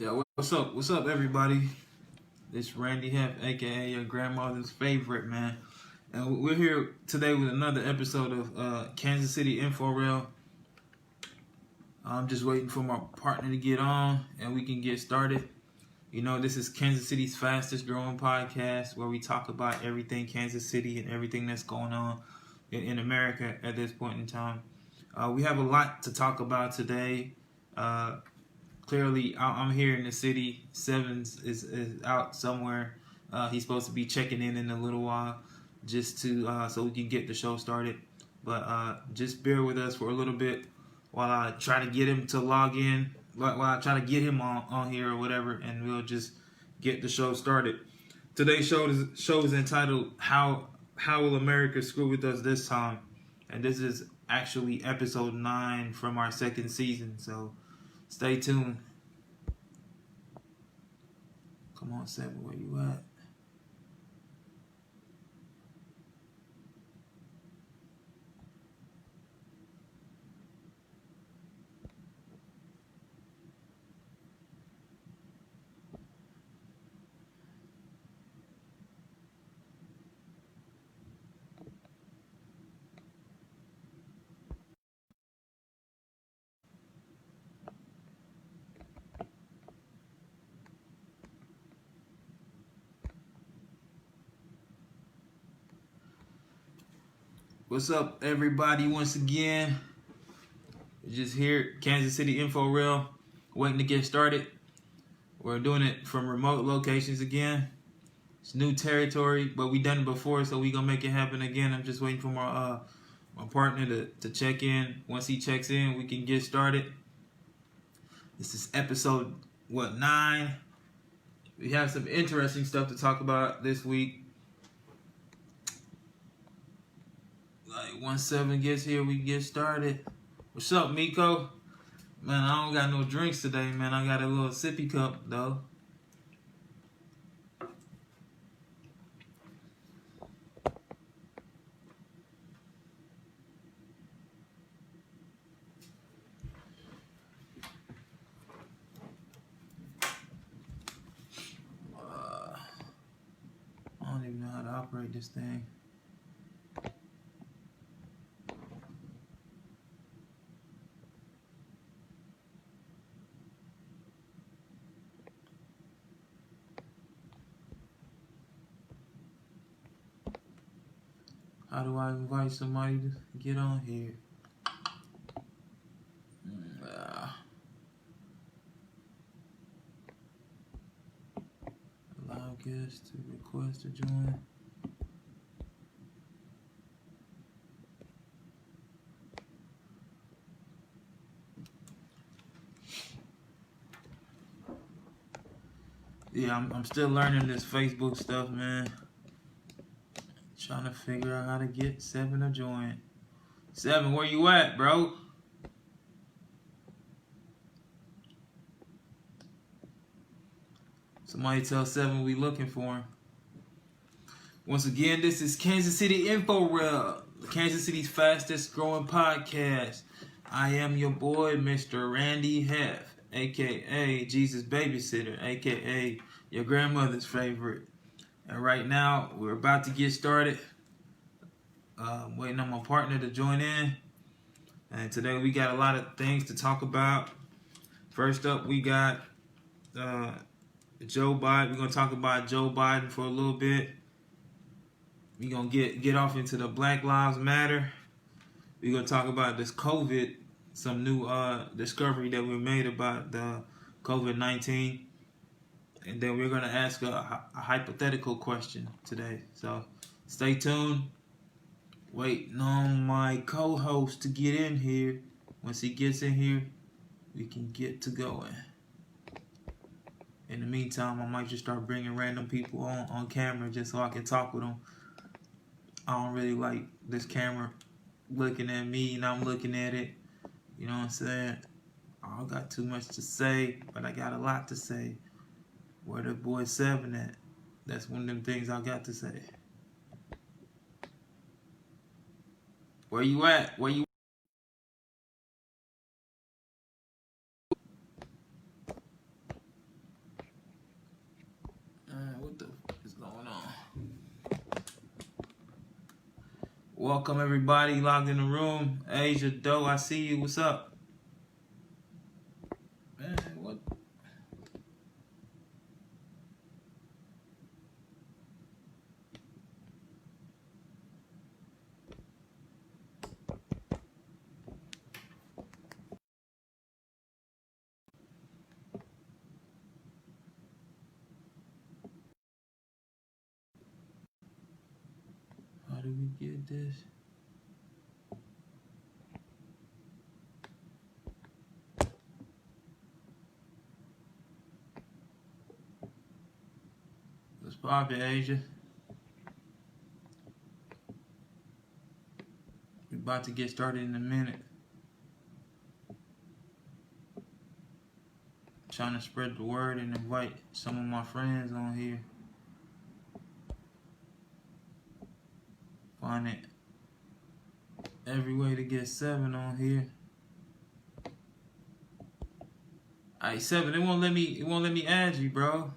Yeah, what's up? What's up, everybody? It's Randy Hep, aka your grandmother's favorite, man. And we're here today with another episode of Kansas City Info Rail. I'm just waiting for my partner to get on and we can get started. You know, this is Kansas City's fastest growing podcast where we talk about everything Kansas City and everything that's going on in America at this point in time. We have a lot to talk about today. Clearly, I'm here in the city. Sevens is out somewhere. He's supposed to be checking in a little while, just to so we can get the show started. But just bear with us for a little bit while I try to get him to log in. While I try to get him on here or whatever, and we'll just get the show started. Today's show is entitled "How Will America Screw with Us This Time?" And this is actually episode 9 from our second season. So stay tuned. Come on, Seven, where you at? What's up, everybody? Once again, we're just here, Kansas City Info Rail, waiting to get started. We're doing it from remote locations again. It's new territory, but we done it before, so we gonna make it happen again. I'm just waiting for my partner to check in. Once he checks in, we can get started. This is episode 9. We have some interesting stuff to talk about this week. Like once 7 gets here, we get started. What's up, Miko? Man, I don't got no drinks today, man. I got a little sippy cup though. I don't even know how to operate this thing. How do I invite somebody to get on here? Allow guests to request to join. Yeah, I'm still learning this Facebook stuff, man. Trying to figure out how to get 7 to join. 7, where you at, bro? Somebody tell 7 we looking for him. Once again, this is Kansas City Info Rail, Kansas City's fastest growing podcast. I am your boy, Mr. Randy Hef, aka Jesus Babysitter, aka your grandmother's favorite. And right now, we're about to get started. Waiting on my partner to join in. And today we got a lot of things to talk about. First up, we got Joe Biden. We're going to talk about Joe Biden for a little bit. We're going to get off into the Black Lives Matter. We're going to talk about this COVID, some new discovery that we made about the COVID-19. And then we're going to ask a hypothetical question today. So stay tuned. Waiting on my co-host to get in here. Once he gets in here, we can get to going. In the meantime, I might just start bringing random people on camera just so I can talk with them. I don't really like this camera looking at me and I'm looking at it. You know what I'm saying? I don't got too much to say, but I got a lot to say. Where the boy 7 at? That's one of them things I got to say. Where you at? Where you? Welcome everybody logged in the room. Asia Doe, I see you. What's up? Man, what? How do we get this? Let's pop it, Asia. We're about to get started in a minute. Trying to spread the word and invite some of my friends on here. Find it every way to get 7 on here. Alright, 7. It won't let me add you, bro.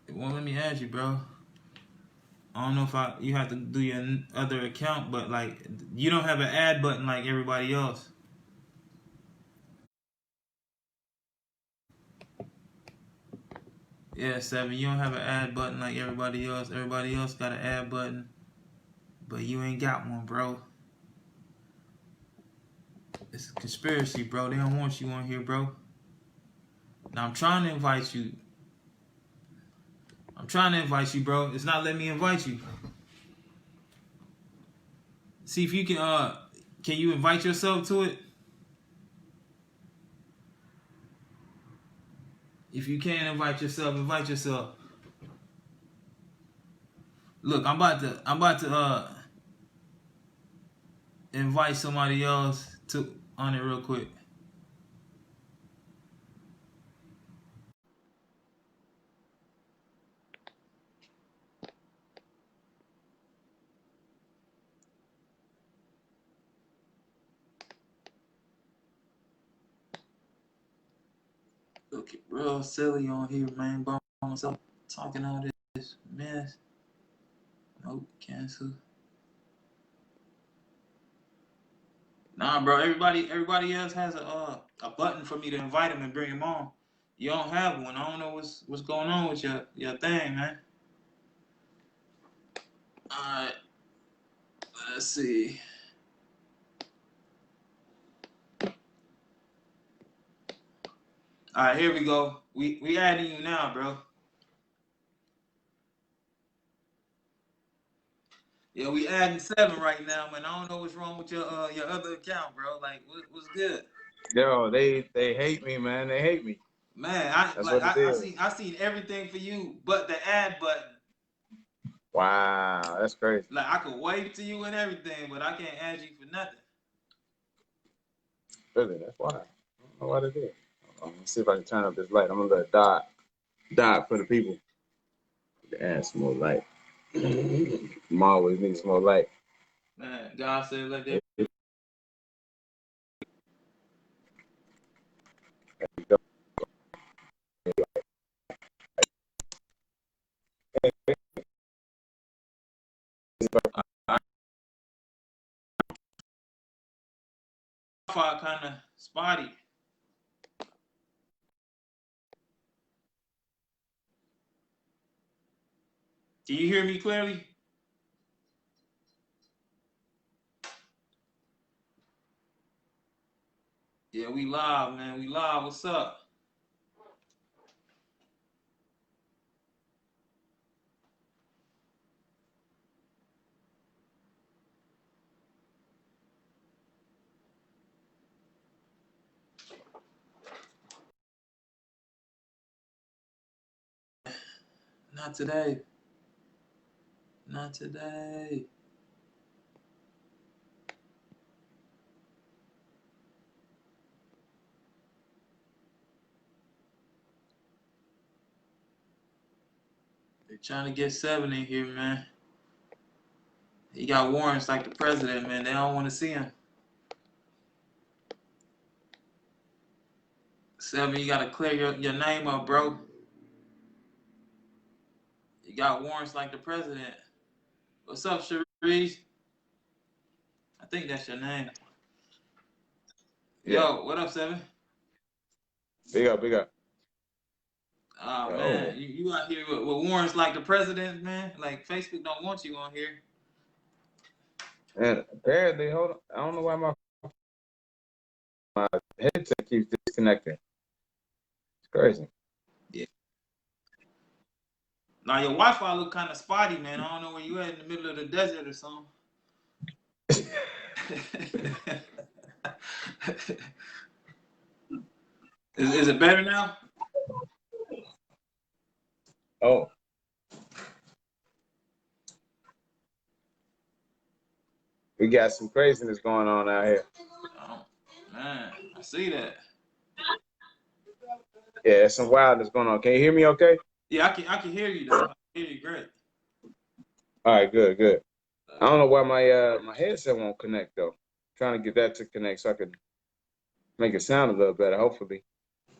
It won't let me add you, bro. I don't know if you have to do your other account, but like you don't have an add button like everybody else. Yeah, 7. You don't have an add button like everybody else. Everybody else got an add button, but you ain't got one, bro. It's a conspiracy, bro. They don't want you on here, bro. Now I'm trying to invite you. Bro. It's not letting me invite you. See if you can you invite yourself to it? If you can't invite yourself, invite yourself. Look, I'm about to invite somebody else on it real quick. Look, real silly on here, man. By myself talking all this mess. Nope, cancel. Nah, bro. Everybody else has a button for me to invite them and bring them on. You don't have one. I don't know what's going on with your thing, man. All right, let's see. All right, here we go. We adding you now, bro. Yeah, we adding 7 right now, man. I don't know what's wrong with your other account, bro. Like, what's good? Yo, they hate me, man. They hate me. Man, I seen everything for you, but the add button. Wow, that's crazy. Like I could wave to you and everything, but I can't add you for nothing. Really, that's why. I don't know why they did. Let's see if I can turn up this light. I'm gonna let dot for the people. Add some more light. I'm always need some more light. Man, God said like that. Kind of spotty. Can you hear me clearly? Yeah, we live, man. We live. What's up? Not today. Not today. They're trying to get 7 in here, man. He got warrants like the president, man. They don't want to see him. 7, you gotta clear your name up, bro. You got warrants like the president. What's up, Cherise? I think that's your name. Yeah. Yo, what up, Seven? Big up, big up. Oh Oh, man, you out here with Warren's like the president, man. Like Facebook don't want you on here. and apparently, hold on. I don't know why my headset keeps disconnecting. It's crazy. Yeah. Now your Wi-Fi look kind of spotty, man. I don't know where you at in the middle of the desert or something. Is it better now? Oh, we got some craziness going on out here. Oh man, I see that. Yeah, there's some wildness going on. Can you hear me okay? Yeah, I can hear you though. I can hear you great. All right, good, good. I don't know why my headset won't connect though. Trying to get that to connect so I can make it sound a little better, hopefully.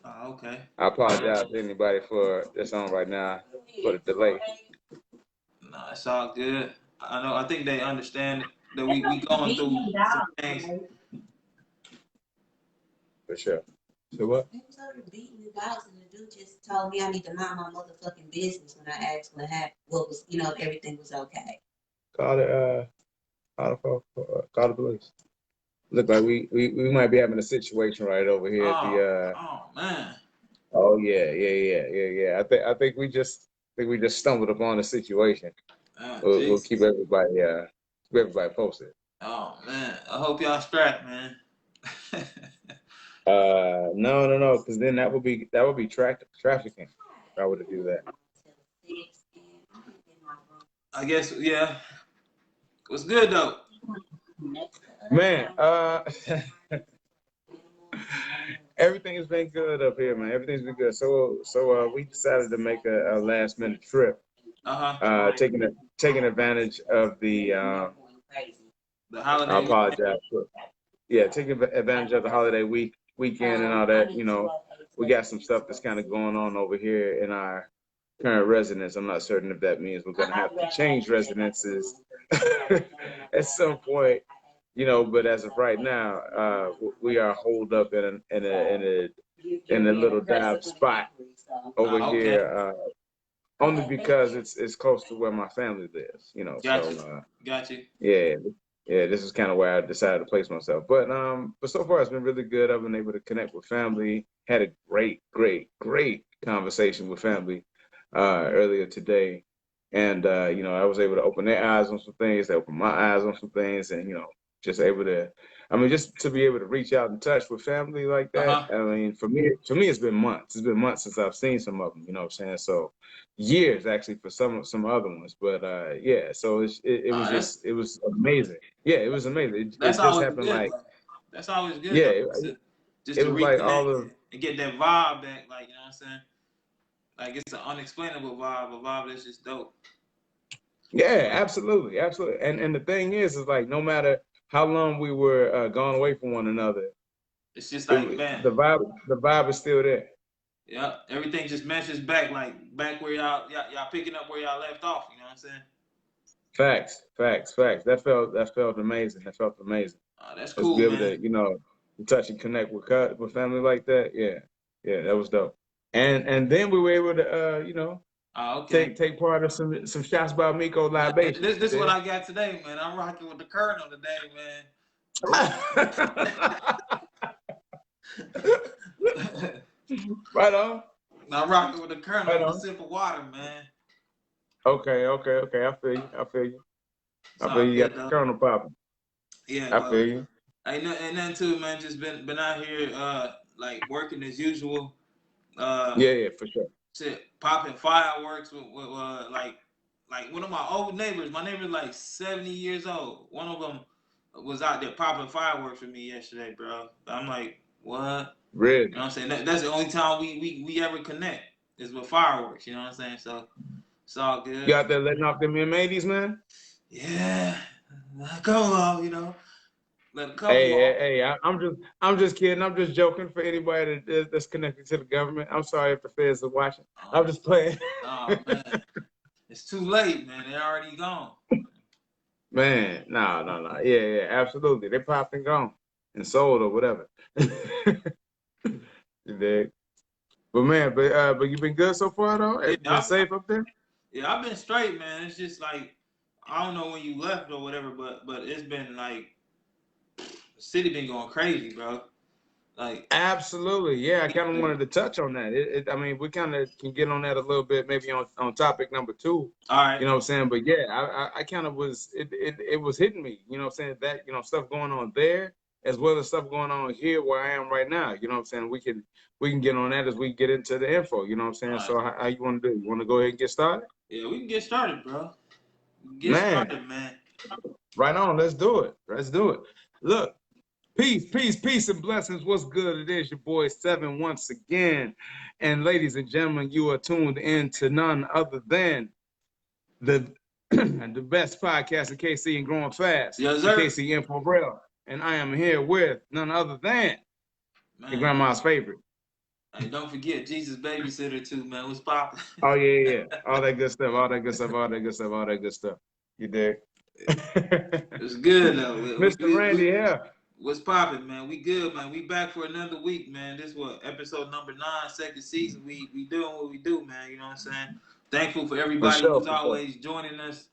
Oh, okay. I apologize to anybody for this on right now for the delay. No, it's all good. I know. I think they understand that we going through some things. For sure. So what? He was over beating the dogs, and the dude just told me I need to mind my motherfucking business when I asked what happened, what was, if everything was okay. Call the police. Look like we might be having a situation right over here at Oh, the oh man. oh yeah. I think we just stumbled upon a situation. Oh, We'll Jesus. keep everybody posted. Oh man. I hope y'all strapped, man. No, because then that would be trafficking if I were to do that. I guess yeah. What's good though? Man, everything has been good up here, man. Everything's been good. So we decided to make a last minute trip. Uh-huh. Taking advantage of the The I holiday weekend. apologize. Yeah, taking advantage of the holiday weekend and all that. We got some stuff that's kind of going on over here in our current residence. I'm not certain if that means we're gonna have to change residences at some point. But as of right now, we are holed up in a little dive spot over Okay. here, only because it's close to where my family lives. Got you. So Got you. yeah, yeah, this is kind of where I decided to place myself. But so far it's been really good. I've been able to connect with family. Had a great conversation with family earlier today, and I was able to open their eyes on some things. They opened my eyes on some things, and just able to. I mean, just to be able to reach out and touch with family like that. Uh-huh. I mean, for me, it's been months. It's been months since I've seen some of them. You know what I'm saying? So years actually for some other ones. But yeah, so That's it was amazing. Yeah, it was amazing. It that's just always happened good like though. That's always good yeah, though. it, Just it to was like all reconnect of and get that vibe back, like you know what I'm saying? Like it's an unexplainable vibe, a vibe that's just dope. yeah, absolutely. And the thing is like no matter how long we were gone away from one another, It's just like man, the vibe is still there. yeah, everything just meshes back, like back where y'all picking up where y'all left off. You know what I'm saying? Facts. That felt amazing. That felt amazing. That's Just cool, be able man. to touch and connect with family like that. Yeah, that was dope. And then we were able to Okay. take part of some shots by Miko Man, libations. this You what dig? I got today, man. I'm rocking with the Colonel today, man. Right on. I'm rocking with the Colonel. Right I'm a on. sip of water, man. Okay. I feel you. It's I feel all you got good the though. kernel popping. Yeah, I well, feel you. ain't nothing too, man. Just been out here, like working as usual. Uh, Yeah, for sure. shit, popping fireworks with like one of my old neighbors. My neighbor's like 70 years old. One of them was out there popping fireworks with me yesterday, bro. I'm like, what? You know Really. what I'm saying? That's the only time we ever connect is with fireworks. You know what I'm saying? So it's all You good. out there letting off them M80s, man? Yeah, come on, let a couple Hey, off. I'm just kidding. I'm just joking for anybody that's connected to the government. I'm sorry if the feds are watching. I'm just playing. Oh man, it's too late, man. They already gone. Man, no. Yeah, absolutely. They popped and gone and sold or whatever. You dig? But man, but you've been good so far though? Yeah, Been safe up there? yeah, I've been straight, man. It's just like I don't know when you left or whatever, but it's been like the city been going crazy, bro. Like, Absolutely. Yeah, I kind of wanted to touch on that. I mean, we kind of can get on that a little bit, maybe on topic number two. all right, You know what I'm saying? But yeah, I kind of was it was hitting me. You know what I'm saying? That stuff going on there as well as stuff going on here where I am right now. You know what I'm saying? We can get on that as we get into the info. You know what I'm saying? all So right. how you want to do? You want to go ahead and get started? Yeah, we can get started, bro. Get Man, started, man. right on. Let's do it. Let's do it. Look. Peace, and blessings. What's good? It is your boy Seven once again. And ladies and gentlemen, you are tuned in to none other than the the best podcast in KC and growing fast, Yes, the sir. KC Info Rail. And I am here with none other than your Man, grandma's favorite. hey, don't forget Jesus babysitter too, man. What's poppin'? Oh yeah. All that good stuff, all that good stuff, all that good stuff, all that good stuff. You dig? It's good though. We Mr. good. Randy, yeah. What's poppin', man? We good, man. We back for another week, man. This what episode number 9, second season. We doing what we do, man. You know what I'm saying? Thankful for For everybody sure, who's for sure. always joining us.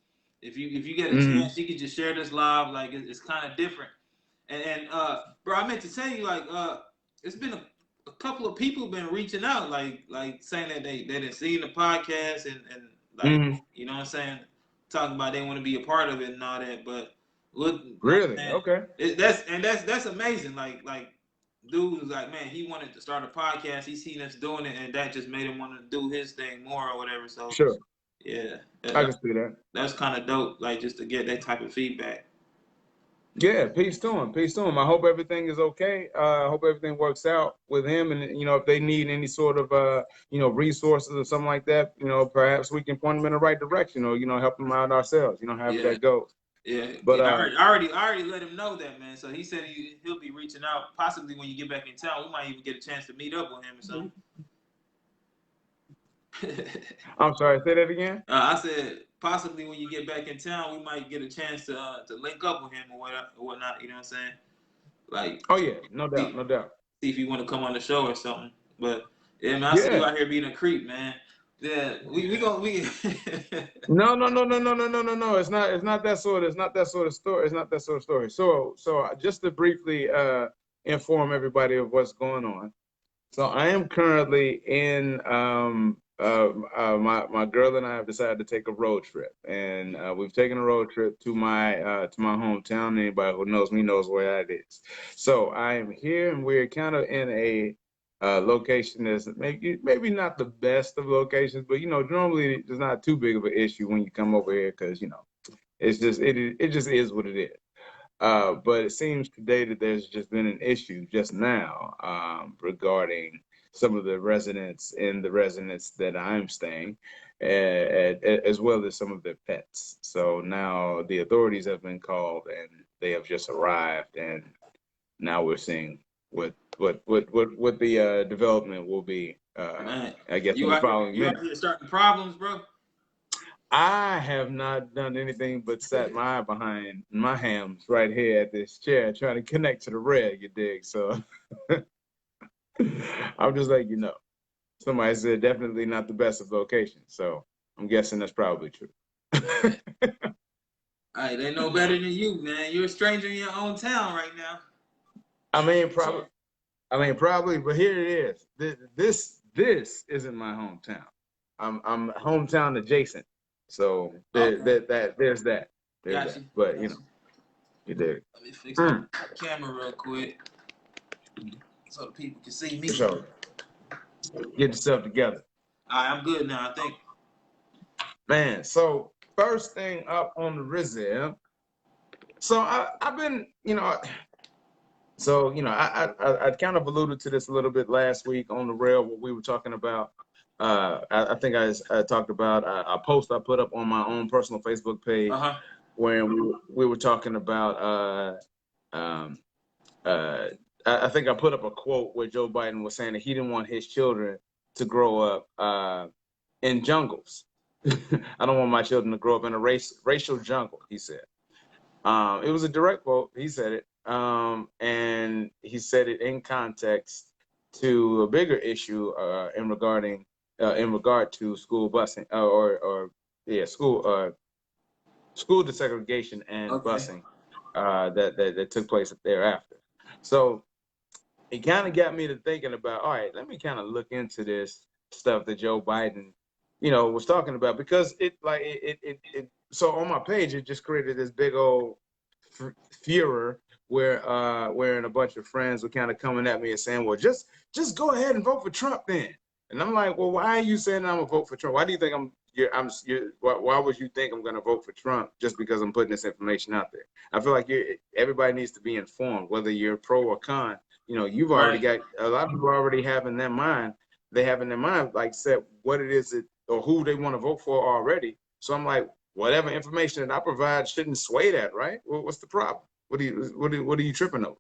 If you get a Mm-hmm. chance, you can just share this live. Like it's kind of different. And bro, I meant to tell you, like it's been a couple of people been reaching out, like saying that they didn't see the podcast and like Mm-hmm. you know what I'm saying, talking about they want to be a part of it and all that. But look, like Really? man, Okay. that's amazing. Like dude was like, man, he wanted to start a podcast. He seen us doing it, and that just made him want to do his thing more or whatever. So Sure. yeah, I can see that. that's kind of dope. Like just to get that type of feedback. Yeah, peace to him. Peace to him. I hope everything is okay. I hope everything works out with him. And if they need any sort of resources or something like that, perhaps we can point them in the right direction or help them out ourselves. However Yeah. that goes. Yeah, But I already let him know that, man. So he said he'll be reaching out possibly when you get back in town. We might even get a chance to meet up with him or something. I'm sorry. Say that again. I said possibly when you get back in town, we might get a chance to link up with him or whatnot. You know what I'm saying? Like, Oh yeah, no doubt, see, no doubt. see if you want to come on the show or something. But yeah, man, I see you Yeah. out here being a creep, man. Yeah, we gonna we. No. It's not that sort. It's not that sort of story. It's not that sort of story. So just to briefly inform everybody of what's going on. So I am currently in my girl and I have decided to take a road trip, and we've taken a road trip to my hometown. Anybody who knows me knows where that is. So I am here, and we're kind of in a location that's maybe not the best of locations, but normally it's not too big of an issue when you come over here because it just is what it is. But it seems today that there's just been an issue just now regarding some of the residents in the residence that I'm staying, as well as some of their pets. So now the authorities have been called and they have just arrived, and now we're seeing what the development will be. Man, I guess in the following you out minute. here starting problems, bro. I have not done anything but sat my eye behind my hams right here at this chair trying to connect to the red, you dig? So I'm just like, somebody said definitely not the best of locations. So I'm guessing that's probably true. Hey, they know better than you, man. You're a stranger in your own town right now. I mean, probably, but here it is. This isn't my hometown. I'm hometown adjacent. So there's that. There's that. Gotcha. But you dig. Let me fix my camera real quick so the people can see me. So get yourself together. All right, I'm good now, I think. Man, so first thing up on the Rizal. So I've been, I kind of alluded to this a little bit last week on the rail what we were talking about. I think I talked about a post I put up on my own personal Facebook page where we were talking about I think I put up a quote where Joe Biden was saying that he didn't want his children to grow up in jungles. I don't want my children to grow up in a racial jungle, he said. It was a direct quote. He said it, and he said it in context to a bigger issue in regard to school busing school desegregation and Okay. busing that took place thereafter. So it kind of got me to thinking about, all right, let me kind of look into this stuff that Joe Biden, was talking about, because so on my page it just created this big old furor where a bunch of friends were kind of coming at me and saying, well, just go ahead and vote for Trump then. And I'm like, well, why are you saying I'm gonna vote for Trump? Why do you think why would you think I'm gonna vote for Trump just because I'm putting this information out there? I feel like everybody needs to be informed, whether you're pro or con. You've already got a lot of people already have in their mind. They have in their mind like set what it is or who they want to vote for already. So I'm like, whatever information that I provide shouldn't sway that, right? Well, what's the problem? What are you tripping over?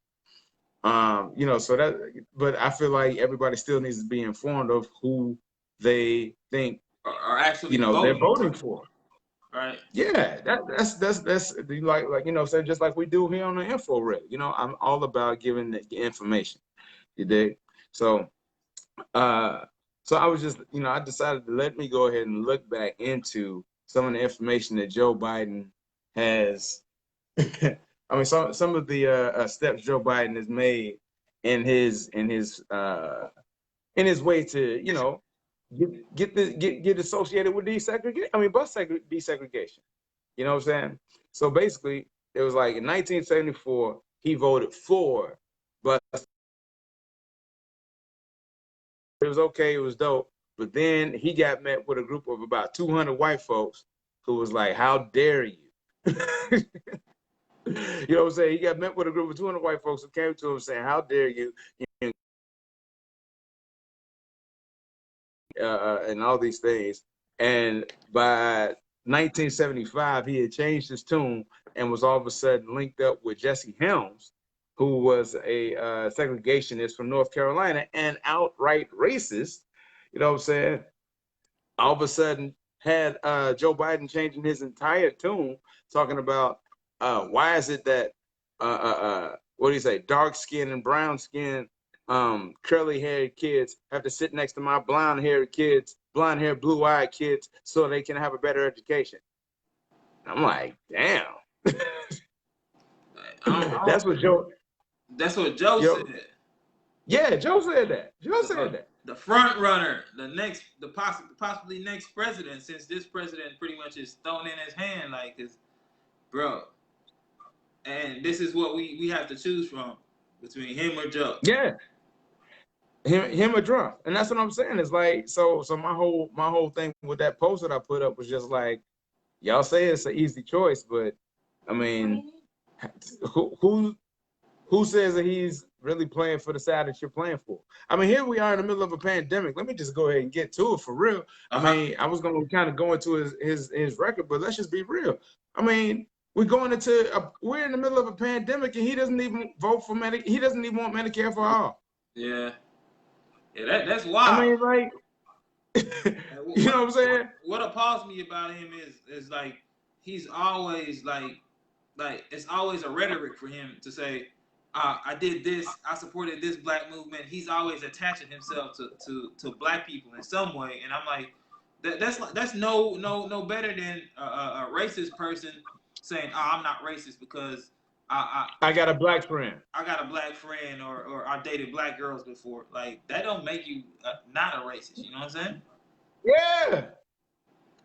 So but I feel like everybody still needs to be informed of who they think Are actually they're voting for. Right. Yeah, that's so just like we do here on the info reel. I'm all about giving the information. You dig? So so I was just, I decided to let me go ahead and look back into some of the information that Joe Biden has. I mean, some of the steps Joe Biden has made in his way to, get associated with desegregation. I mean, desegregation. You know what I'm saying? So basically, it was like in 1974, he voted for, but it was okay, it was dope. But then he got met with a group of about 200 white folks who was like, "How dare you?" You know what I'm saying? He got met with a group of 200 white folks who came to him saying, "How dare you?" And all these things. And by 1975, he had changed his tune and was all of a sudden linked up with Jesse Helms, who was a segregationist from North Carolina and outright racist. You know what I'm saying? All of a sudden had Joe Biden changing his entire tune, talking about why is it that what do you say, dark skin and brown skin, curly haired kids have to sit next to my blonde haired kids, blonde haired, blue eyed kids, so they can have a better education. I'm like, damn. That's what Joe. That's what Joe said. Yeah, Joe said that. Joe said that. The front runner, the possibly next president, since this president pretty much is thrown in his hand, like, bro. And this is what we have to choose from between him or Joe. Yeah. Him or Trump. And that's what I'm saying. It's like, so my whole thing with that post that I put up was just like, y'all say it's an easy choice, but I mean, who says that he's really playing for the side that you're playing for? I mean, here we are in the middle of a pandemic. Let me just go ahead and get to it for real. I mean, I was going to kind of go into his record, but let's just be real. I mean, we're in the middle of a pandemic, and he doesn't even vote for Medicare. He doesn't even want Medicare for all. Yeah. Yeah, that's wild. I mean, like, you know what I'm saying? What appalls me about him is like, he's always like it's always a rhetoric for him to say, I did this, I supported this black movement. He's always attaching himself to black people in some way, and I'm like, that's no better than a racist person saying, "Oh, I'm not racist because I got a black friend. I got a black friend, or I dated black girls before." Like, that don't make you not a racist. You know what I'm saying? Yeah.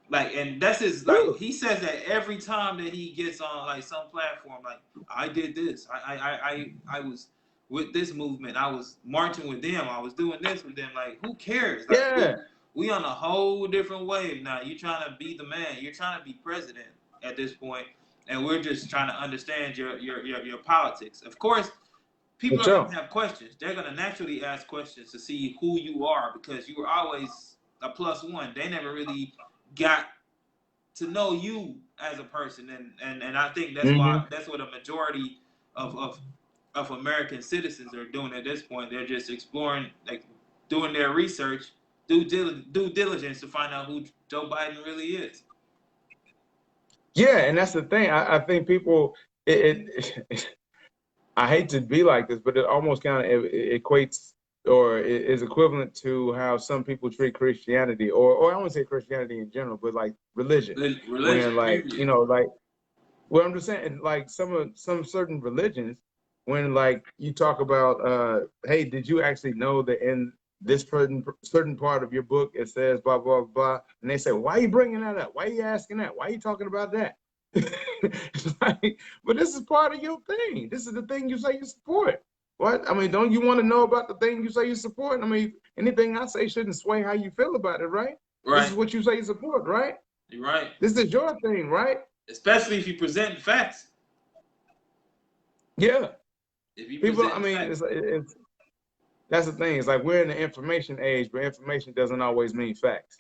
Like, and that's his, like, he says that every time that he gets on like some platform, like, I did this, I was with this movement, I was marching with them, I was doing this with them. Like, who cares? Like, yeah. We on a whole different wave now. You're trying to be the man. You're trying to be president at this point, and we're just trying to understand your politics. Of course, people are going to have questions. They're going to naturally ask questions to see who you are, because you were always a plus one. They never really got to know you as a person, and I think that's why that's what a majority of American citizens are doing at this point. They're just exploring, like, doing their research, due diligence to find out who Joe Biden really is. Yeah, and that's the thing. I think people it I hate to be like this, but it almost kind of equates or is equivalent to how some people treat Christianity, or I won't say Christianity in general, but like religion, Religion, when like period. like well, I'm just saying like some certain religions, when like you talk about hey, did you actually know that in this certain part of your book it says blah blah blah, and they say, why are you bringing that up? Why are you asking that? Why are you talking about that? It's like, but this is part of your thing. This is the thing you say you support. What? I mean, don't you want to know about the thing you say you support? I mean, anything I say shouldn't sway how you feel about it, right? This Right. is what you say you support, right? You're right. This is your thing, right? Especially if you present facts. Yeah. If you People, I present mean, facts. it's that's the thing. It's like we're in the information age, but information doesn't always mean facts.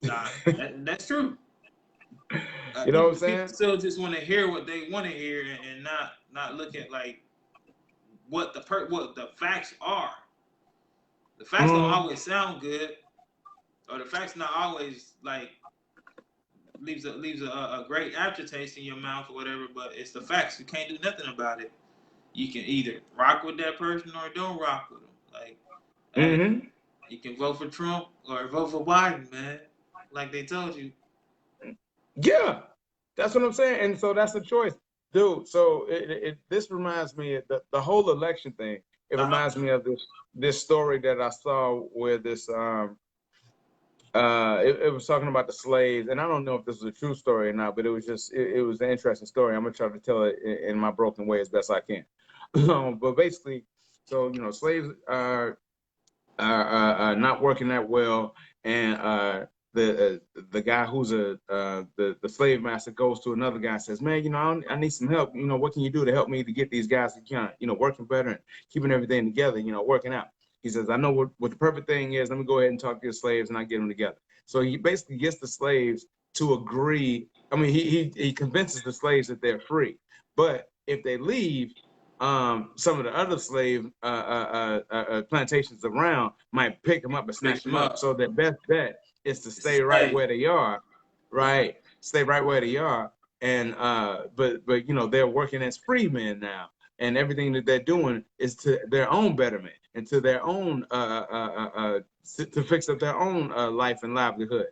Nah, that's true. You know what I'm People saying? still just want to hear what they want to hear and not look at like what the facts are. The facts don't Mm, always sound good, or the facts not always like leaves a great aftertaste in your mouth or whatever. But it's the facts. You can't do nothing about it. You can either rock with that person or don't rock with them. Like, hey, mm-hmm. you can vote for Trump or vote for Biden, man. Like they told you. Yeah, that's what I'm saying. And so that's the choice, dude. So this reminds me of the whole election thing. It Uh-huh. reminds me of this story that I saw where this it was talking about the slaves, and I don't know if this was a true story or not, but it was just it was an interesting story. I'm gonna try to tell it in my broken way as best I can. But basically, so slaves are not working that well, and the guy who's the slave master goes to another guy and says, man, I need some help. What can you do to help me to get these guys to kind of working better and keeping everything together, working out. He says, I know what the perfect thing is. Let me go ahead and talk to your slaves and I get them together. So he basically gets the slaves to agree. I mean, he convinces the slaves that they're free, but if they leave, some of the other slave plantations around might pick them up and Fix snatch them them up. up. So the best bet is to It's a stay right stay. where they are, right? Stay right where they are, and but they're working as free men now, and everything that they're doing is to their own betterment and to their own to fix up their own life and livelihood.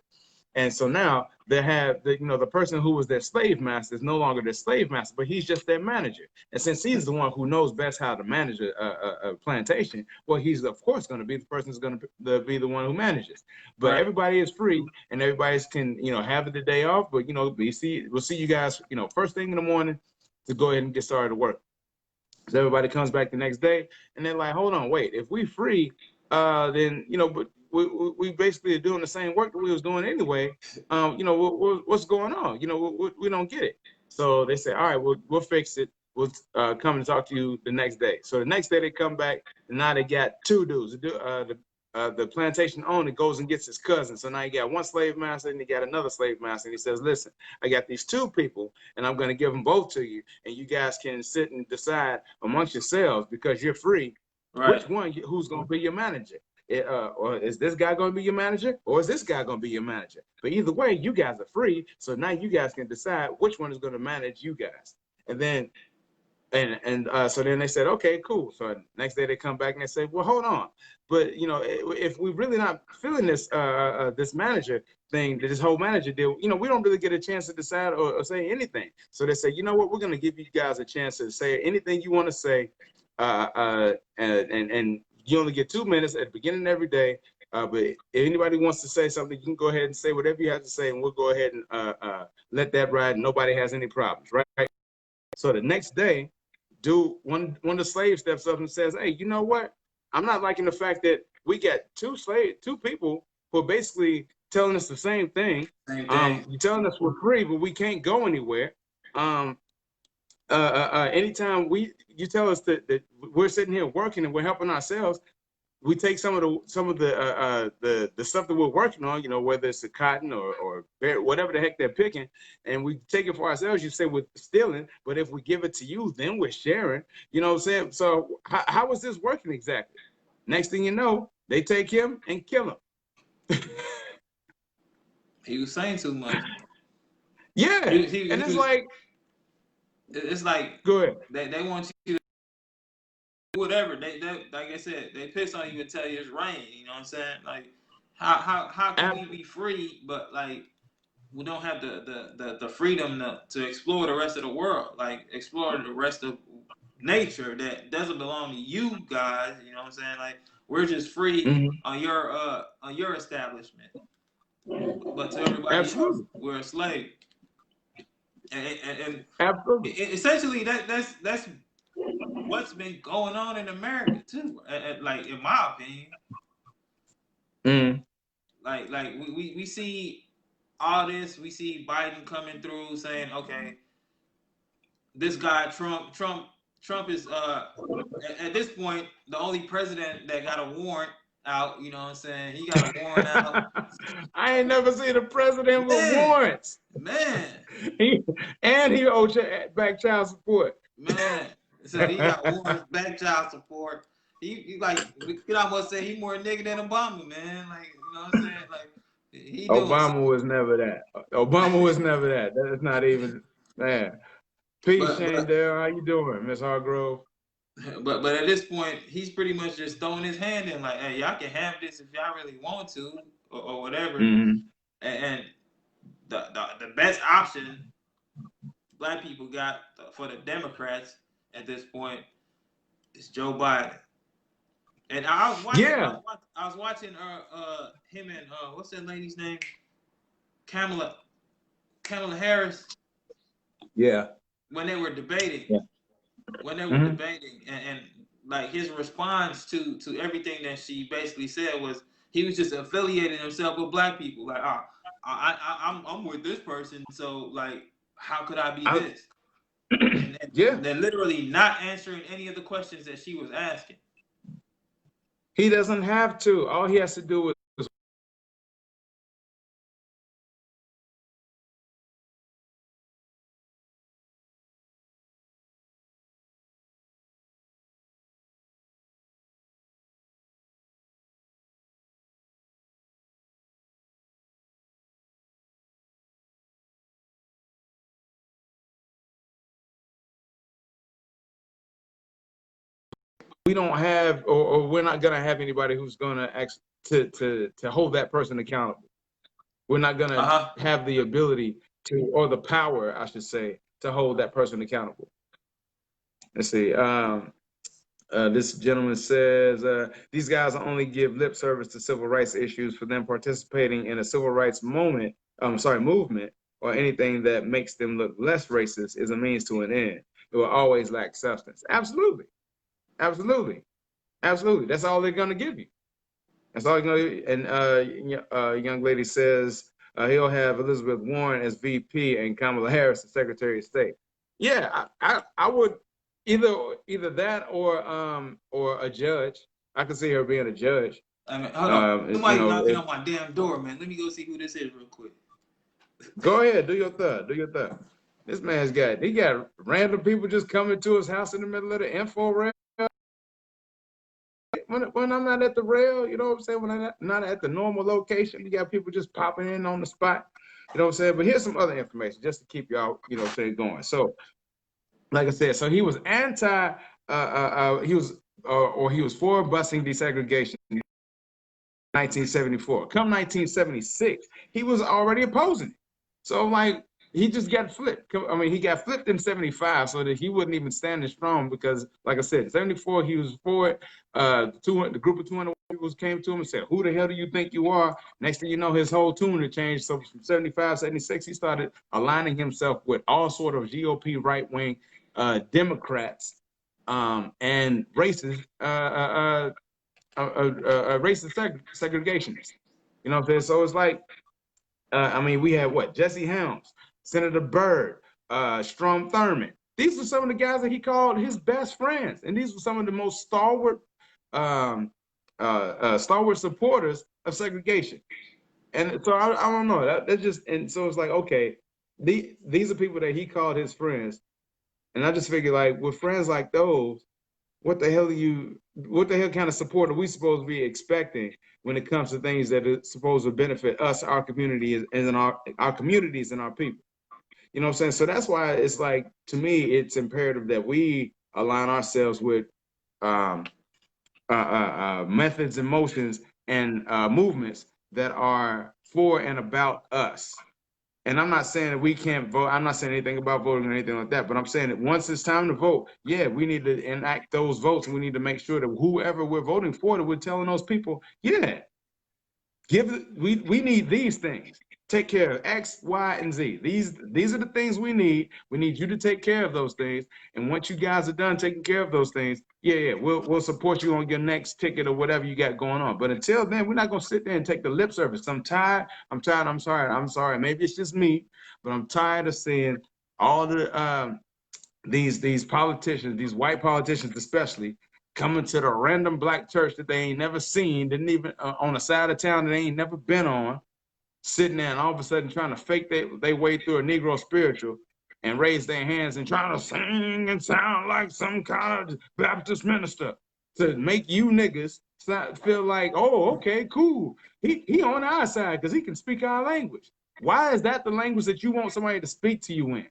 And so now they have the person who was their slave master is no longer their slave master, but he's just their manager. And since he's the one who knows best how to manage a plantation, well, he's of course going to be the person who's going to be the one who manages. But Right. everybody is free, and everybody can have the day off. But we'll see you guys first thing in the morning to go ahead and get started to work. So everybody comes back the next day, and they're like, "Hold on, wait. If we free, then but we basically are doing the same work that we was doing anyway. What's going on? We don't get it." So they say, "All right, we'll fix it. We'll come and talk to you the next day." So the next day they come back, and now they got two dudes. The plantation owner goes and gets his cousin. So now you got one slave master and you got another slave master. And he says, listen, I got these two people and I'm going to give them both to you. And you guys can sit and decide amongst yourselves because you're free. Right. Which one, who's going to be your manager? Or is this guy going to be your manager? Or is this guy going to be your manager? But either way, you guys are free. So now you guys can decide which one is going to manage you guys. And then so then they said, okay, cool. So next day they come back and they say, well, hold on. But if we're really not feeling this manager thing, this whole manager deal, we don't really get a chance to decide or say anything. So they say, you know what, we're going to give you guys a chance to say anything you want to say, and you only get 2 minutes at the beginning of every day. But if anybody wants to say something, you can go ahead and say whatever you have to say, and we'll go ahead and let that ride. Nobody has any problems, right? So the next day, one of the slaves steps up and says, hey, you know what? I'm not liking the fact that we got two people who are basically telling us the same thing. Same thing. You're telling us we're free, but we can't go anywhere. Anytime you tell us that we're sitting here working and we're helping ourselves, we take some of the stuff that we're working on, whether it's the cotton or whatever the heck they're picking, and we take it for ourselves. You say we're stealing, but if we give it to you, then we're sharing. You know what I'm saying? So how is this working exactly? Next thing you know, they take him and kill him. He was saying too much. Yeah, and He it's was like, It's like Go ahead. they want you to do whatever. They like I said, they piss on you and tell you it's rain. You know what I'm saying? Like how can we be free, but like we don't have the freedom to explore the rest of the world, like explore the rest of nature that doesn't belong to you guys. You know what I'm saying? Like we're just free Mm-hmm. on your establishment, but to everybody else, Absolutely. we're a slave. And Absolutely. essentially that's what's been going on in America too. Like in my opinion, Mm. like we see all this. We see Biden coming through saying, okay, this guy Trump is at this point the only president that got a warrant out. You know what I'm saying? He got a warrant out. I ain't never seen a president with Man, warrants. man, He owed back child support. man. So he got warrants, back child support. He like we could almost say he more nigga than Obama, man. Like you know what I'm saying? Like he doing Obama something. was never that. Obama was never that. That is not even, man. Peace, But Shane but Dale. How you doing, Miss Hargrove? but at this point, he's pretty much just throwing his hand in, like, hey, y'all can have this if y'all really want to, or whatever. Mm-hmm. And the best option black people got for the Democrats at this point is Joe Biden. And I was watching, Yeah. I was watching him and what's that lady's name? Kamala Harris Yeah. when they were debating. Yeah. When they were Mm-hmm. debating, and like his response to everything that she basically said was he was just affiliating himself with black people. Like, I'm with this person, so like, how could I be this? Yeah. And then literally not answering any of the questions that she was asking. He doesn't have to. All he has to do is we don't have, or we're not gonna have anybody who's gonna to hold that person accountable. We're not gonna have the ability to, or the power, I should say, to hold that person accountable. Let's see. This gentleman says these guys only give lip service to civil rights issues for them participating in a civil rights movement, or anything that makes them look less racist is a means to an end. It will always lack substance. Absolutely, absolutely, absolutely. That's all they're gonna give you. That's all you're gonna. And young lady says he'll have Elizabeth Warren as VP and Kamala Harris as Secretary of State. Yeah, I would either that or a judge. I could see her being a judge. I mean, hold on, somebody knocking If, on my damn door, man. Let me go see who this is real quick. go ahead, do your thing. Do your thing. This man's got random people just coming to his house in the middle of the info rail. When I'm not at the rail, you know what I'm saying? When I'm not at the normal location, you got people just popping in on the spot. You know what I'm saying? But here's some other information just to keep y'all, going. So, like I said, so he was he was for busing desegregation in 1974. Come 1976, he was already opposing it. So like he just got flipped. I mean, he got flipped in 75, so that he wouldn't even stand strong because, like I said, in 74 he was for it. The group of 200 people came to him and said, "Who the hell do you think you are?" Next thing you know, his whole tune had changed. So from 75, 76, he started aligning himself with all sort of GOP right-wing Democrats and racist segregationists. You know what I'm saying? So it's like, I mean, we had Jesse Helms, Senator Byrd, Strom Thurmond. These were some of the guys that he called his best friends, and these were some of the most stalwart supporters of segregation. And so I don't know. That's just, and so it's like, okay, these are people that he called his friends, and I just figured, like, with friends like those, what the hell kind of support are we supposed to be expecting when it comes to things that are supposed to benefit us, our community, and our communities and our people? You know what I'm saying? So that's why it's like, to me, it's imperative that we align ourselves with um, methods and motions and movements that are for and about us. And I'm not saying that we can't vote. I'm not saying anything about voting or anything like that. But I'm saying that once it's time to vote, yeah, we need to enact those votes. And we need to make sure that whoever we're voting for, that we're telling those people, yeah, we need these things. Take care of X, Y, and Z. These are the things we need. We need you to take care of those things. And once you guys are done taking care of those things, yeah, we'll support you on your next ticket or whatever you got going on. But until then, we're not gonna sit there and take the lip service. I'm tired. I'm sorry. Maybe it's just me, but I'm tired of seeing all the these politicians, these white politicians especially, coming to the random black church that they ain't never seen, didn't even on a side of town that they ain't never been on, sitting there and all of a sudden trying to fake they way through a Negro spiritual and raise their hands and trying to sing and sound like some kind of Baptist minister to make you niggas feel like, oh, okay, cool. He on our side because he can speak our language. Why is that the language that you want somebody to speak to you in?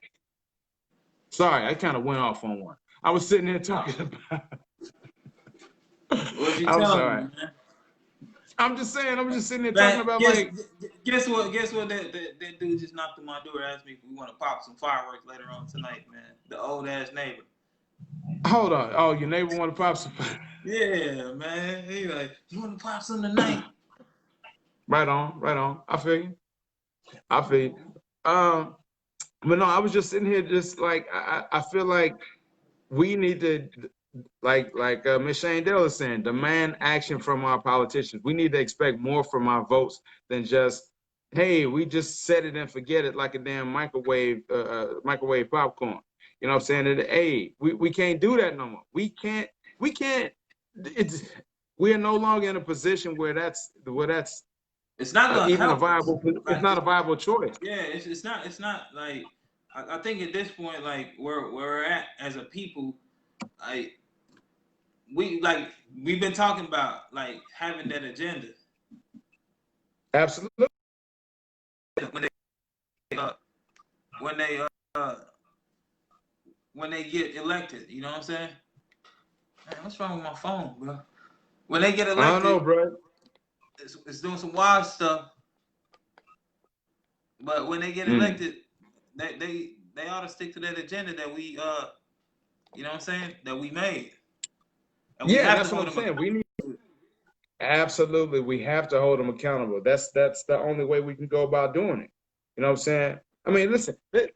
Sorry, I kind of went off on one. I was sitting there talking about. What you I'm telling sorry. me, man? I'm just saying. I'm just sitting there Man, talking about guess what? That dude just knocked on my door, asked me if we want to pop some fireworks later on tonight, man. The old ass neighbor. Hold on. Oh, your neighbor want to pop some. Yeah, man. He like, you want to pop some tonight? Right on. I feel you. But no, I was just sitting here, just like I feel like we need to, like Miss Shane Dell is saying, demand action from our politicians. We need to expect more from our votes than just, hey, we just set it and forget it like a damn microwave popcorn. You know what I'm saying? And, hey, we can't do that no more. We can't. It's we are no longer in a position where that's It's not gonna even a help. viable. Like, It's not a viable choice. yeah, it's not. It's not like I think at this point, like where we're at as a people, like we've been talking about like having that agenda Absolutely. when they uh, when they uh, when they get elected. You know what I'm saying? Man, what's wrong with my phone, bro? When they get elected, I don't know, bro. it's doing some wild stuff. But when they get elected, they ought to stick to that agenda that we you know what I'm saying, that we made, and we Yeah, and have to that's what hold I'm them. saying. Absolutely, we have to hold them accountable. That's the only way we can go about doing it. You know what I'm saying? I mean, listen, dude.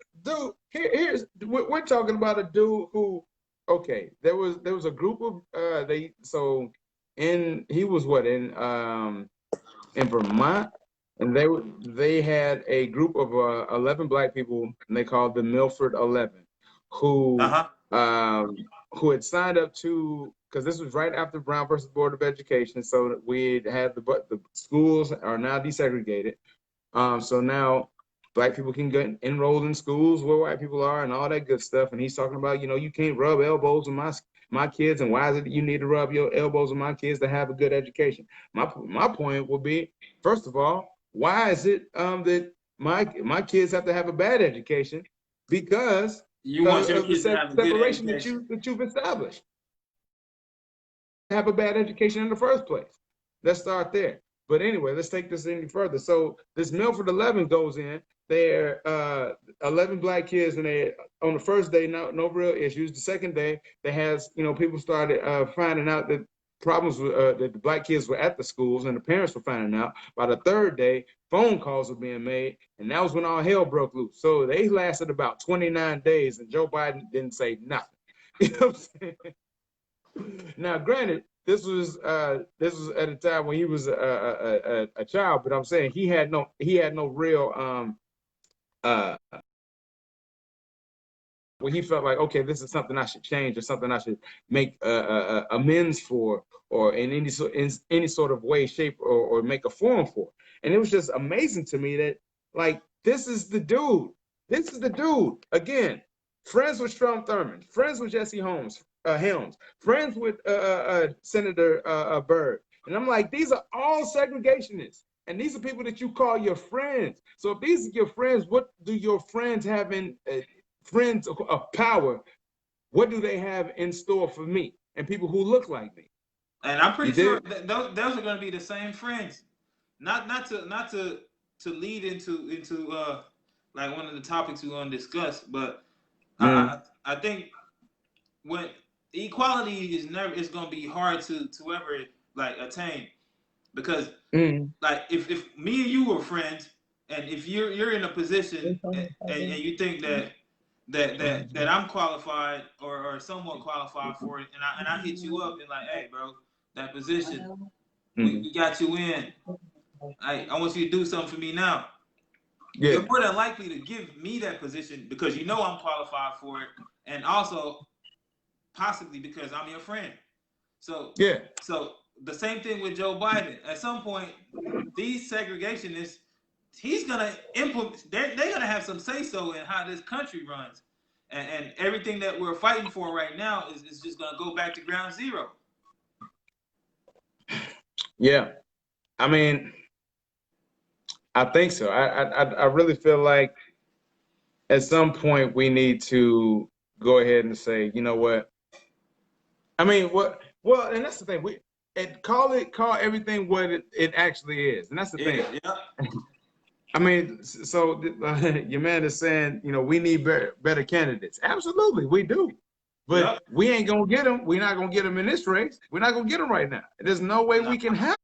We're talking about a dude who, okay, there was a group of he was what in Vermont, and they had a group of 11 black people, and they called the Milford 11, who who had signed up to, because this was right after Brown versus Board of Education, so we had the schools are now desegregated, so now black people can get enrolled in schools where white people are and all that good stuff. And he's talking about, you can't rub elbows with my kids, and why is it that you need to rub your elbows with my kids to have a good education? My point will be, first of all, why is it that my kids have to have a bad education because You want your of the kids to have a good separation education. that you've established? Have a bad education in the first place. Let's start there. But anyway, let's take this any further. So this Milford 11 goes in. They're 11 black kids, and they on the first day no real issues. The second day they has people started finding out that problems that the black kids were at the schools, and the parents were finding out. By the third day, phone calls were being made, and that was when all hell broke loose. So they lasted about 29 days, and Joe Biden didn't say nothing. You know what I'm saying? Now, granted, this was at a time when he was a child, but I'm saying he had no real where he felt like, okay, this is something I should change or something I should make amends for, or in any sort of way, shape, or make a form for. And it was just amazing to me that, like, this is the dude. This is the dude. Again, friends with Strom Thurmond, friends with Jesse Helms, friends with Senator Byrd. And I'm like, these are all segregationists. And these are people that you call your friends. So if these are your friends, what do your friends have in friends of power? What do they have in store for me and people who look like me? And I'm You pretty sure did? that those are going to be the same friends. Not to lead into like one of the topics we're going to discuss, but Mm. I think when equality is going to be hard to ever like attain, because Mm. like if me and you were friends, and if you're in a position, and you think that I'm qualified or somewhat qualified for it, and I hit you up and like, hey bro, that position, Mm. we got you in. I want you to do something for me now. Yeah. You're more than likely to give me that position because you know I'm qualified for it, and also possibly because I'm your friend. So Yeah. so the same thing with Joe Biden. At some point, these segregationists, he's gonna implement. They're gonna have some say so in how this country runs, and everything that we're fighting for right now is just gonna go back to ground zero. Yeah. I mean, I think so. I really feel like at some point we need to go ahead and say, you know what? I mean, what? Well, and that's the thing. Call everything what it actually is, and that's the thing. Yeah, I mean, so your man is saying, you know, we need better candidates. Absolutely, we do. But yep. we ain't gonna get them. We're not gonna get them in this race. We're not gonna get them right now. There's no way No. we can have.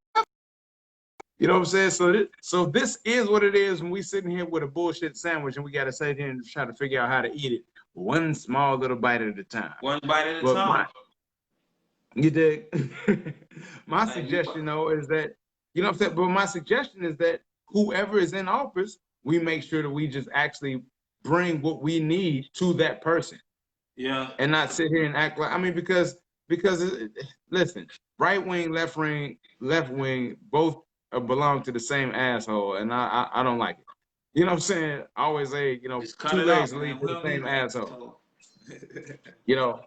You know what I'm saying? So this is what it is when we sitting here with a bullshit sandwich and we got to sit here and try to figure out how to eat it one small little bite at a time. One bite at a But time. you dig? My Like, suggestion though is that, you know what I'm saying? But my suggestion is that whoever is in office, we make sure that we just actually bring what we need to that person yeah. and not sit here and act like, I mean, because listen, right wing, left wing, both belong to the same asshole, and I don't like it. You know what I'm saying? I always say, you know, Just cut two it off, legs man. lead We to the don't need same no asshole. asshole. You know,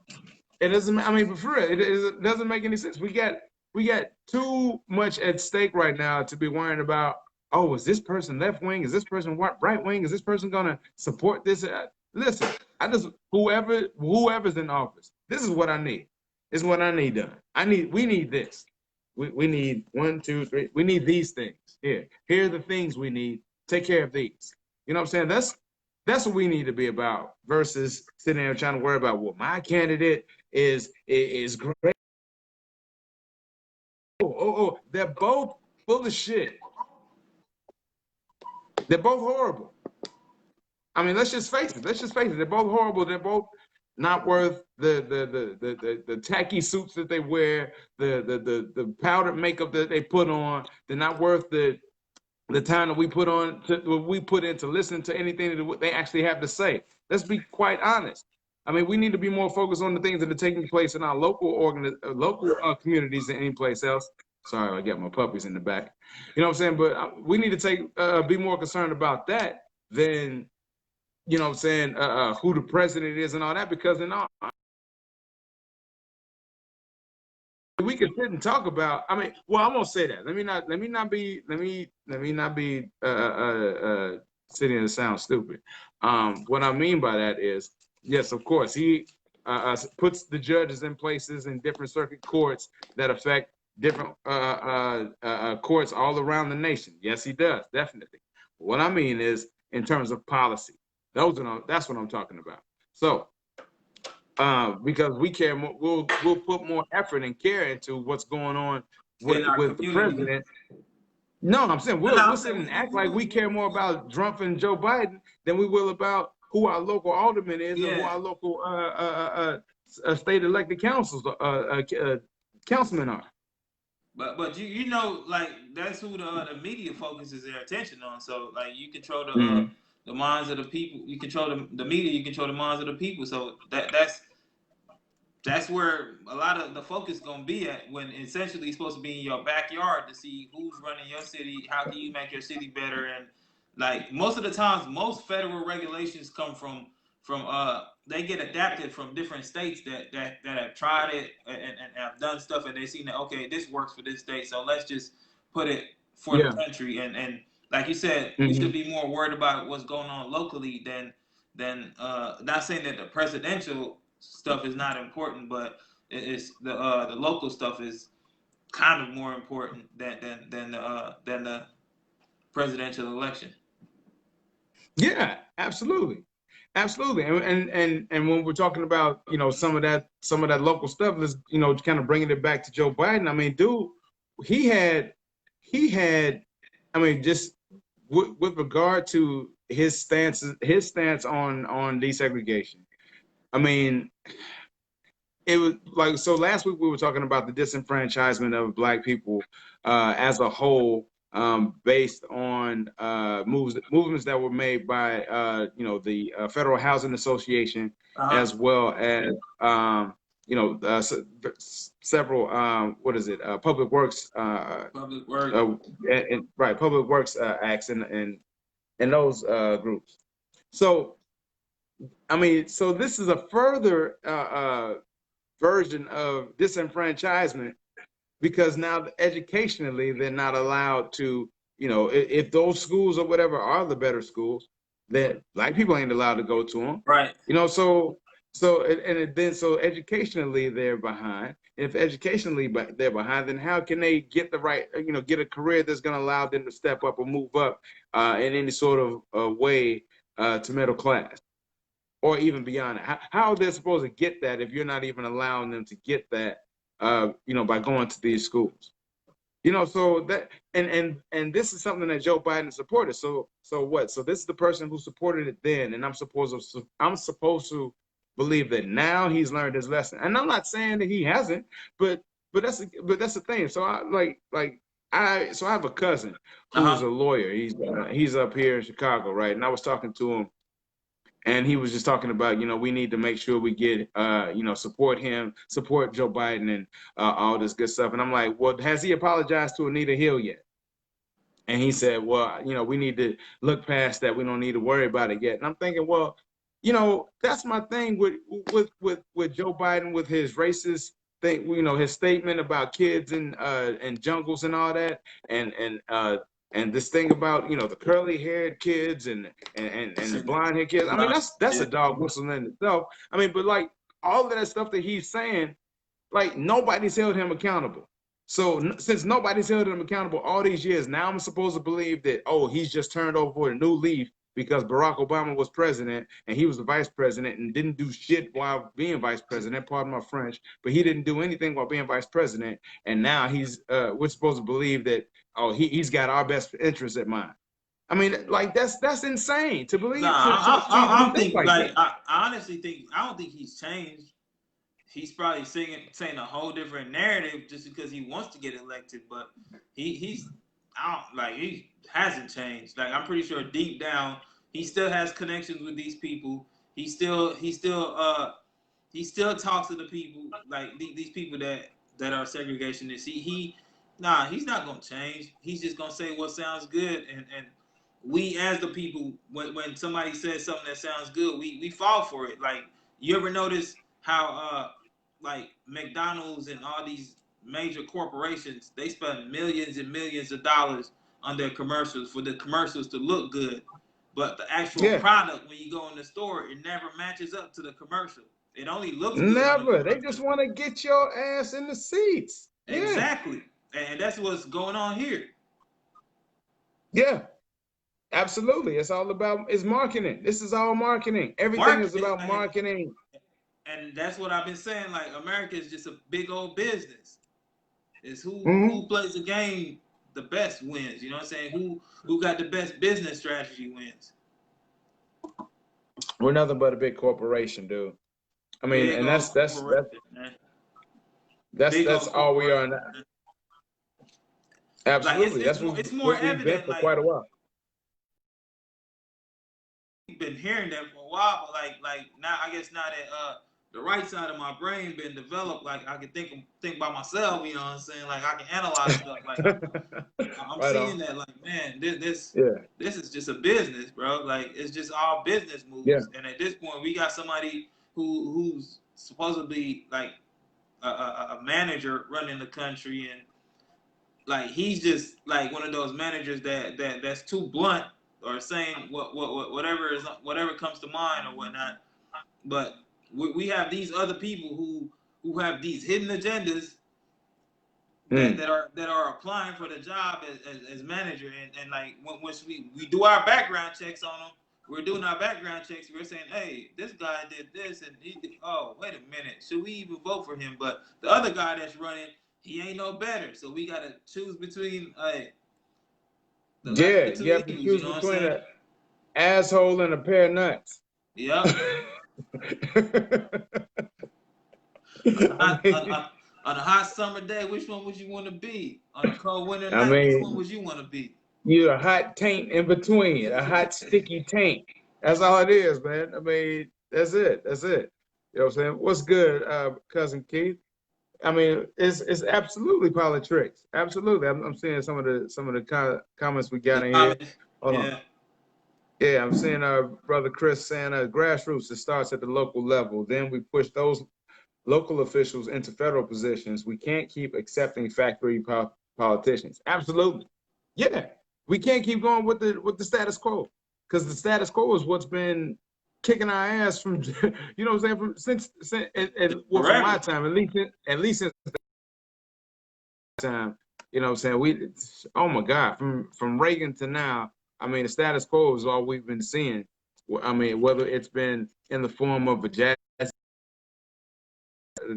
it doesn't. I mean, but for real, it doesn't make any sense. We got too much at stake right now to be worrying about. Oh, is this person left wing? Is this person right wing? Is this person gonna support this? Listen, I just whoever's in office. This is what I need. This is what I need done. We need this. We need 1, 2, 3. We need these things. Here are the things we need. Take care of these. You know what I'm saying? That's what we need to be about versus sitting there trying to worry about what my candidate is great. They're both full of shit. They're both horrible. I mean, let's just face it. They're both horrible. They're both not worth the tacky suits that they wear, the powdered makeup that they put on. They're not worth the time that we put in to listen to anything that they actually have to say. Let's be quite honest. I mean, we need to be more focused on the things that are taking place in our local communities than any place else. Sorry, I got my puppies in the back. You know what I'm saying? But we need to be more concerned about that than, you know what I'm saying, who the president is and all that, because in all, we could sit and talk about. I mean, well, I'm gonna say that. Let me not be sitting and sound stupid. What I mean by that is, yes, of course, he puts the judges in places in different circuit courts that affect different courts all around the nation. Yes, he does, definitely. What I mean is in terms of policy. That's what I'm talking about. So because we care more, we'll put more effort and care into what's going on In our with the community. president. No, I'm saying No, we'll I'm sit saying and act like we care more about Trump and Joe Biden than we will about who our local alderman is and who yeah. our local state elected councilmen are. But you know, like that's who the media focuses their attention on. So like you control Mm-hmm. the minds of the people. You control the media. You control the minds of the people. So that's where a lot of the focus gonna be at, when essentially it's supposed to be in your backyard to see who's running your city, how can you make your city better, and like most of the times, most federal regulations come from they get adapted from different states that have tried it and have done stuff, and they seen that okay, this works for this state, so let's just put it for the Yeah. country. And like you said, we should be more worried about what's going on locally than not saying that the presidential stuff is not important, but it's the local stuff is kind of more important than the presidential election. Yeah, absolutely. Absolutely. And when we're talking about, some of that local stuff, let's, kind of bringing it back to Joe Biden. I mean, dude, he had he had I mean, just with regard to his stance on desegregation. I mean, it was like, so last week we were talking about the disenfranchisement of Black people as a whole, based on movements that were made by the Federal Housing Association, Uh-huh. as well as several what is it, public works, Public work. right, public works acts, and those groups. So I mean, so this is a further version of disenfranchisement, because now educationally they're not allowed to, if those schools or whatever are the better schools, that Black people ain't allowed to go to them. Right. So educationally they're behind. If educationally they're behind, then how can they get the right, get a career that's going to allow them to step up or move up in any sort of way to middle class, or even beyond it? How are they supposed to get that if you're not even allowing them to get that, by going to these schools? So that, and this is something that Joe Biden supported. So what? So this is the person who supported it then, and I'm supposed to believe that now he's learned his lesson. And I'm not saying that he hasn't, but that's the thing. So I have a cousin who is Uh-huh. a lawyer. He's up here in Chicago, right? And I was talking to him, and he was just talking about, we need to make sure we get, support Joe Biden, and all this good stuff. And I'm like, well, has he apologized to Anita Hill yet? And he said, well, we need to look past that. We don't need to worry about it yet. And I'm thinking, well, that's my thing with Joe Biden, with his racist thing, his statement about kids and jungles and all that, and this thing about, the curly haired kids and the blonde haired kids. I mean, that's a dog whistle in itself. I mean, but like all of that stuff that he's saying, like nobody's held him accountable. So since nobody's held him accountable all these years, now I'm supposed to believe that, oh, he's just turned over a new leaf because Barack Obama was president and he was the vice president and didn't do shit while being vice president. Pardon my French, but he didn't do anything while being vice president. And now we're supposed to believe that, oh, he's got our best interests at mind. I mean, like that's insane to believe. Nah, I don't think like I honestly think I don't think he's changed. He's probably saying a whole different narrative just because he wants to get elected, but he hasn't changed. Like I'm pretty sure deep down he still has connections with these people. He still talks to the people, like these people that are segregationists. He's not gonna change. He's just gonna say what sounds good, and we as the people, when somebody says something that sounds good, we fall for it. Like you ever notice how like McDonald's and all these major corporations, they spend millions and millions of dollars on their commercials for the commercials to look good, but the actual product, when you go in the store, it never matches up to the commercial. It only looks good. Never. They just want to get your ass in the seats. Exactly. And that's what's going on here. Yeah. Absolutely. It's marketing. This is all marketing. Everything is about marketing. And that's what I've been saying. Like America is just a big old business. It's who plays the game the best wins. You know what I'm saying? Who got the best business strategy wins. We're nothing but a big corporation, dude. I mean, and that's all we are now. Absolutely. Like it's more evident, we've been for like, quite a while. We've been hearing that for a while, but like now, I guess now that the right side of my brain been developed, like I can think by myself. You know what I'm saying? Like I can analyze stuff. Like I'm right seeing on. that, like, man, this is just a business, bro. Like it's just all business moves. Yeah. And at this point, we got somebody who's supposedly like a manager running the country, and like he's just like one of those managers that's too blunt or saying whatever comes to mind or whatnot. But we have these other people who have these hidden agendas Mm. that are applying for the job as manager, and like once we do our background checks on them, we're doing our background checks. We're saying, hey, this guy did this, and he did, oh, wait a minute, should we even vote for him? But the other guy that's running, he ain't no better, so we gotta choose between the lesser Yeah, of two you have to evils. You choose know what I'm between saying? an asshole and a pair of nuts. Yep. On a I hot mean, on a hot summer day, which one would you want to be? On a cold winter I night, which one mean, would you want to be? you're a hot taint in between, a hot sticky taint. That's all it is, man. I mean, that's it. That's it. You know what I'm saying? What's good, cousin Keith? I mean, it's absolutely politics. Absolutely. I'm seeing some of the comments we The got in here. comments, Hold on. yeah, Yeah, I'm seeing brother Chris saying grassroots. It starts at the local level. Then we push those local officials into federal positions. We can't keep accepting factory politicians. Absolutely. Yeah, we can't keep going with the status quo, because the status quo is what's been kicking our ass from you know what I'm saying, from since well, from my forever. time, at least since time, you know what I'm saying, oh my God, from Reagan to now, I mean, the status quo is all we've been seeing. I mean, whether it's been in the form of a jazz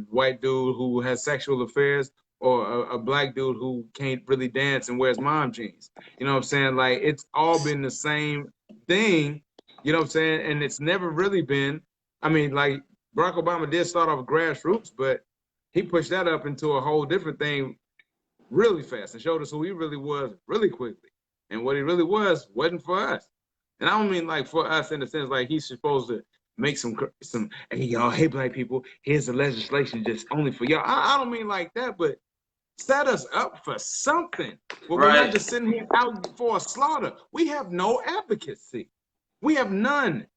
white dude who has sexual affairs, or a black dude who can't really dance and wears mom jeans. You know what I'm saying? Like, it's all been the same thing, you know what I'm saying? And it's never really been, I mean, like, Barack Obama did start off grassroots, but he pushed that up into a whole different thing really fast and showed us who he really was really quickly. And what he really was wasn't for us. And I don't mean like for us in the sense like he's supposed to make some hey y'all, hey black people, here's the legislation just only for y'all. I don't mean like that, but set us up for something where we're not Right. just sitting here out for a slaughter. We have no advocacy. We have none.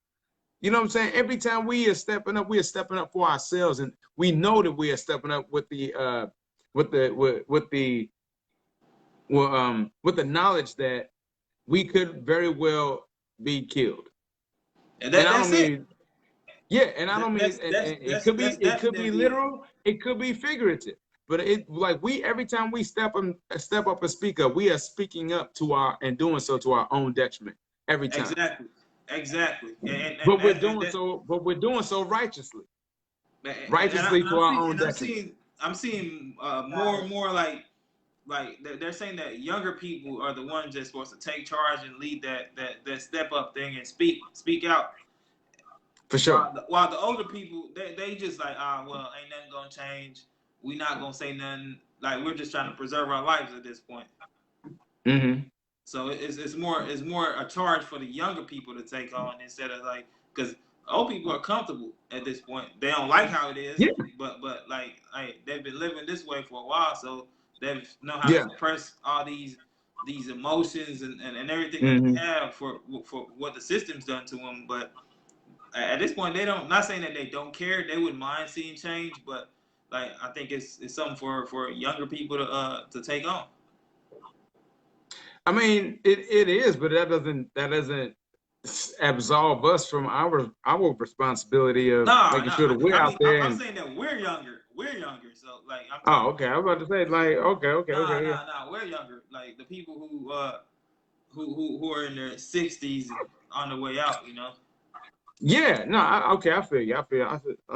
You know what I'm saying? Every time we are stepping up for ourselves, and we know that we are stepping up with the with the knowledge that we could very well be killed. And And I don't that's it. mean, yeah, and I don't mean, and That's it could be definitely it. literal, it could be figurative. But it like we every time we step up and speak up, we are speaking up to our and doing so to our own detriment every time. Exactly. Exactly. But we're doing so righteously, And righteously to our own I'm detriment. seeing more and more like they're saying that younger people are the ones that's supposed to take charge and lead that step up thing and speak out. For sure. While the older people they just like, well, ain't nothing gonna change. We not gonna say nothing. Like, we're just trying to preserve our lives at this point. Mm-hmm. So it's more a charge for the younger people to take on, instead of like, because old people are comfortable at this point. They don't like how it is, Yeah. but like, they've been living this way for a while, so they know how to Yeah. suppress all these emotions and everything that they Mm-hmm. have for what the system's done to them. But at this point, they don't. Not saying that they don't care. They wouldn't mind seeing change, but like, I think it's something for younger people to take on. I mean, it is, but that doesn't absolve us from our responsibility of No, making no. sure that we're I out mean, there. I'm And saying that we're younger. We're younger. So like, I'm oh, talking. okay, I was about to say like, okay, yeah, We're younger. Like the people who are in their 60s and on the way out. You know, yeah. No, okay, I feel you. I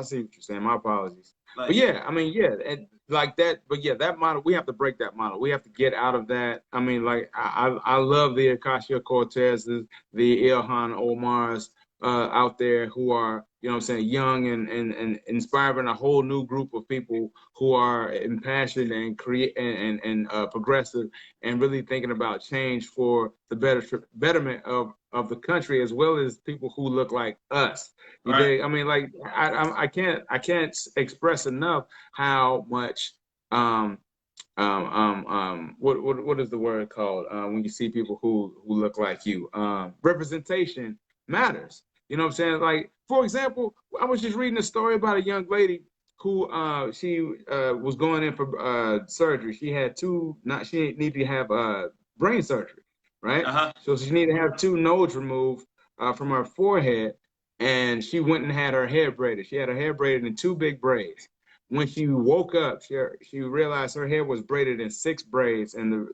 see what you're saying. My apologies, but like, yeah, I mean, yeah, and like that. But yeah, that model, we have to break that model. We have to get out of that. I mean, like I love the Acacia Cortezes, the Ilhan Omars out there who are, you know what I'm saying, young and inspiring a whole new group of people who are impassioned and create and progressive and really thinking about change for the betterment of the country, as well as people who look like us. You right, dig? I mean, like I can't express enough how much what is the word called when you see people who look like you? Representation matters. You know what I'm saying? Like, for example, I was just reading a story about a young lady who she was going in for surgery. She had she needed to have brain surgery, right? Uh-huh. So she needed to have two nodes removed from her forehead, and she went and had her hair braided. She had her hair braided in two big braids. When she woke up, she realized her hair was braided in six braids, and the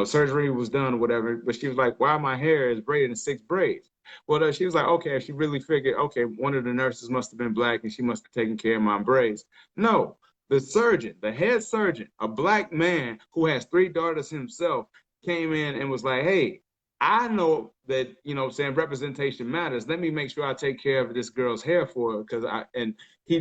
surgery was done or whatever. But she was like, "Why my hair is braided in six braids?" Well, she was like, okay, she really figured, okay, one of the nurses must have been black and she must have taken care of my braids. No, the surgeon, the head surgeon, a black man who has three daughters himself, came in and was like, hey, I know that, saying representation matters. Let me make sure I take care of this girl's hair for her. And he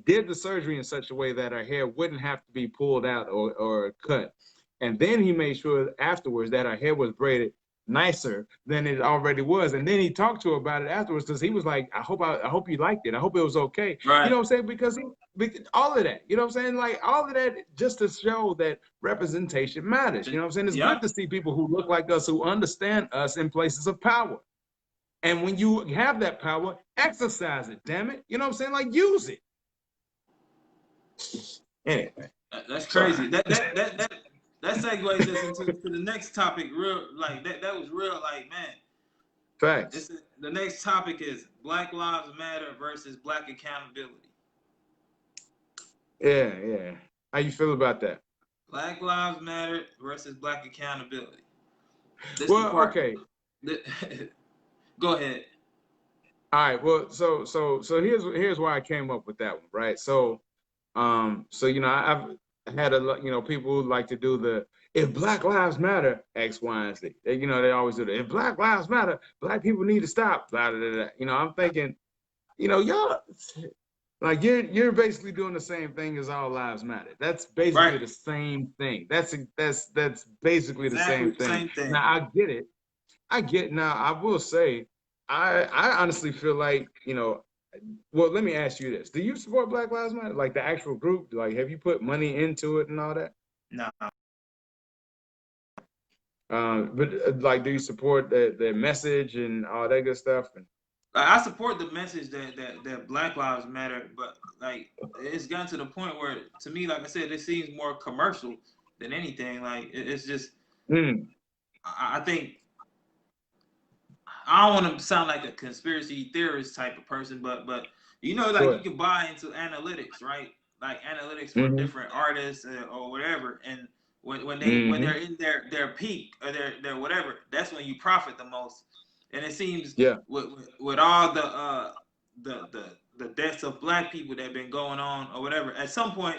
did the surgery in such a way that her hair wouldn't have to be pulled out or cut. And then he made sure afterwards that her hair was braided nicer than it already was. And then he talked to her about it afterwards because he was like, I hope you liked it. I hope it was okay. Right. You know what I'm saying? Because all of that, you know what I'm saying? Like all of that just to show that representation matters. You know what I'm saying? It's good to see people who look like us, who understand us in places of power. And when you have that power, exercise it, damn it. You know what I'm saying? Like use it. Anyway. That's crazy. That segues us into the next topic. Real like that was real like, man. Facts. The next topic is Black Lives Matter versus Black accountability. Yeah. How you feel about that? Black Lives Matter versus Black accountability. Okay. Go ahead. All right. Well, so here's why I came up with that one, right? So I've had a lot, people who like to do the if Black Lives Matter X, Y, and Z. They always do that. If Black Lives Matter, Black people need to stop. Blah, blah, blah, blah. I'm thinking, y'all like you're basically doing the same thing as All Lives Matter. That's basically the same thing. That's basically the same thing. Now I get it. Now I will say, I honestly feel like, well, let me ask you this. Do you support Black Lives Matter? Like the actual group? Like, have you put money into it and all that? No. But like, do you support the message and all that good stuff? I support the message that Black Lives Matter, but like it's gotten to the point where, to me, like I said, it seems more commercial than anything. Like it's just, I think, I don't want to sound like a conspiracy theorist type of person, but you can buy into analytics, right? Like analytics for different artists or whatever, and when they're in their peak or their whatever, that's when you profit the most. And it seems with all the deaths of Black people that have been going on or whatever, at some point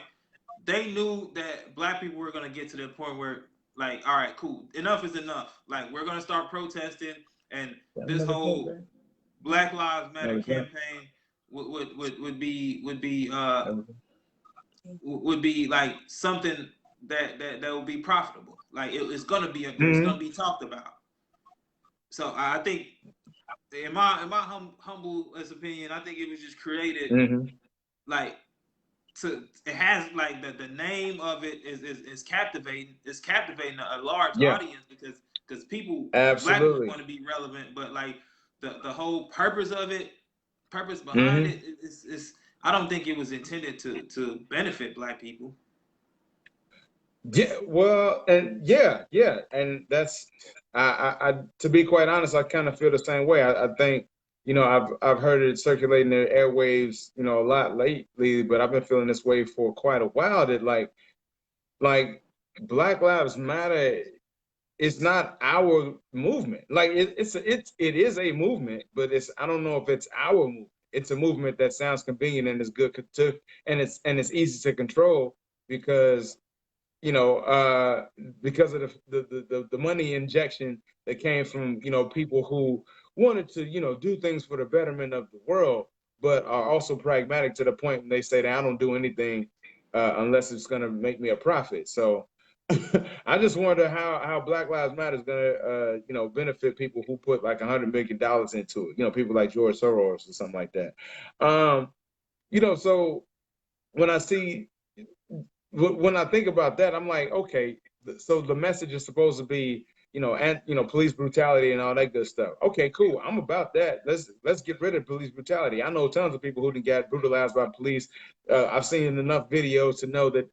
they knew that Black people were going to get to the point where, like, all right, cool, enough is enough. Like, we're going to start protesting, and this whole Black Lives Matter campaign would be like something that will be profitable. Like it's gonna be talked about. So I think, in my humble opinion, I think it was just created like it has like the name of it is captivating. It's captivating a large audience because people, Black people, want to be relevant, but like the whole purpose behind it is I don't think it was intended to benefit Black people. Yeah, well, and and that's I to be quite honest, I kind of feel the same way. I think, I've heard it circulating in the airwaves, a lot lately, but I've been feeling this way for quite a while that like Black Lives Matter is not our movement. Like it is a movement, but I don't know if it's our movement. It's a movement that sounds convenient and is good to and it's easy to control because because of the money injection that came from, people who wanted to, do things for the betterment of the world, but are also pragmatic to the point when they say that I don't do anything unless it's going to make me a profit. So I just wonder how Black Lives Matter is going to, benefit people who put like $100 million into it. People like George Soros or something like that. So when I think about that, I'm like, okay, so the message is supposed to be, police brutality and all that good stuff. Okay, cool. I'm about that. Let's get rid of police brutality. I know tons of people who didn't get brutalized by police. I've seen enough videos to know that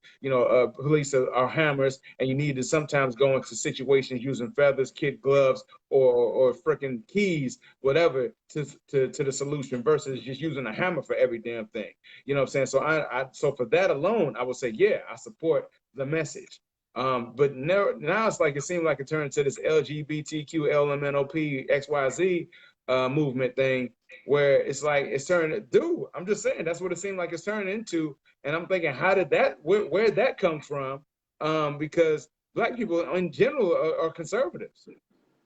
police are hammers, and you need to sometimes go into situations using feathers, kid gloves, or freaking keys, whatever, to the solution versus just using a hammer for every damn thing. You know what I'm saying? So so for that alone, I would say, yeah, I support the message. But now it's like it seemed like it turned into this LGBTQ, LMNOP, XYZ movement thing, where it's like it's turning. Dude, I'm just saying that's what it seemed like it's turning into. And I'm thinking, how did where that come from? Because Black people in general are conservatives.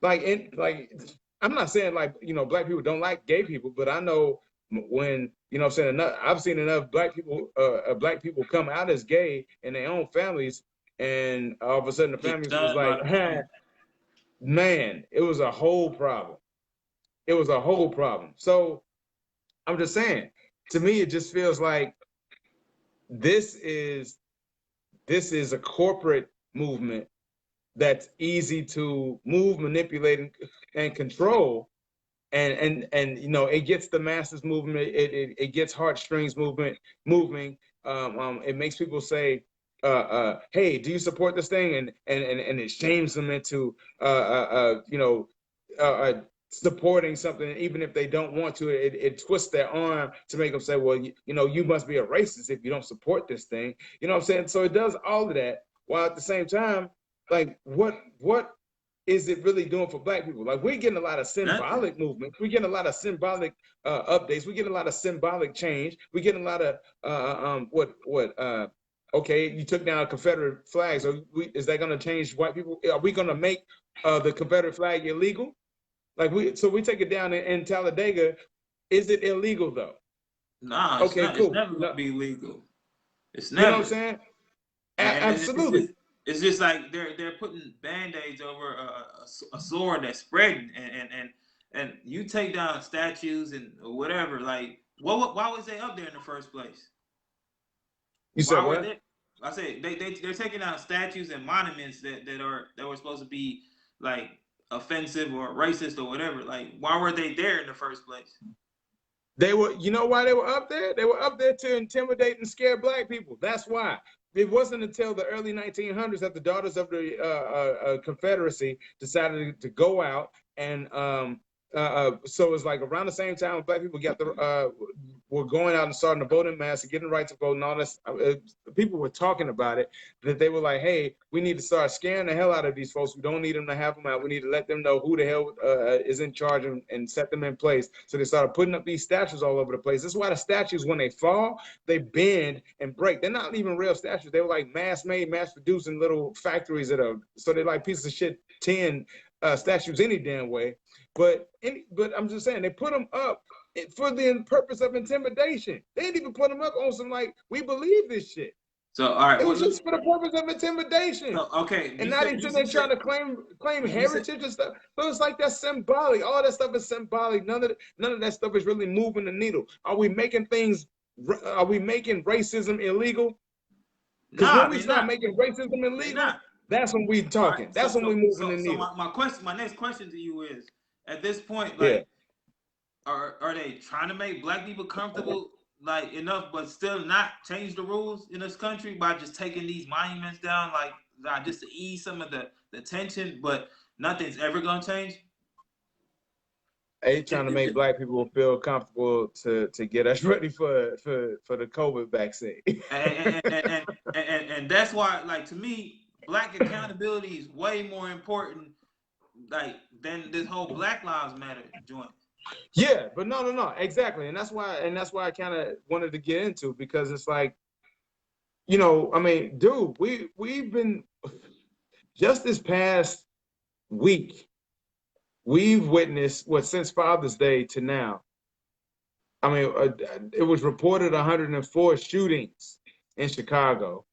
I'm not saying Black people don't like gay people, but I know when I'm saying I've seen enough Black people come out as gay in their own families. And all of a sudden the families was like, man, it was a whole problem. It was a whole problem. So I'm just saying, to me, it just feels like this is a corporate movement that's easy to move, manipulate, and control. And it gets the masses movement. It gets heartstrings moving. It makes people say, hey, do you support this thing? And it shames them into supporting something, even if they don't want to. It twists their arm to make them say, well, you must be a racist if you don't support this thing. You know what I'm saying? So it does all of that, while at the same time, like, what is it really doing for Black people? Like, we're getting a lot of symbolic movements. We're getting a lot of symbolic updates. We're getting a lot of symbolic change. We're getting a lot of okay, you took down Confederate flags. Is that going to change white people? Are we going to make the Confederate flag illegal? We take it down in Talladega. Is it illegal though? Nah, okay, cool. It's never going to be legal. It's never. You know what I'm saying? Absolutely. It's just like they're putting band-aids over a sword that's spreading, and you take down statues and whatever. Like, why was they up there in the first place? You said what? I said they're taking down statues and monuments that were supposed to be like offensive or racist or whatever. Like, why were they there in the first place? They were. You know why they were up there? They were up there to intimidate and scare Black people. That's why. It wasn't until the early 1900s that the Daughters of the Confederacy decided to go out, and so it's like around the same time when Black people were going out and starting to vote in mass and getting the right to vote and all this. People were talking about it, that they were like, hey, we need to start scaring the hell out of these folks. We don't need them to have them out. We need to let them know who the hell is in charge and set them in place. So they started putting up these statues all over the place. That's why the statues, when they fall, they bend and break. They're not even real statues. They were like mass-made, mass-produced in little factories so they're like pieces of shit tin statues any damn way. But I'm just saying, they put them up for the purpose of intimidation. They didn't even put them up on some we believe this shit. So all right, it was just for the purpose of intimidation. So, okay, and now they're trying to claim heritage and stuff. So it's like that's symbolic. All that stuff is symbolic. None of that stuff is really moving the needle. Are we making racism illegal? Because when we start making racism illegal, that's when we talking. Right, that's when we moving the needle. So my next question to you is, at this point, like, are they trying to make Black people comfortable enough, but still not change the rules in this country by just taking these monuments down, just to ease some of the tension, but nothing's ever gonna change? They trying to make Black people feel comfortable to get us ready for the COVID vaccine. and that's why, to me, Black accountability is way more important, than this whole Black Lives Matter joint. Yeah, but no, exactly, and that's why I kind of wanted to get into, because it's like, I mean, dude, we've been just this past week, we've witnessed since Father's Day to now. I mean, it was reported 104 shootings in Chicago.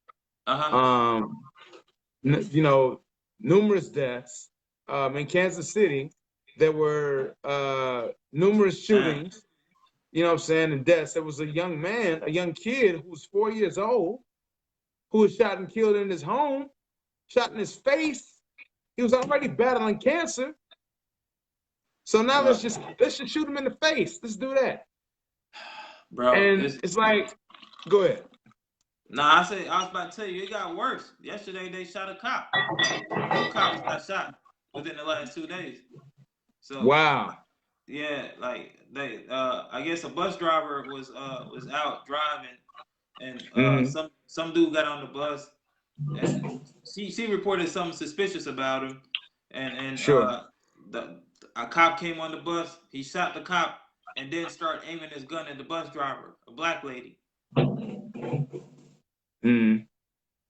Numerous deaths. In Kansas City, there were numerous shootings, you know what I'm saying, and deaths. There was a young kid who was 4 years old, who was shot and killed in his home, shot in his face, He was already battling cancer. So now let's just shoot him in the face. Let's do that. Bro, And it's like, go ahead. Nah, I was about to tell you, it got worse. Yesterday they shot a cop. Two cops got shot within the last 2 days. So wow. Yeah, like they I guess a bus driver was out driving, and some dude got on the bus, and she reported something suspicious about him, and Sure. a cop came on the bus. He shot the cop and then started aiming his gun at the bus driver, a black lady.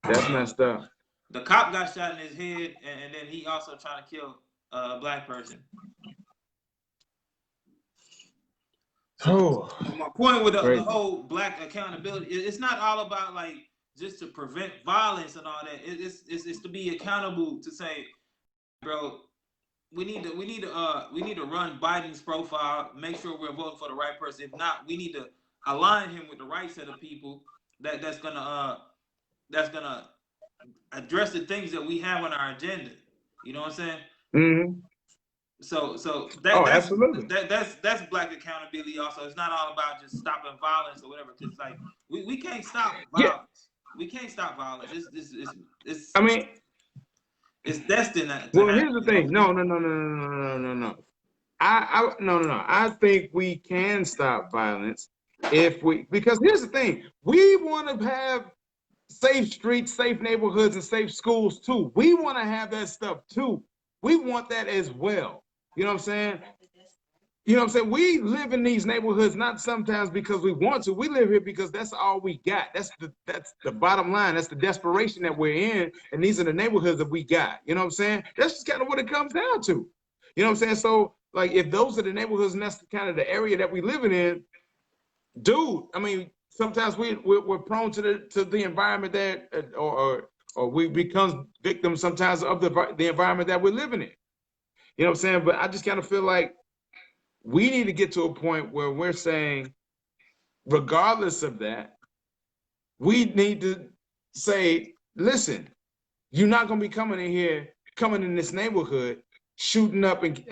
That's messed up. The cop got shot in his head, and then he also tried to kill a black person. So my point with the whole black accountability, it's not all about like just to prevent violence and all that. It's to be accountable, to say, bro, we need to run Biden's profile, make sure we're voting for the right person. If not, we need to align him with the right set of people that's gonna address the things that we have on our agenda. You know what I'm saying? So absolutely. That's black accountability also. It's not all about just stopping violence or whatever. Because like we can't stop violence. Yeah. We can't stop violence. It's I mean, it's destined to well, happen. here's the thing. No. I think we can stop violence because here's the thing. We want to have safe streets, safe neighborhoods, and safe schools too. We want to have that stuff too. We want that as well. You know what I'm saying? You know what I'm saying? We live in these neighborhoods not sometimes because we want to. We live here because that's all we got. That's the bottom line. That's the desperation that we're in. And these are the neighborhoods that we got. You know what I'm saying? That's just kind of what it comes down to. You know what I'm saying? So, like, if those are the neighborhoods and that's kind of the area that we living in, dude, I mean, sometimes we're prone to the environment that, or we become victims sometimes of the environment that we're living in. You know what I'm saying? But I just kind of feel like we need to get to a point where we're saying, regardless of that, we need to say, listen, you're not going to be coming in this neighborhood, shooting up and you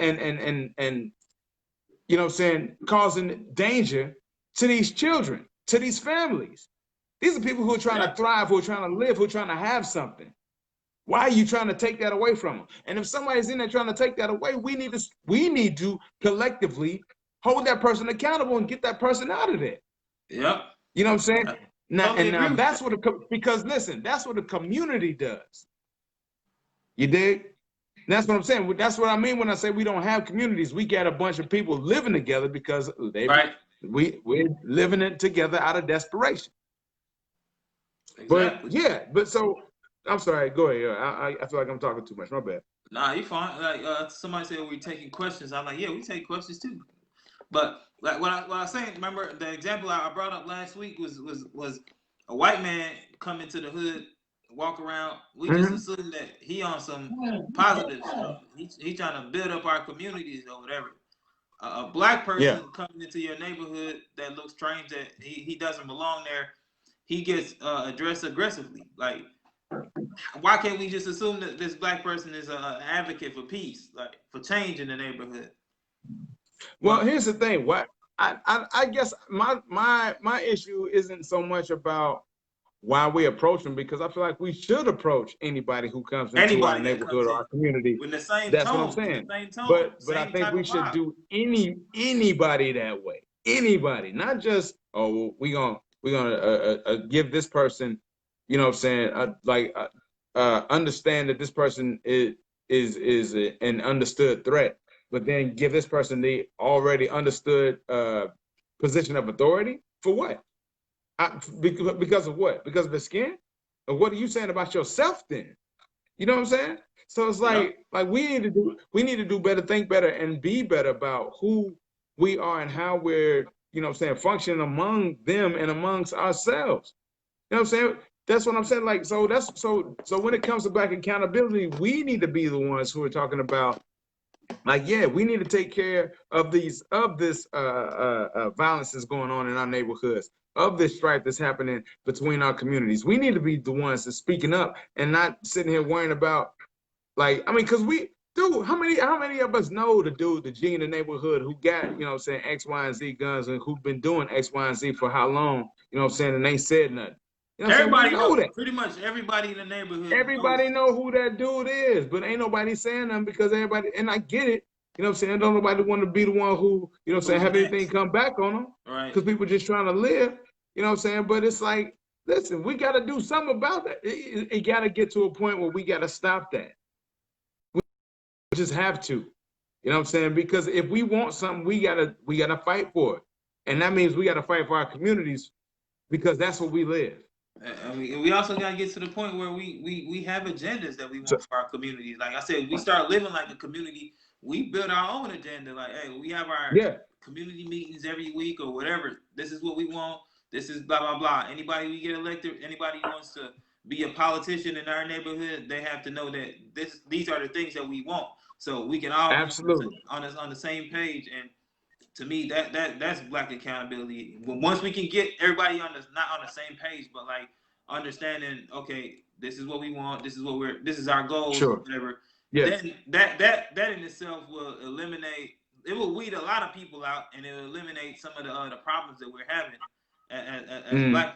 know what I'm saying, causing danger to these children, to these families. These are people who are trying to thrive, who are trying to live, who are trying to have something. Why are you trying to take that away from them? And if somebody's in there trying to take that away, we need to collectively hold that person accountable and get that person out of there. Yeah. You know what I'm saying? Now that's what because listen, that's what the community does. You dig? That's what I'm saying. That's what I mean when I say we don't have communities. We got a bunch of people living together because we're living it together out of desperation. Exactly. But so I'm sorry. Go ahead. I feel like I'm talking too much. My bad. Nah, you fine. Like somebody said, we're taking questions. I'm like, yeah, we take questions too. But like what I was saying, remember the example I brought up last week was a white man come into the hood, walk around. We just assume that he on some positive stuff. He trying to build up our communities or whatever. A black person coming into your neighborhood that looks strange, that he doesn't belong there, he gets addressed aggressively. Like, why can't we just assume that this black person is an advocate for peace, like for change in the neighborhood? Well, here's the thing. What I guess my issue isn't so much about why we approach them, because I feel like we should approach anybody who comes into our neighborhood or our community. With the same That's tone, what I'm saying. But I think we should do anybody that way. Anybody, not just we're gonna give this person, you know what I'm saying, understand that this person is an understood threat, but then give this person the already understood position of authority for what? Because of what? Because of the skin? Or what are you saying about yourself then? You know what I'm saying? So it's like we need to do better, think better, and be better about who we are and how we're, you know what I'm saying, functioning among them and amongst ourselves. You know what I'm saying? That's what I'm saying. Like, so when it comes to black accountability, we need to be the ones who are talking about, like, we need to take care of this violence that's going on in our neighborhoods, of this strife that's happening between our communities. We need to be the ones that's speaking up and not sitting here worrying about Like, I mean, because dude, how many of us know the dude, the G in the neighborhood who got, you know what I'm saying, X, Y, and Z guns and who've been doing X, Y, and Z for how long, you know what I'm saying, and ain't said nothing. You know what I'm saying? We Everybody know knows. that. Pretty much everybody in the neighborhood knows. Everybody know who that dude is, but ain't nobody saying nothing because everybody, and I get it, you know what I'm saying? Don't nobody want to be the one who, you know what I'm saying, Who's have anything next? come back on them Right. because people just trying to live, you know what I'm saying? But it's like, listen, we got to do something about that. It got to get to a point where we got to stop that. We just have to, you know what I'm saying? Because if we want something, we gotta fight for it, and that means we got to fight for our communities because that's where we live. I mean, we also got to get to the point where we have agendas that we So, want for our communities. Like I said, we start living like a community. We build our own agenda. Like, hey, we have our yeah, community meetings every week or whatever. This is what we want. This is blah blah blah. Anybody we get elected, anybody who wants to be a politician in our neighborhood, they have to know that these are the things that we want. So we can all be absolutely, on the same page. And to me, that's Black accountability. Once we can get everybody on the not on the same page, but like understanding, okay, this is what we want, this is our goals or sure, whatever. yes, Then that in itself will eliminate. It will weed a lot of people out, and it will eliminate some of the problems that we're having as mm, Black.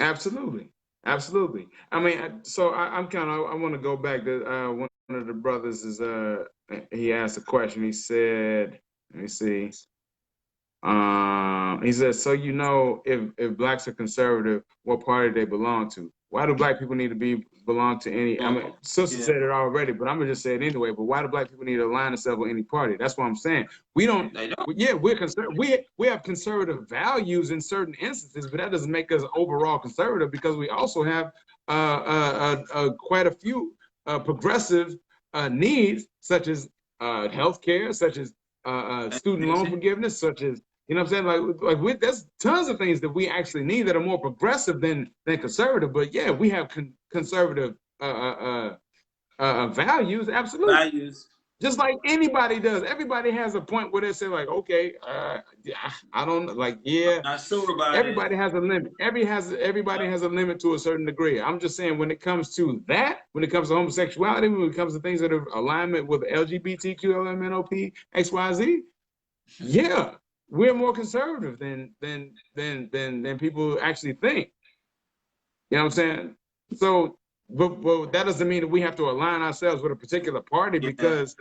absolutely, absolutely. I mean, so I'm kind of I want to go back to one of the brothers is he asked a question. He said, let me see. He says, so you know, if blacks are conservative, what party they belong to? Why do black people need to belong to any? I mean, sister Yeah, said it already, but I'm gonna just say it anyway. But why do black people need to align themselves with any party? That's what I'm saying. We don't. they don't. Yeah, we're conservative. We have conservative values in certain instances, but that doesn't make us overall conservative because we also have quite a few progressive needs, such as healthcare, such as student loan Education. forgiveness, such as you know what I'm saying? There's tons of things that we actually need that are more progressive than conservative. But yeah, we have conservative values, absolutely. Values. Just like anybody does. Everybody has a point where they say like, okay, yeah, I don't like, I'm yeah. not sure about it. Everybody has a limit. Everybody has a limit to a certain degree. I'm just saying when it comes to that, when it comes to homosexuality, when it comes to things that are alignment with LGBTQ, LMNOP, XYZ, yeah, we're more conservative than people actually think. You know what I'm saying? So, but that doesn't mean that we have to align ourselves with a particular party Yeah. because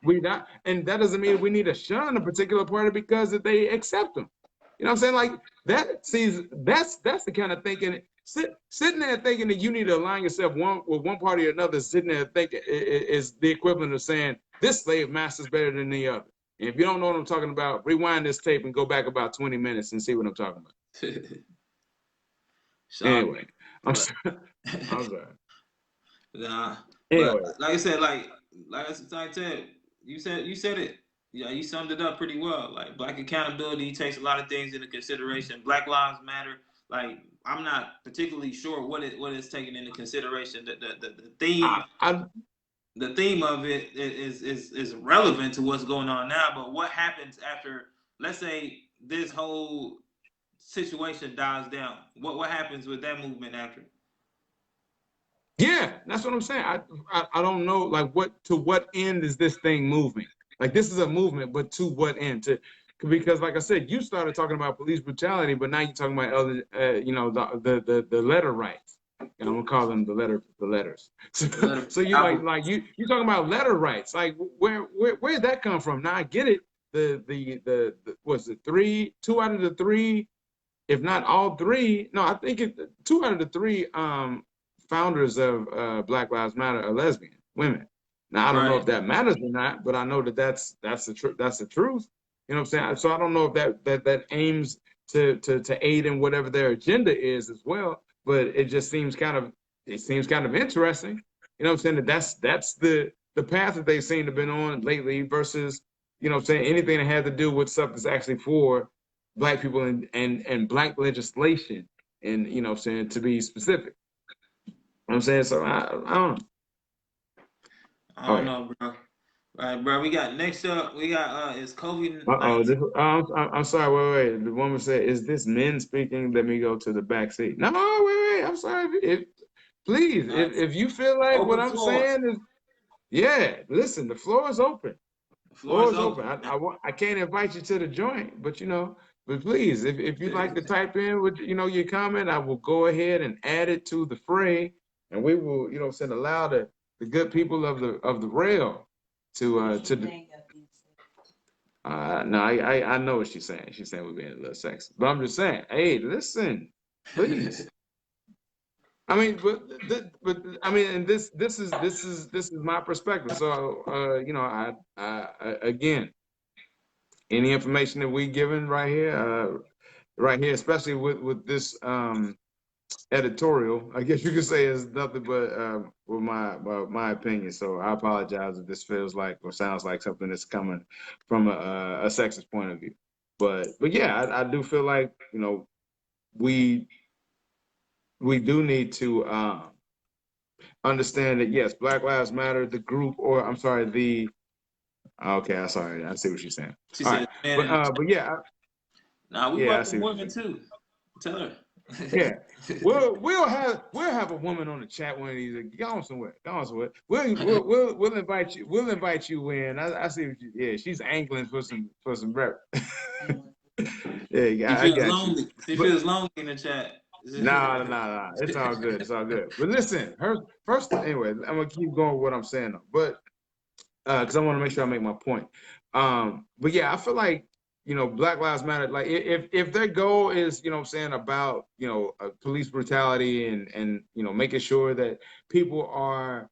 we not, and that doesn't mean we need to shun a particular party because they accept them. You know what I'm saying? Like that. See, that's the kind of thinking. Sitting there thinking that you need to align yourself with one party or another, sitting there thinking is the equivalent of saying this slave master is better than the other. And if you don't know what I'm talking about, rewind this tape and go back about 20 minutes and see what I'm talking about. Sorry, Anyway, I'm but sorry. I'm sorry. nah. But Anyway, like I said, like I said, you said it. Yeah, you summed it up pretty well. Like Black accountability takes a lot of things into consideration. Black Lives Matter. Like I'm not particularly sure what it's taken into consideration. The theme I, I the theme of it is relevant to what's going on now. But what happens after? Let's say this whole situation dies down. What happens with that movement after? yeah, that's what I'm saying. I don't know like what end is this thing moving? Like this is a movement, but to what end? To because like I said, you started talking about police brutality, but now you're talking about other, you know, the letter rights. And I'm gonna call them the letters. The letter So you Apple. like you talking about letter rights? Like where did that come from? Now I get it. The was it two out of the three, if not all three? No, I think two out of the three founders of Black Lives Matter are lesbian women. Now I don't know Right. if that matters or not, but I know that that's the truth. You know what I'm saying? So I don't know if that aims to aid in whatever their agenda is as well. But it seems kind of interesting. You know what I'm saying? That's the path that they seem to have been on lately versus you know what I'm saying anything that had to do with stuff that's actually for black people and black legislation and you know what I'm saying to be specific. I'm saying so. I don't know. I Oh don't yeah. know, bro. All right, bro. We got next up. We got is COVID Oh. 19. I'm sorry. Wait. The woman said, "Is this men speaking? Let me go to the back seat." No. Wait. I'm sorry. Please, if you feel like what Open I'm floor. saying is, yeah, listen, the floor is open. The Floor floor is is open. open. I can't invite you to the joint, but but please, if you'd like to type in with your comment, I will go ahead and add it to the fray, and we will allow the good people of the rail to no, I know what she's saying. She's saying we're being a little sexy, but I'm just saying, hey, listen, please. I mean, but I mean, and this is my perspective. So I again, any information that we given right here, especially with this editorial, I guess you could say is nothing but with my opinion. So I apologize if this feels like or sounds like something that's coming from a sexist point of view. But yeah, I do feel like we do need to understand that yes, Black Lives Matter, the group, or I'm sorry, okay, I'm sorry, I see what you're saying. She All said, right, man, but yeah, nah, we I see welcome what you're women saying. too. Tell her. Yeah, we'll have a woman on the chat one of these. Go on somewhere. We'll invite you. We'll invite you in. I see what you. Yeah, she's angling for some breakfast. Yeah, I got lonely. you. She But feels lonely in the chat. nah. It's all good. It's all good. But listen, first anyway, I'm gonna keep going with what I'm saying though. But because I want to make sure I make my point. But yeah, I feel like Black Lives Matter. Like if their goal is what I'm saying about police brutality and making sure that people are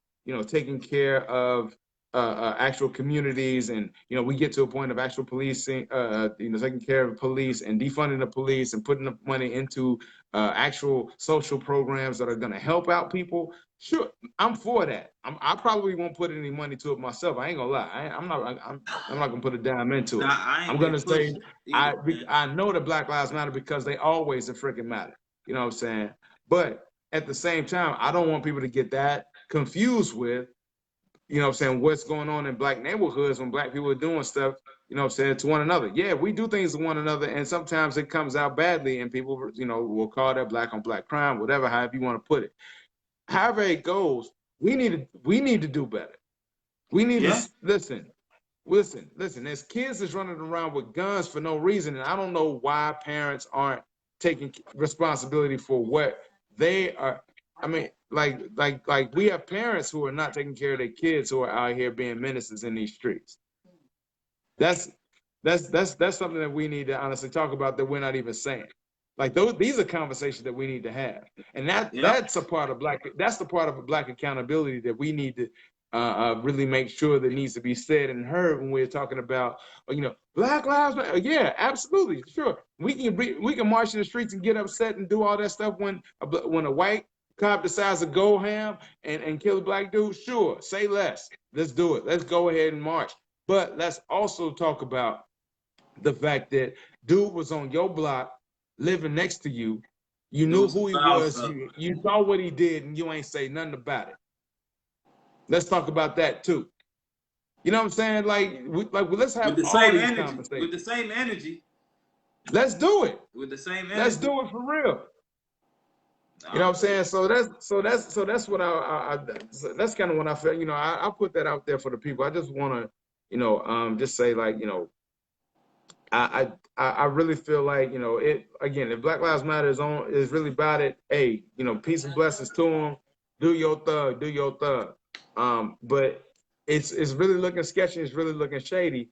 taking care of actual communities and we get to a point of actual policing, taking care of police and defunding the police and putting the money into actual social programs that are going to help out people. Sure, I'm for that. I probably won't put any money to it myself. I ain't gonna lie. I'm not gonna put a dime into it. Nah, I ain't I'm been gonna say pushed either, man. I know that Black Lives Matter because they always a freaking matter. You know what I'm saying? But at the same time, I don't want people to get that confused with what I'm saying, what's going on in Black neighborhoods when Black people are doing stuff, what I'm saying, to one another. Yeah, we do things to one another, and sometimes it comes out badly, and people, will call that Black on Black crime, whatever, however you want to put it. However it goes, we need to do better. We need to listen. There's kids that's running around with guns for no reason, and I don't know why parents aren't taking responsibility for what they are. I mean, like we have parents who are not taking care of their kids who are out here being menaces in these streets. That's something that we need to honestly talk about that we're not even saying. Like these are conversations that we need to have, and that's a part of That's the part of Black accountability that we need to really make sure that needs to be said and heard when we're talking about Black Lives Matter. Yeah, absolutely, sure. We can march in the streets and get upset and do all that stuff when a white cop decides to go ham and kill a Black dude. Sure, say less. Let's do it. Let's go ahead and march. But let's also talk about the fact that dude was on your block living next to you. You knew who he was. You saw what he did, and you ain't say nothing about it. Let's talk about that too. You know what I'm saying? Let's have all these conversations. With the same energy. Let's do it. With the same energy. Let's do it for real. You know what I'm saying? So that's what that's kind of what I feel. I put that out there for the people. I just want to, just say I really feel like it again. If Black Lives Matter is really about it, hey, peace and blessings to them. Do your thug. But it's really looking sketchy. It's really looking shady.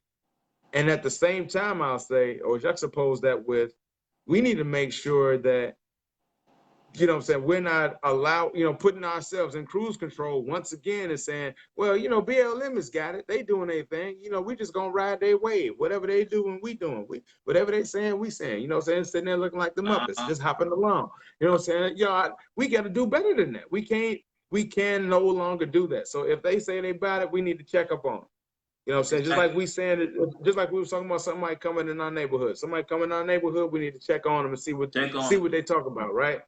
And at the same time, I'll say, or juxtapose that with, we need to make sure that what I'm saying, we're not putting ourselves in cruise control once again and saying, well, BLM has got it. They doing their thing. We just going to ride their wave. Whatever they doing, we doing. Whatever they saying, we saying. You know what I'm saying? Sitting there looking like the Muppets, just hopping along. You know what I'm saying? We got to do better than that. We can no longer do that. So if they say they about it, we need to check up on them. You know what I'm saying? Just like we were talking about somebody coming in our neighborhood. Somebody coming in our neighborhood, we need to check on them and see what they talk about, right?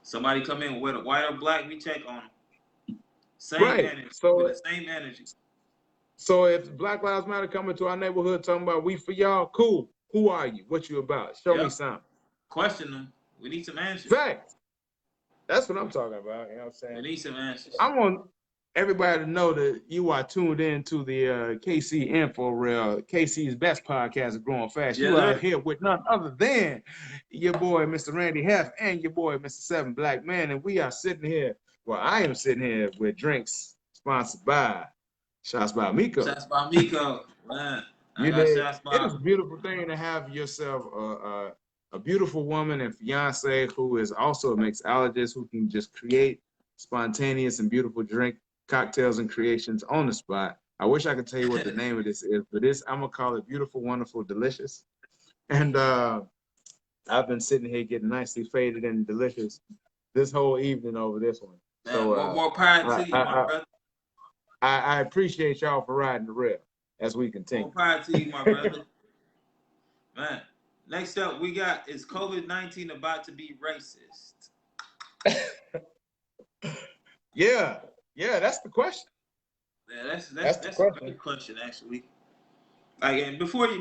Somebody come in with a white or black, we check on them. Same energy. So with the same energy. So if Black Lives Matter coming to our neighborhood talking about we for y'all, cool. Who are you? What you about? Show me something. Question them. We need some answers. Facts. That's what I'm talking about. You know what I'm saying? I need some answers. I want everybody to know that you are tuned in to the KC Info Rail, KC's best podcast of growing fast. Yeah, You are sir. here with none other than your boy, Mr. Randy Heff, and your boy, Mr. Seven Black Man. And we are sitting here, well, I am sitting here with drinks sponsored by Shots by Miko. Shots by Miko. Man, I You got did. shots It by. is a beautiful thing to have yourself a beautiful woman and fiance who is also a mixologist who can just create spontaneous and beautiful drink cocktails and creations on the spot. I wish I could tell you what the name of this is, but I'm gonna call it Beautiful, Wonderful, Delicious. And I've been sitting here getting nicely faded and delicious this whole evening over this one. Man, So more power to you, my brother. I appreciate y'all for riding the rail as we continue. More power to you, my brother. Man, next up we got, is COVID-19 about to be racist? Yeah, that's the question. Yeah, that's a great question actually. Like, and before you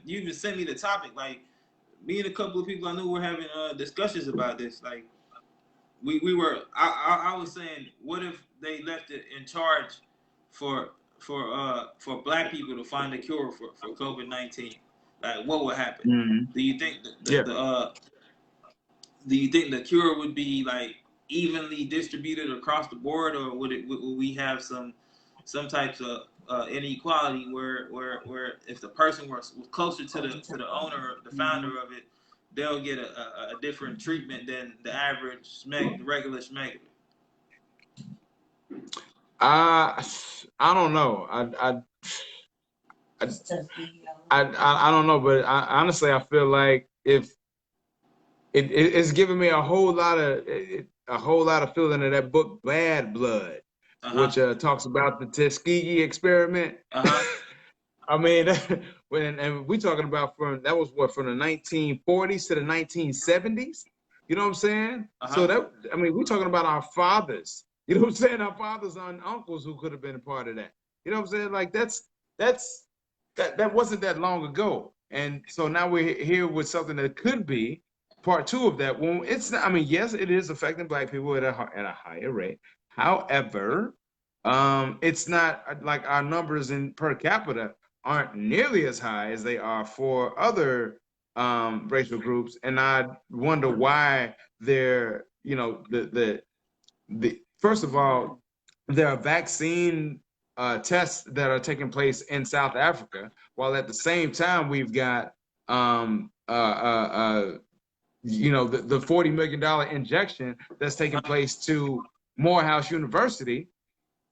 even sent me the topic, like me and a couple of people I knew were having discussions about this. Like I was saying, what if they left it in charge for black people to find a cure for COVID-19? Like, what would happen? Mm-hmm. Do you think do you think the cure would be like evenly distributed across the board, or would we have some types of inequality where if the person was closer to the owner, the founder of it, they'll get a different treatment than the average the regular smuggler? I don't know. I don't know, but honestly, I feel like if it's giving me a whole lot of feeling of that book Bad Blood, which talks about the Tuskegee experiment. I mean, and we talking about from the 1940s to the 1970s. You know what I'm saying? So we're talking about our fathers. You know what I'm saying? Our fathers and uncles who could have been a part of that. You know what I'm saying? Like that wasn't that long ago. And so now we're here with something that could be part two of that. Well, it's not, I mean, yes, it is affecting black people at a higher rate. However, it's not like our numbers in per capita aren't nearly as high as they are for other racial groups. And I wonder why they're, you know, the first of all, there are vaccine tests that are taking place in South Africa, while at the same time we've got you know, the $40 million injection that's taking place to Morehouse University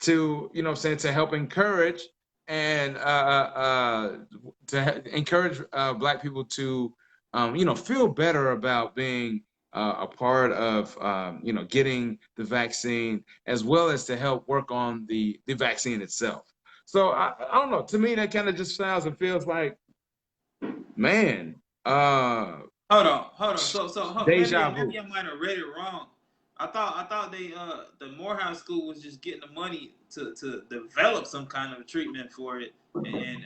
to, you know what I'm saying, to help encourage and to encourage black people to you know, feel better about being a part of you know, getting the vaccine, as well as to help work on the vaccine itself. So I don't know. To me, that kind of just sounds and feels like, man. Hold on. So maybe I might have read it wrong. I thought they the Morehouse School was just getting the money to develop some kind of treatment for it, and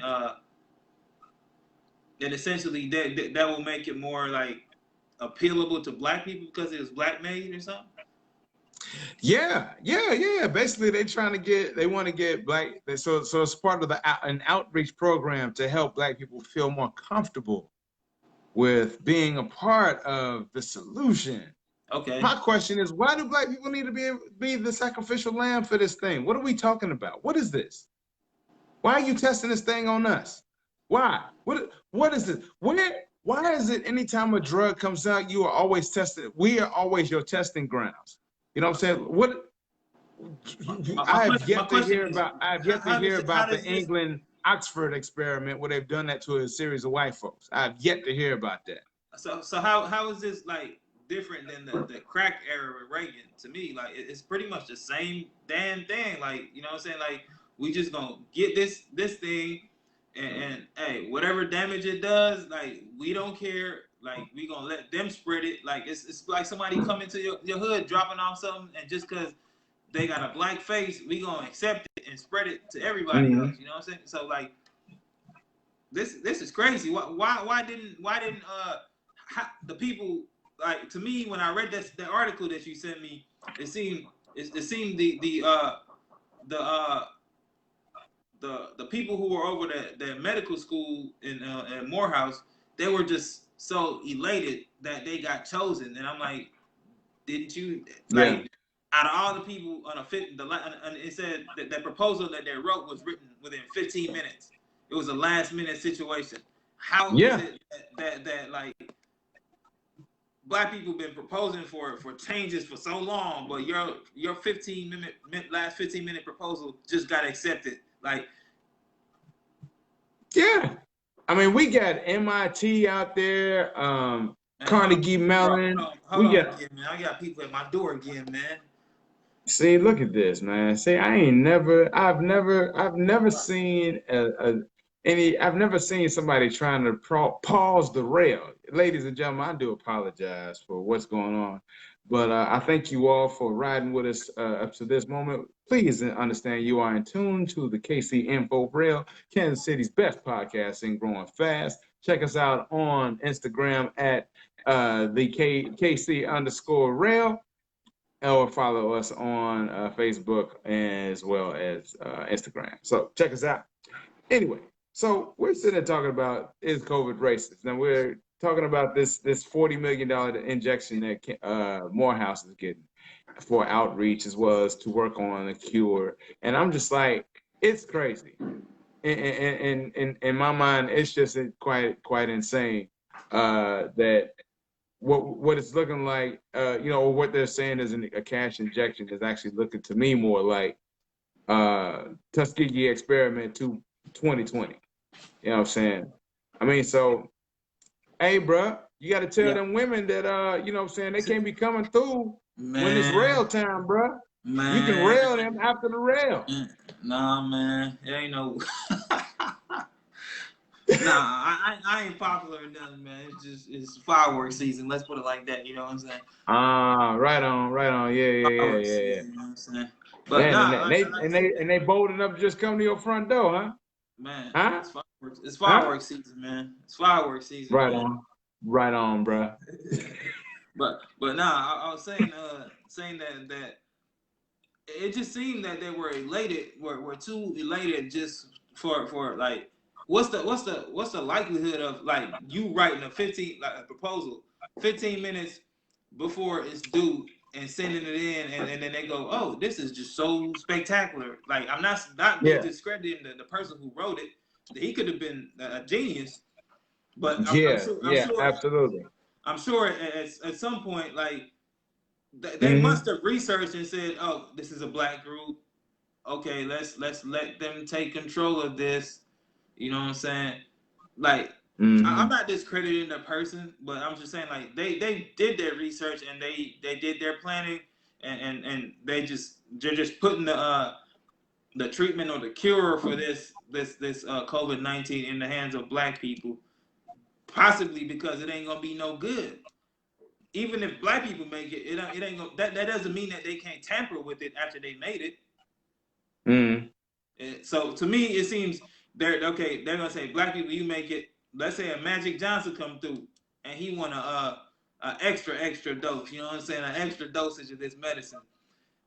essentially that will make it more like appealable to black people because it was black made or something. Yeah. Basically, they want to get black. So it's part of an outreach program to help black people feel more comfortable with being a part of the solution. Okay. My question is, why do black people need to be the sacrificial lamb for this thing? What are we talking about? What is this? Why are you testing this thing on us? Why? What is it? Why is it anytime a drug comes out, you are always tested? We are always your testing grounds. You know what I'm saying? I have yet to hear about the England Oxford experiment where they've done that to a series of white folks. I have yet to hear about that. So how is this like different than the crack era with Reagan? To me, like it's pretty much the same damn thing. Like, you know what I'm saying? Like, we just gonna get this thing and hey, whatever damage it does, like, we don't care. Like, we gonna let them spread it. Like, it's like somebody coming to your hood dropping off something, and just because they got a black face, we gonna accept it and spread it to everybody else. You know what I'm saying? So like, this is crazy. Why didn't the people like to me when I read that article that you sent me, it seemed the the people who were over that medical school in at Morehouse, they were just so elated that they got chosen, and I'm like, didn't you Yeah. like? Out of all the people on it said that proposal that they wrote was written within 15 minutes. It was a last minute situation. How is Yeah. it that like black people been proposing for changes for so long, but your 15 minute proposal just got accepted? Like, Yeah. I mean, we got MIT out there, man, Carnegie Mellon. hold We on got, again, man. I got people at my door again, man. see, look at this, man. See, I've never seen I've never seen somebody trying to pause the rail. Ladies and gentlemen, I do apologize for what's going on, but I thank you all for riding with us up to this moment. Please understand you are in tune to the KC Info Rail, Kansas City's best podcasting, growing fast. Check us out on Instagram at the KC underscore rail, or follow us on Facebook as well as Instagram. So check us out. Anyway, so we're sitting there talking about, is COVID racist? Now we're talking about this $40 million injection that Morehouse is getting for outreach as well as to work on a cure. And I'm just like, it's crazy. In my mind, it's just quite insane that what it's looking like, or what they're saying is a cash injection is actually looking to me more like Tuskegee experiment to 2020. You know what I'm saying? I mean, so, hey, bro, you got to tell Yeah, them women that, you know what I'm saying, they can't be coming through when it's man, rail time, bro. You can man. rail them after the rail. Nah, man, it ain't no. Nah, I ain't popular or nothing, man. It's fireworks season. Let's put it like that. You know what I'm saying? Ah, right on, right on. Yeah, yeah, yeah, Fireworks yeah, yeah. season. You know what I'm saying? But Man, nah, like I said, and they bold enough to just come to your front door, huh? man, Huh? it's fireworks. It's Huh? fireworks season, man. It's fireworks season, Right man. on. Right on, bro. But nah, I was saying that it just seemed that they were elated, were too elated just for like, what's the likelihood of like you writing a 15 like a proposal 15 minutes before it's due and sending it in, and then they go, oh, this is just so spectacular. Like, I'm not Yeah. discrediting the person who wrote it. He could have been a genius, but Yeah, yeah, absolutely. I'm sure at some point, like, they Hmm. must have researched and said, "Oh, this is a black group. Okay, let's let them take control of this." You know what I'm saying? Like, I'm Hmm. not discrediting the person, but I'm just saying, like, they did their research and they did their planning, and they're just putting the treatment or the cure for this COVID-19 in the hands of black people, possibly because it ain't gonna be no good. Even if black people make it, it ain't gonna, that doesn't mean that they can't tamper with it after they made it. Hmm. So to me, it seems they're okay. They're gonna say, black people, you make it. Let's say a Magic Johnson come through and he want a extra dose. You know what I'm saying? An extra dosage of this medicine.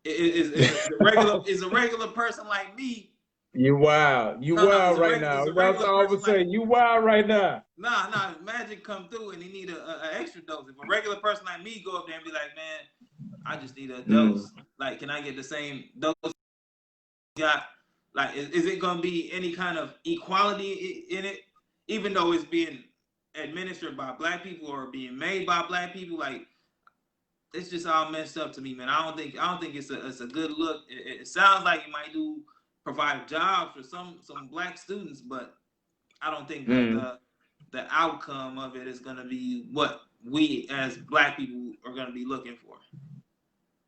Is a regular person like me. You wild. You No, wild right it's now. a That's regular all I person would like, say. You wild right now. nah. Magic come through and he need a extra dose. If a regular person like me go up there and be like, man, I just need a Mm. dose. Like, can I get the same dose? Got, like, is it gonna be any kind of equality in it, even though it's being administered by black people or being made by black people? Like, it's just all messed up to me, man. I don't think it's a good look. It sounds like it might provide jobs for some black students, but I don't think Mm. the outcome of it is gonna be what we as black people are gonna be looking for.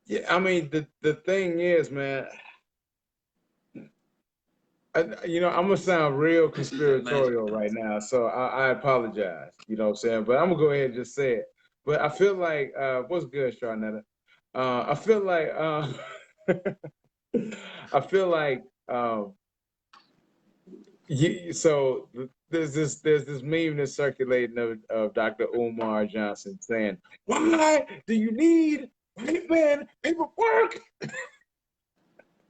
Yeah, I mean the thing is, man, I'm gonna sound real This is a magic. conspiratorial right now, so I apologize. You know what I'm saying, but I'm gonna go ahead and just say it. But I feel like, what's good, Charnetta? I feel like, I feel like, so there's this meme that's circulating of Dr. Umar Johnson saying, "Why do you need white man paperwork?"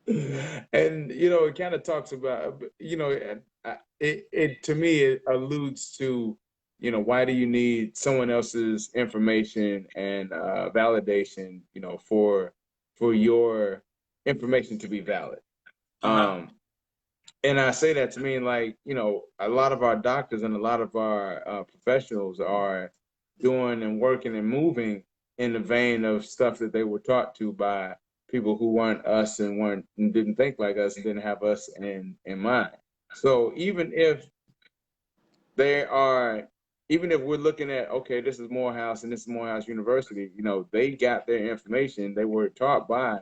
And it kind of talks about, it to me it alludes to, why do you need someone else's information and validation, for your information to be valid. Uh-huh. And I say that to mean, like, a lot of our doctors and a lot of our professionals are doing and working and moving in the vein of stuff that they were taught to by people who weren't us and didn't think like us and didn't have us in mind. So even if we're looking at, okay, this is Morehouse and this is Morehouse University, they got their information. They were taught by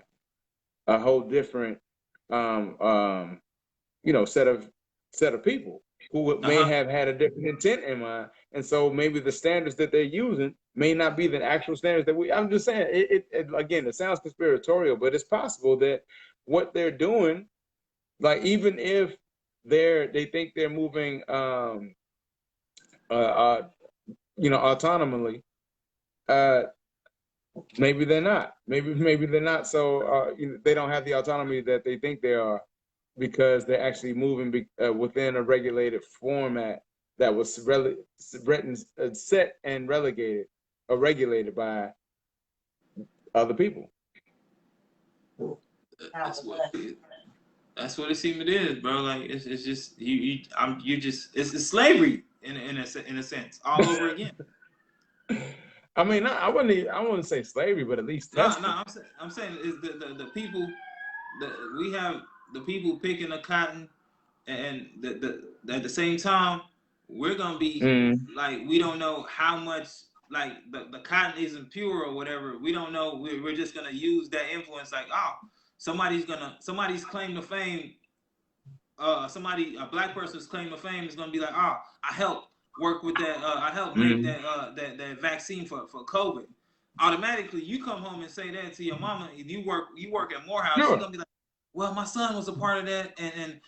a whole different um, um, set of people who may Uh-huh. have had a different intent in mind, and so maybe the standards that they're using may not be the actual standards that we. I'm just saying, it again, it sounds conspiratorial, but it's possible that what they're doing, like, even if they think they're moving, uh, uh autonomously, uh, maybe they're not. Maybe they're not. So they don't have the autonomy that they think they are, because they're actually moving within a regulated format that was set and relegated or regulated by other people. That's what it seems it is, bro. Like it's just you just it's slavery in a sense all over again. I mean, I wouldn't say slavery, but at least No, testing. I'm saying is the people we have the people picking the cotton and at the same time we're gonna be Mm. like we don't know how much like the cotton isn't pure or whatever. We don't know. We're just gonna use that influence like somebody's claim to fame. A black person's claim to fame is gonna be like, I helped work with that. I helped make Mm. that vaccine for COVID. Automatically, you come home and say that to your mama. If you work at Morehouse, she's Sure. gonna be like, well, my son was a part of that, and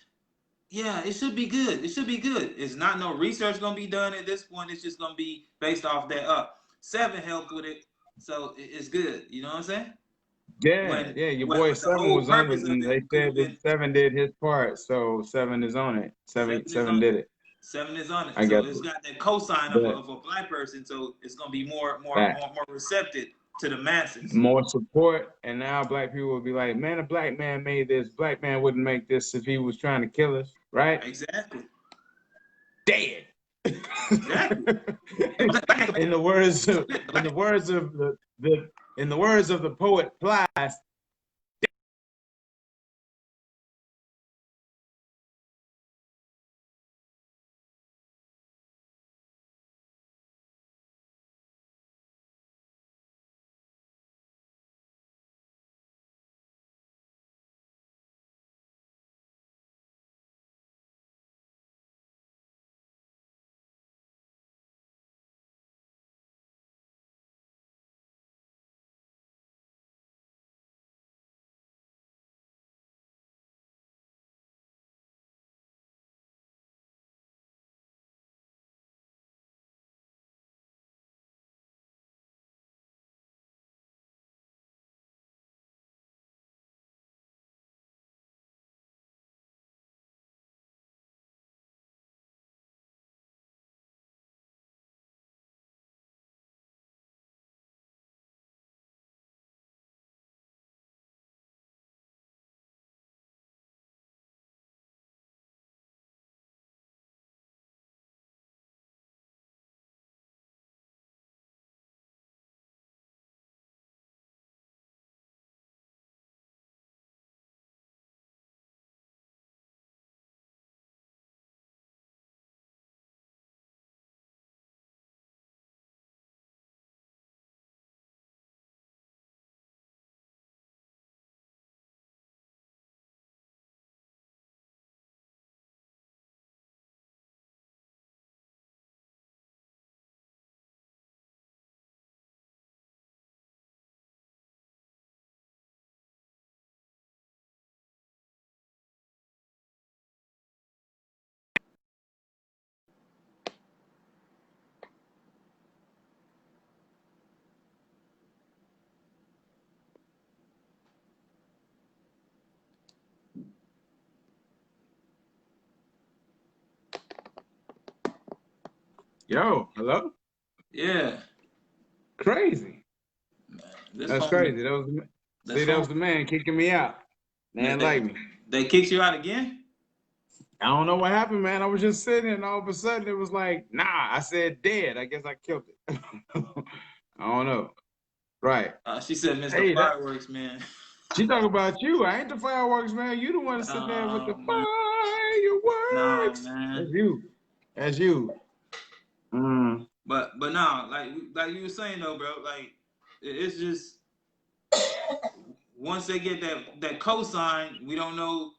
yeah, it should be good. It should be good. It's not no research gonna be done at this point. It's just gonna be based off that. Seven helped with it, so it's good. You know what I'm saying? Yeah, When yeah. Your when boy when the Seven whole was on it, purpose of and it they could said have that been Seven did his part, so Seven is on it. seven is Seven on it. did it. Seven is on it. I So got it's you. got that cosign of But a black person. So it's gonna be more that receptive to the masses. more support, and now black people will be like, man, a black man made this. Black man wouldn't make this if he was trying to kill us, right? Exactly. Dead. Exactly. in the words of in the words of the in the words of the poet Plies, Yo, hello? Yeah, Crazy. man. This That's phone, crazy. That was this see, that phone, was the man kicking me out. Man they, like me. they kicked you out again? I don't know what happened, man. I was just sitting and all of a sudden it was like, nah, I said dead. I guess I killed it. I don't know. Right. She said, Mr. Hey, that Fireworks, man. she talk about you. I ain't the fireworks, man. You the one sitting there with the Man. Nah, fireworks. That's man. you. That's you. Mm. But no, like you were saying though, bro. Like it's just once they get that cosign, we don't know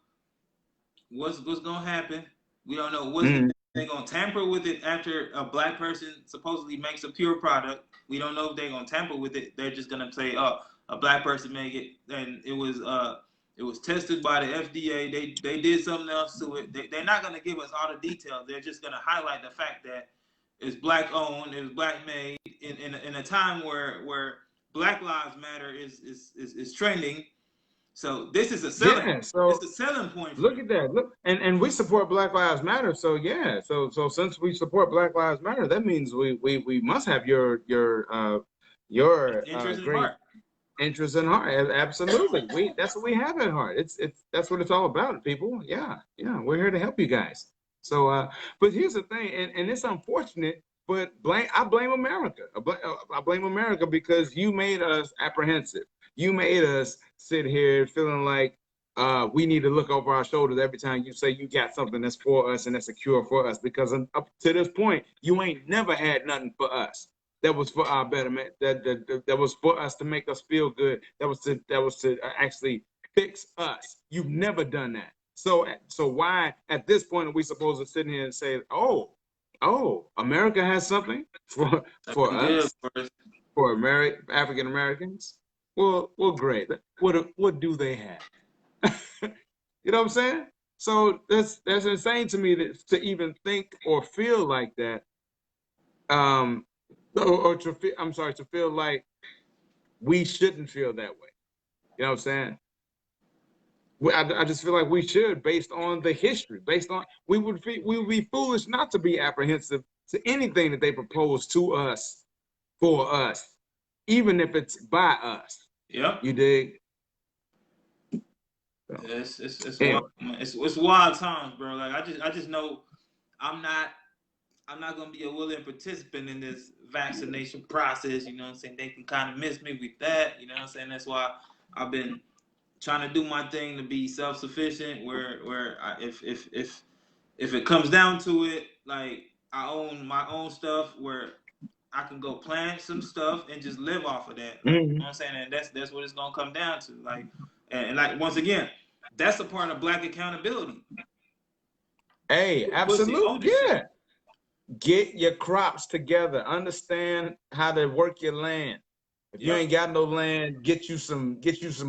what's gonna happen. We don't know what's Mm. they're gonna tamper with it after a black person supposedly makes a pure product. We don't know if they're gonna tamper with it. They're just gonna say, oh, a black person made it, and it was tested by the FDA. They did something else to it. They're not gonna give us all the details. They're just gonna highlight the fact that it's black owned, it's black made in a time where Black Lives Matter is trending. So this is a selling. Yeah. It's So a selling point for look them. at that. Look, and we support Black Lives Matter. So yeah. So since we support Black Lives Matter, that means we must have your Interest in great heart. interest in heart. Absolutely. That's what we have at heart. It's that's what it's all about, people. Yeah. Yeah. We're here to help you guys. So but here's the thing, and it's unfortunate, but I blame America. I blame America because you made us apprehensive. You made us sit here feeling like we need to look over our shoulders every time you say you got something that's for us and that's a cure for us. Because up to this point, you ain't never had nothing for us that was for our betterment, that was for us to make us feel good, that was to actually fix us. You've never done that. So why at this point are we supposed to sit here and say, oh, America has something for Something good us, for us. for African Americans? Well, great. What do they have? You know what I'm saying? So that's insane to me to even think or feel like that. Um, or to feel, I'm sorry, to feel like we shouldn't feel that way. You know what I'm saying? I just feel like we should, based on the history, based on we would be foolish not to be apprehensive to anything that they propose to us for us, even if it's by us. Yep. You dig? So, It's wild. anyway. It's wild times, bro. Like I just know I'm not I'm not gonna be a willing participant in this vaccination process. You know what I'm saying? They can kind of miss me with that. You know what I'm saying? That's why I've been trying to do my thing to be self sufficient. If it comes down to it, like I own my own stuff where I can go plant some stuff and just live off of that. Like, you know what I'm saying? And that's what it's gonna come down to. Like, and like once again, that's a part of black accountability. Hey, Pussy absolute, ownership. yeah. Get your crops together. Understand how to work your land. If you Yep. ain't got no land, get you some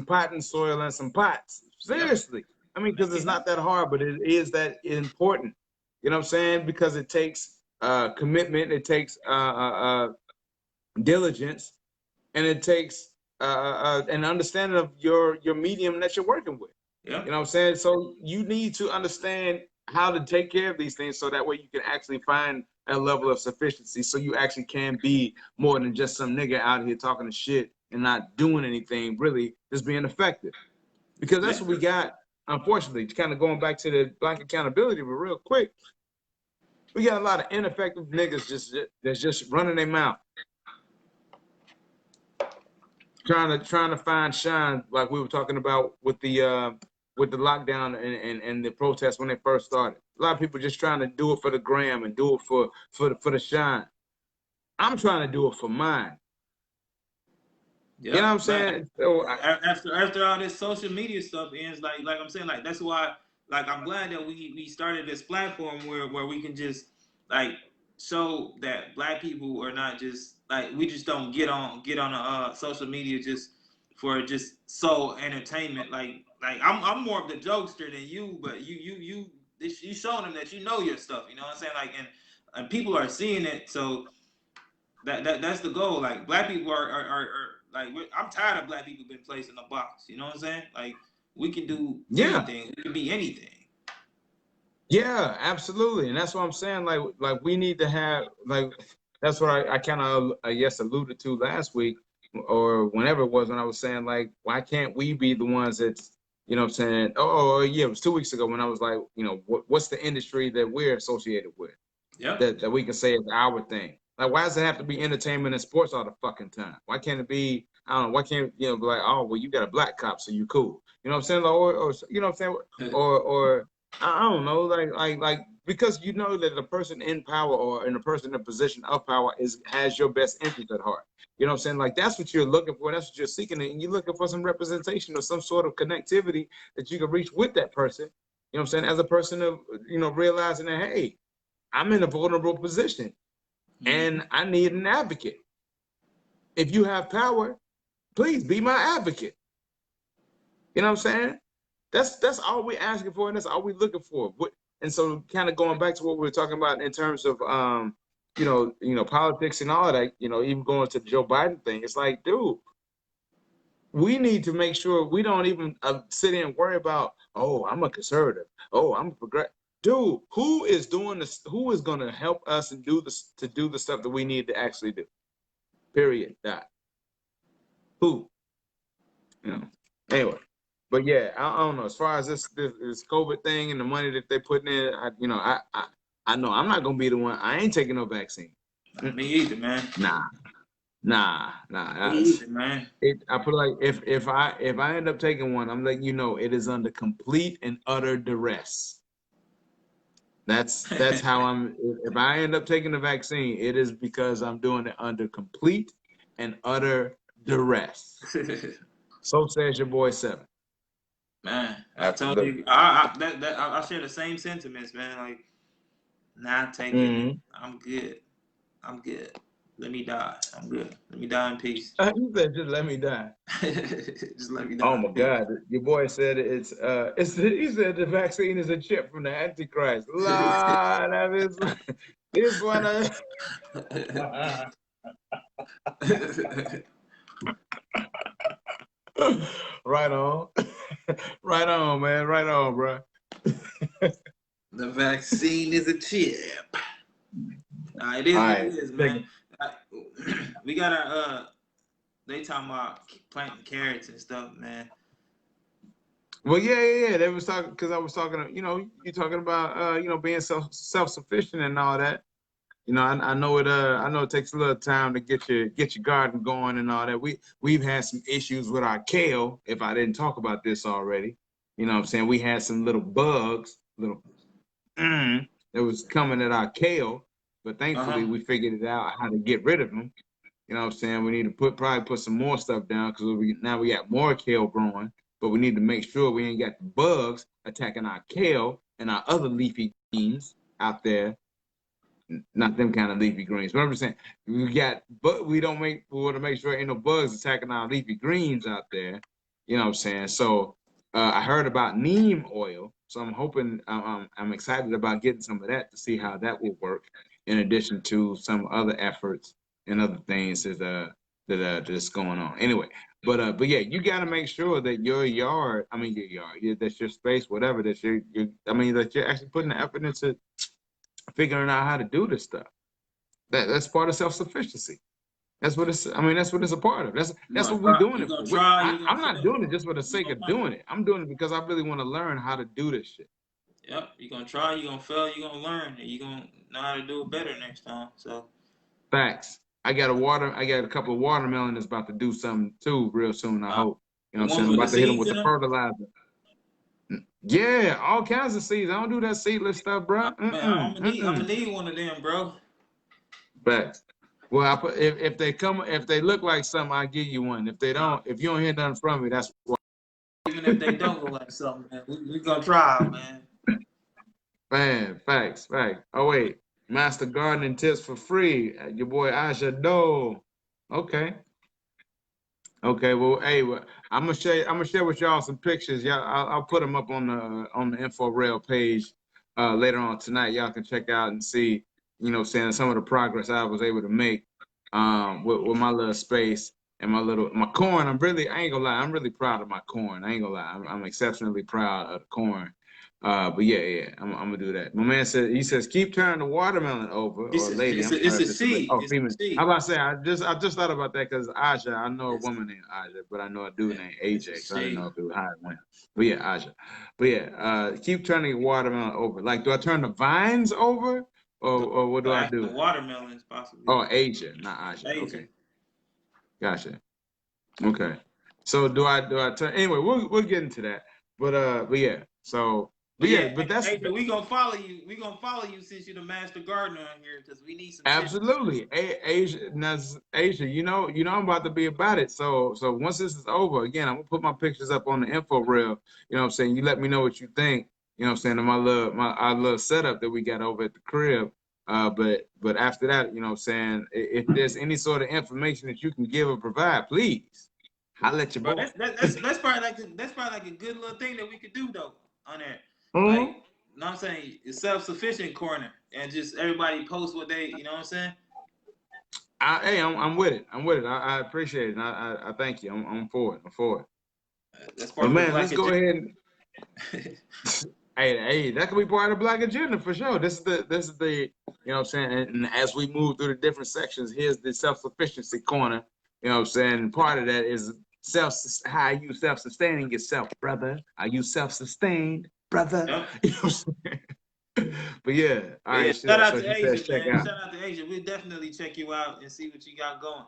potting soil and some pots. Yep. Seriously. I mean, because Make it's it happen. not that hard, but it is that important. You know what I'm saying? Because it takes commitment, it takes diligence, and it takes an understanding of your medium that you're working with. You Yep. know what I'm saying? So you need to understand how to take care of these things so that way you can actually find a level of sufficiency so you actually can be more than just some nigga out here talking to shit and not doing anything, really just being effective. Because that's Yeah. what we got, unfortunately, kind of going back to the black accountability, but real quick, we got a lot of ineffective niggas that's just running their mouth, trying to find shine, like we were talking about with the lockdown and the protests when they first started. A lot of people just trying to do it for the gram and do it for the shine. I'm trying to do it for mine. You know what Yep. I'm But saying? So after all this social media stuff ends, like I'm saying, like that's why like I'm glad that we started this platform where we can just like show that black people are not just like we just don't get on social media just for just sole entertainment. Like I'm more of the jokester than you, but you showing them that you know your stuff. You know what I'm saying? Like and people are seeing it, so that's the goal. Like black people are like I'm tired of black people being placed in a box. You know what I'm saying? Like we can do yeah, anything. We can be anything. Yeah, absolutely, and that's what I'm saying. Like we need to have like that's what I kind of I guess alluded to last week or whenever it was when I was saying like why can't we be the ones that's what I'm saying? Oh yeah, it was 2 weeks ago when I was like what's the industry that we're associated with Yep. that we can say is our thing. Like why does it have to be entertainment and sports all the fucking time? Why can't it be I don't know? Why can't be like oh well you got a black cop so you cool? You know what I'm saying? Or you know what I'm saying? Or I don't know, like because you know that the person in power or in a person in a position of power has your best interest at heart. You know what I'm saying? Like that's what you're looking for, that's what you're seeking, and you're looking for some representation or some sort of connectivity that you can reach with that person. You know what I'm saying? As a person of realizing that hey, I'm in a vulnerable position and I need an advocate. If you have power, please be my advocate. You know what I'm saying? That's all we're asking for, and that's all we're looking for. And so, kind of going back to what we were talking about in terms of, politics and all that. Even going to the Joe Biden thing, it's like, dude, we need to make sure we don't even sit here and worry about, oh, I'm a conservative, oh, I'm a progressive. Dude, who is doing this? Who is going to help us and do this to do the stuff that we need to actually do? Period. Dot. Who? Anyway. But yeah, I don't know. As far as this COVID thing and the money that they're putting in, I know I'm not gonna be the one. I ain't taking no vaccine. Me either, man. Nah. Me either, man. I feel like if I end up taking one, I'm letting you know it is under complete and utter duress. That's how I'm. If I end up taking the vaccine, it is because I'm doing it under complete and utter duress. So says your boy 7. Man, I told you, I share the same sentiments, man. Like, not taking it. I'm good. Let me die. I'm good. Let me die in peace. You said just let me die. Just let me die. Oh my God! Your boy said he said the vaccine is a chip from the Antichrist. La, that is this one. Right on, right on, man, right on, bro. The vaccine is a chip. It is what it is, man. We got our they talking about planting carrots and stuff, man. Well, yeah. They was talking because I was talking. You talking about being self-sufficient and all that. I know it. I know it takes a little time to get your garden going and all that. We've had some issues with our kale. If I didn't talk about this already, you know what I'm saying. We had some little bugs, that was coming at our kale, but thankfully we figured it out how to get rid of them. You know what I'm saying. We need to probably put some more stuff down because now we got more kale growing, but we need to make sure we ain't got the bugs attacking our kale and our other leafy greens out there. Not them kind of leafy greens. But I'm just saying but we want to make sure ain't no bugs attacking our leafy greens out there. You know what I'm saying? So I heard about neem oil, so I'm hoping I'm excited about getting some of that to see how that will work. In addition to some other efforts and other things that's going on. Anyway, but yeah, you got to make sure that your yard, that's your space, whatever, that that you're actually putting the effort into figuring out how to do this stuff. That's part of self-sufficiency. That's what it's. That's what it's a part of. That's what we're doing it for. I'm not doing it just for the sake of doing it. I'm doing it because I really want to learn how to do this shit. Yep, you're gonna try, you're gonna fail, you're gonna learn, and you're gonna know how to do it better next time. So facts. I got a couple of watermelon that's about to do something too real soon. I hope. You know what I'm saying? I'm about to hit them with the fertilizer. Yeah, all kinds of seeds. I don't do that seedless stuff, bro. Man, I'm gonna need one of them, bro. Facts. Well, if they look like something, I'll give you one. If they don't, if you don't hear nothing from me, that's why. Even if they don't look like something, man, we gonna try, man. Man, facts. Oh wait, Master Gardening tips for free. Your boy Asha Do. Okay. Well, hey, I'm gonna share with y'all some pictures. I'll put them up on the info rail page later on tonight. Y'all can check out and see, saying some of the progress I was able to make with my little space and my corn. I ain't gonna lie, I'm really proud of my corn. I ain't gonna lie, I'm exceptionally proud of the corn. But yeah, I'm gonna do that. My man said he says keep turning the watermelon over, or lady. I'm It's sorry a if this is a lady. she. Oh, It's female. a she. How about to say I just thought about that because Aja, I know a It's, woman named Aja, but I know a dude named it's a AJ, so I didn't know she. if it was how it went. But yeah, Aja. But yeah, keep turning the watermelon over. Like, do I turn the vines over, or what do I The do? watermelons possibly. Oh, Aja, not Aja. Asian. Okay, gotcha. Okay. So do I turn anyway? We'll get into that. But yeah. So But but yeah. yeah, But that's Asian, we gonna follow you. We gonna follow you since you're the master gardener on here because we need some tips. absolutely Asia. That's Asia. I'm about to be about it. So once this is over, again, I'm gonna put my pictures up on the info reel. You know what I'm saying? You let me know what you think. You know what I'm saying? Of our little setup that we got over at the crib. But after that, you know what I'm saying? If there's any sort of information that you can give or provide, please holla at your Bro, boy. that's probably like a good little thing that we could do though on there. Like, Mhm. you know what I'm saying? It's self-sufficient corner and just everybody post what they, you know what I'm saying? Hey, I'm with it. I'm with it. I appreciate it. And I thank you. I'm for it. I'm for it. That's But part of the man, black let's go agenda. ahead and hey, that could be part of the black agenda for sure. This is the you know what I'm saying. And as we move through the different sections, here's the self-sufficiency corner. You know what I'm saying. And part of that is how are you self-sustaining yourself, brother? Are you self-sustained, brother? Yep. You know what I'm saying? But yeah, all But yeah, right. shout out So to she says Asia, check man. out Shout out to Asia. We'll definitely check you out and see what you got going.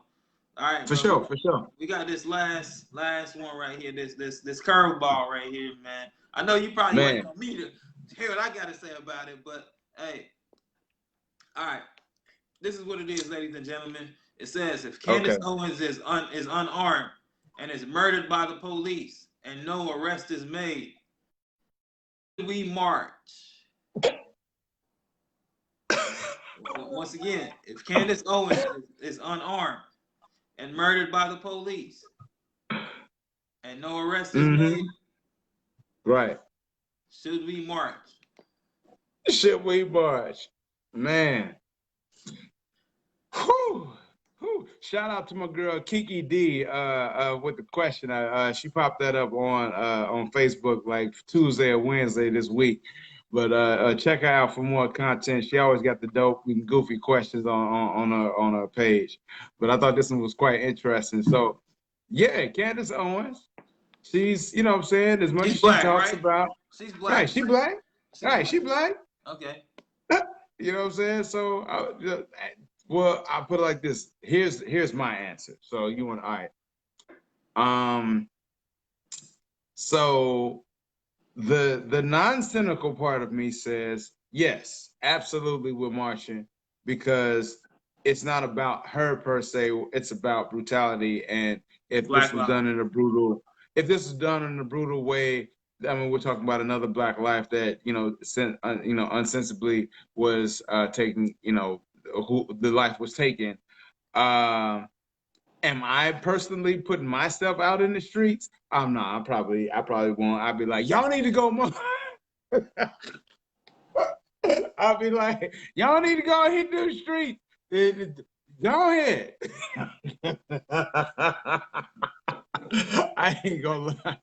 All right, for bro. sure, for sure. We got this last one right here. This curveball right here, man. I know you probably waiting Man, on me to hear what I gotta say about it, but hey, all right. This is what it is, ladies and gentlemen. It says if okay. Candace Owens is unarmed and is murdered by the police and no arrest is made, we march. Once again, if Candace Owens is unarmed and murdered by the police and no arrest is made, Mm-hmm. Right. should we march? Should we march? Man. Whew. Whew. Shout out to my girl Kiki D with the question. She popped that up on Facebook like Tuesday or Wednesday this week. But check her out for more content. She always got the dope and goofy questions on her page. But I thought this one was quite interesting. So yeah, Candace Owens. She's, you know what I'm saying, as much She's as she black, talks right? about, She's right, black. she black. She's Right, black. she black. Okay. You know what I'm saying? So, well, I put it like this. Here's my answer. So you want, all right. Um, so the non-cynical part of me says, yes, absolutely we're marching because it's not about her per se, it's about brutality. And if this Black was lives. done in a brutal, if this was done in a brutal way, I mean, we're talking about another black life that, unsensibly was taken, who the life was taken. Um, Am I personally putting myself out in the streets? I'm not. I probably won't. I'd be like, y'all need to go more. I'll be like, y'all need to go and hit the street. Go ahead. I ain't gonna lie.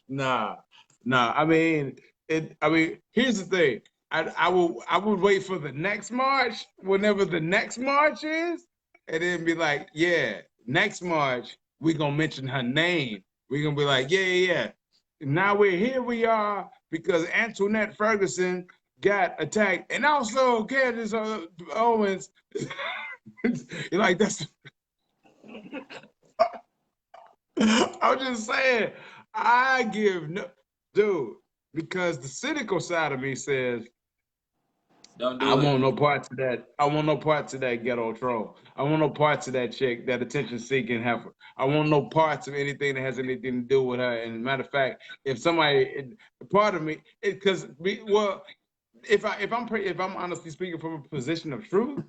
Nah, nah. Here's the thing. I would wait for the next march, whenever the next march is, and then be like, yeah, next march, we gonna mention her name. We gonna be like, yeah. Now here we are because Antoinette Ferguson got attacked, and also Candace Owens. You're like, that's. I'm just saying, I give no, dude, because the cynical side of me says, Don't I do it. want no parts of that. I want no parts of that ghetto troll. I want no parts of that chick, that attention-seeking heifer. I want no parts of anything that has anything to do with her. And matter of fact, if somebody, part of me, because well, if I'm honestly speaking from a position of truth,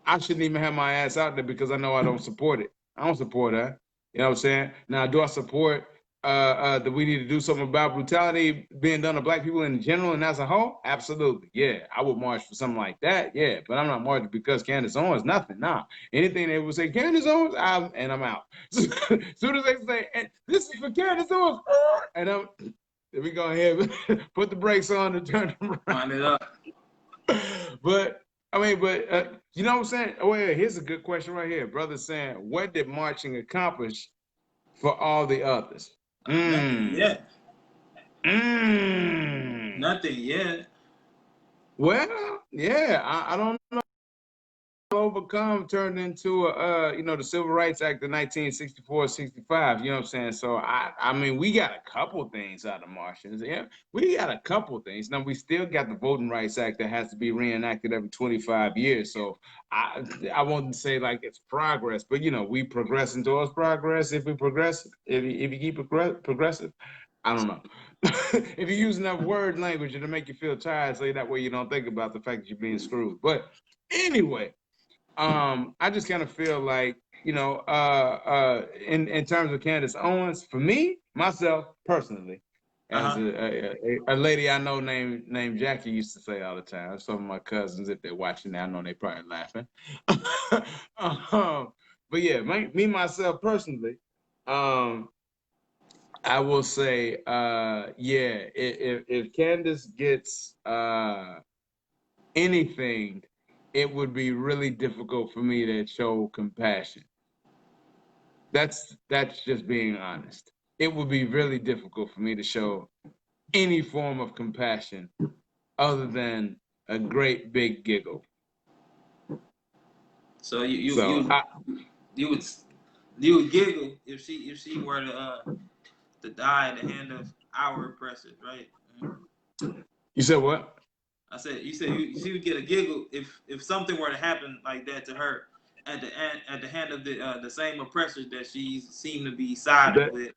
I shouldn't even have my ass out there because I know I don't support it. I don't support that. You know what I'm saying? Now, do I support that we need to do something about brutality being done to black people in general and as a whole? Absolutely. Yeah, I would march for something like that. Yeah, but I'm not marching because Candace Owens, nothing. Nah. Anything they would say, Candace Owens, I'm out. As soon as they say, this is for Candace Owens, and we go ahead, put the brakes on and turn them around. Wind it up. But you know what I'm saying? Oh, yeah, here's a good question right here. Brother saying, what did marching accomplish for all the others? Nothing yet. Mm. Nothing yet. Well, yeah, I don't know. Overcome turned into the Civil Rights Act of 1964-65. You know what I'm saying? So I mean, we got a couple things out of Martians. Yeah, we got a couple things. Now we still got the Voting Rights Act that has to be reenacted every 25 years. So I wouldn't say like it's progress, but we progressing towards progress if we progress. If you keep progressive, I don't know. If you use enough word language to make you feel tired, so that way you don't think about the fact that you're being screwed. But anyway. I just kind of feel like, in terms of Candace Owens, for me, myself, personally, as a lady I know named Jackie used to say all the time. Some of my cousins, if they're watching now, I know they probably laughing. But yeah, me myself personally, I will say, yeah, if Candace gets anything, it would be really difficult for me to show compassion. That's just being honest. It would be really difficult for me to show any form of compassion other than a great big giggle. So you would giggle if she were to die at the hand of our oppressors, right? You said what? I said she would get a giggle if something were to happen like that to her at the hand of the same oppressors that she seemed to be siding with.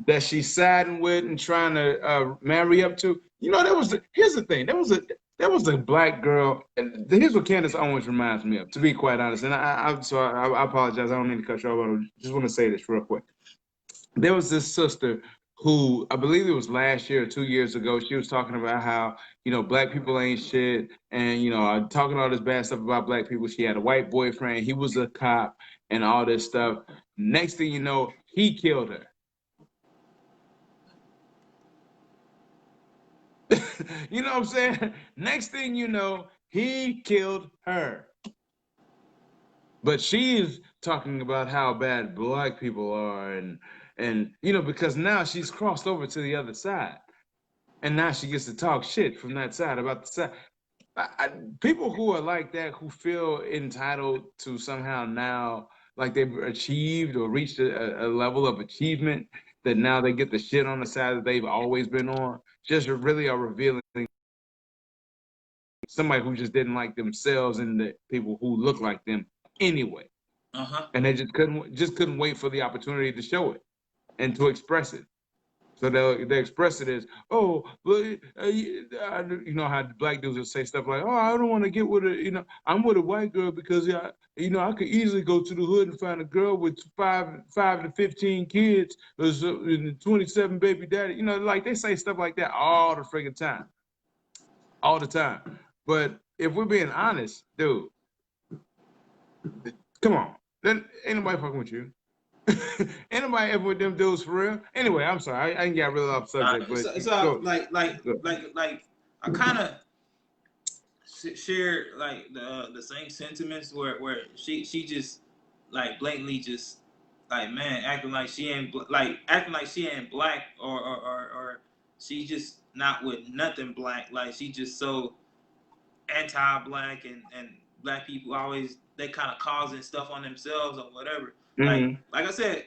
That she's siding with and trying to marry up to. Here's the thing. There was a black girl, and here's what Candace Owens reminds me of, to be quite honest. And I apologize. I don't mean to cut you off, but I just want to say this real quick. There was this sister who, I believe it was last year or 2 years ago, she was talking about how, black people ain't shit, and, talking all this bad stuff about black people. She had a white boyfriend, he was a cop, and all this stuff. Next thing you know, he killed her. You know what I'm saying? Next thing you know, he killed her. But she's talking about how bad black people are and because now she's crossed over to the other side. And now she gets to talk shit from that side about the side. People who are like that, who feel entitled to somehow now, like they've achieved or reached a level of achievement, that now they get the shit on the side that they've always been on, just really are revealing somebody who just didn't like themselves and the people who look like them anyway. And they just couldn't wait for the opportunity to show it and to express it. So they express it as, oh, but you know how the black dudes will say stuff like, oh, I don't want to get with I'm with a white girl because I could easily go to the hood and find a girl with 5 to 15 kids, and 27 baby daddy. Like they say stuff like that all the friggin' time, all the time. But if we're being honest, dude, come on, then ain't nobody fucking with you. Ain't nobody ever with them dudes for real. Anyway, I'm sorry, I ain't got really off subject, but so like I kind of share like the same sentiments where she just like blatantly just like, man, acting like she ain't black or she just not with nothing black, like she just so anti-black and black people always they kind of causing stuff on themselves or whatever. Mm-hmm. Like I said,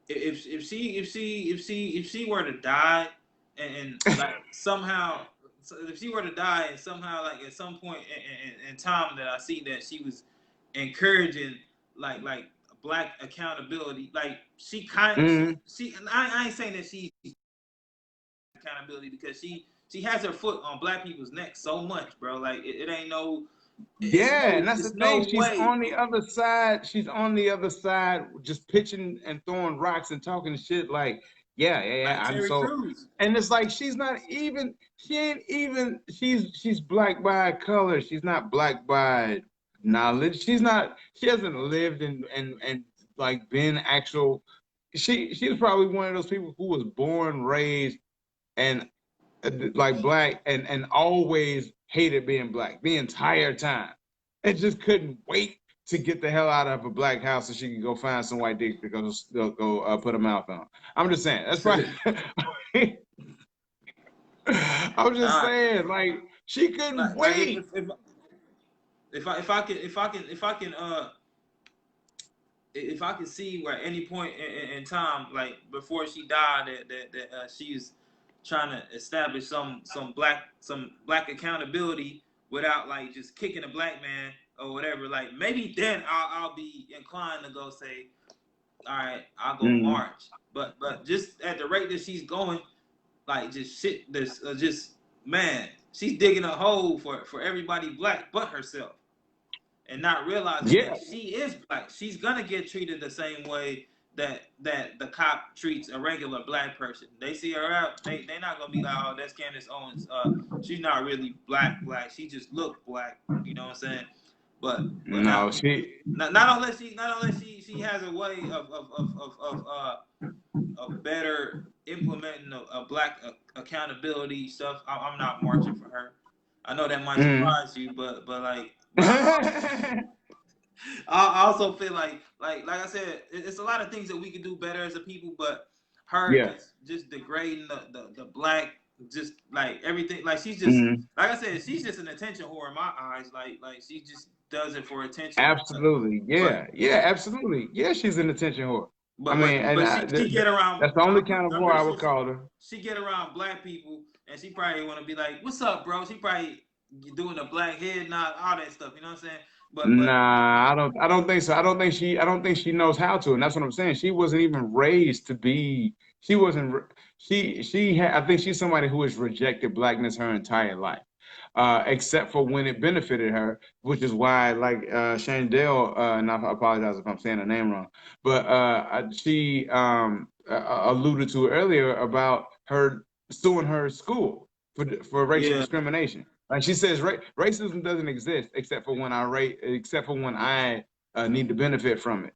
if she were to die and like somehow, if she were to die and somehow like at some point in time that I see that she was encouraging like black accountability, like she kind of she I ain't saying that she accountability because she has her foot on black people's neck so much, bro. Like it ain't no. And that's the thing. No she's way. on the other side. She's on the other side, just pitching and throwing rocks and talking shit. Like, yeah. Like I'm so. Cruz. And it's like she's not even. She ain't even. She's black by color. She's not black by knowledge. She's not. She hasn't lived and like been actual she's probably one of those people who was born, raised, and like black, and always hated being black the entire time, and just couldn't wait to get the hell out of a black house so she could go find some white dick to go put a mouth on. I'm just saying that's probably. I'm just Nah, saying, like she couldn't like wait. if I could see where at any point in time, like before she died, that she's trying to establish some black accountability without like just kicking a black man or whatever. Like maybe then I'll be inclined to go say, all right, I'll go march. But just at the rate that she's going, like just shit, this just man, she's digging a hole for everybody black but herself, and not realizing Yeah, that she is black. She's gonna get treated the same way that the cop treats a regular black person. They see her out, they not gonna be like, oh, that's Candace Owens. She's not really black. She just look black. You know what I'm saying? But no, she. not unless she has a way of better implementing a black accountability stuff. I'm not marching for her. I know that might surprise you, but like, I also feel like I said, it's a lot of things that we could do better as a people, but her Yeah. just degrading the black, just like everything, like she's just like I said, she's just an attention whore in my eyes. Like she just does it for attention. Absolutely, yeah, But yeah, absolutely, yeah. She's an attention whore. I but mean, but and but she get around. that's the only kind of I'm whore pretty I sure would call her. she get around black people, and she probably want to be like, "What's up, bro?" She probably doing the black head nod, all that stuff. You know what I'm saying? But Nah, I don't think so. I don't think she knows how to, and that's what I'm saying. She wasn't even raised to be. She wasn't. I think she's somebody who has rejected blackness her entire life, except for when it benefited her, which is why, like Shandell, and I apologize if I'm saying her name wrong, but she alluded to earlier about her suing her school for racial yeah, discrimination. Like she says, racism doesn't exist except for when I need to benefit from it.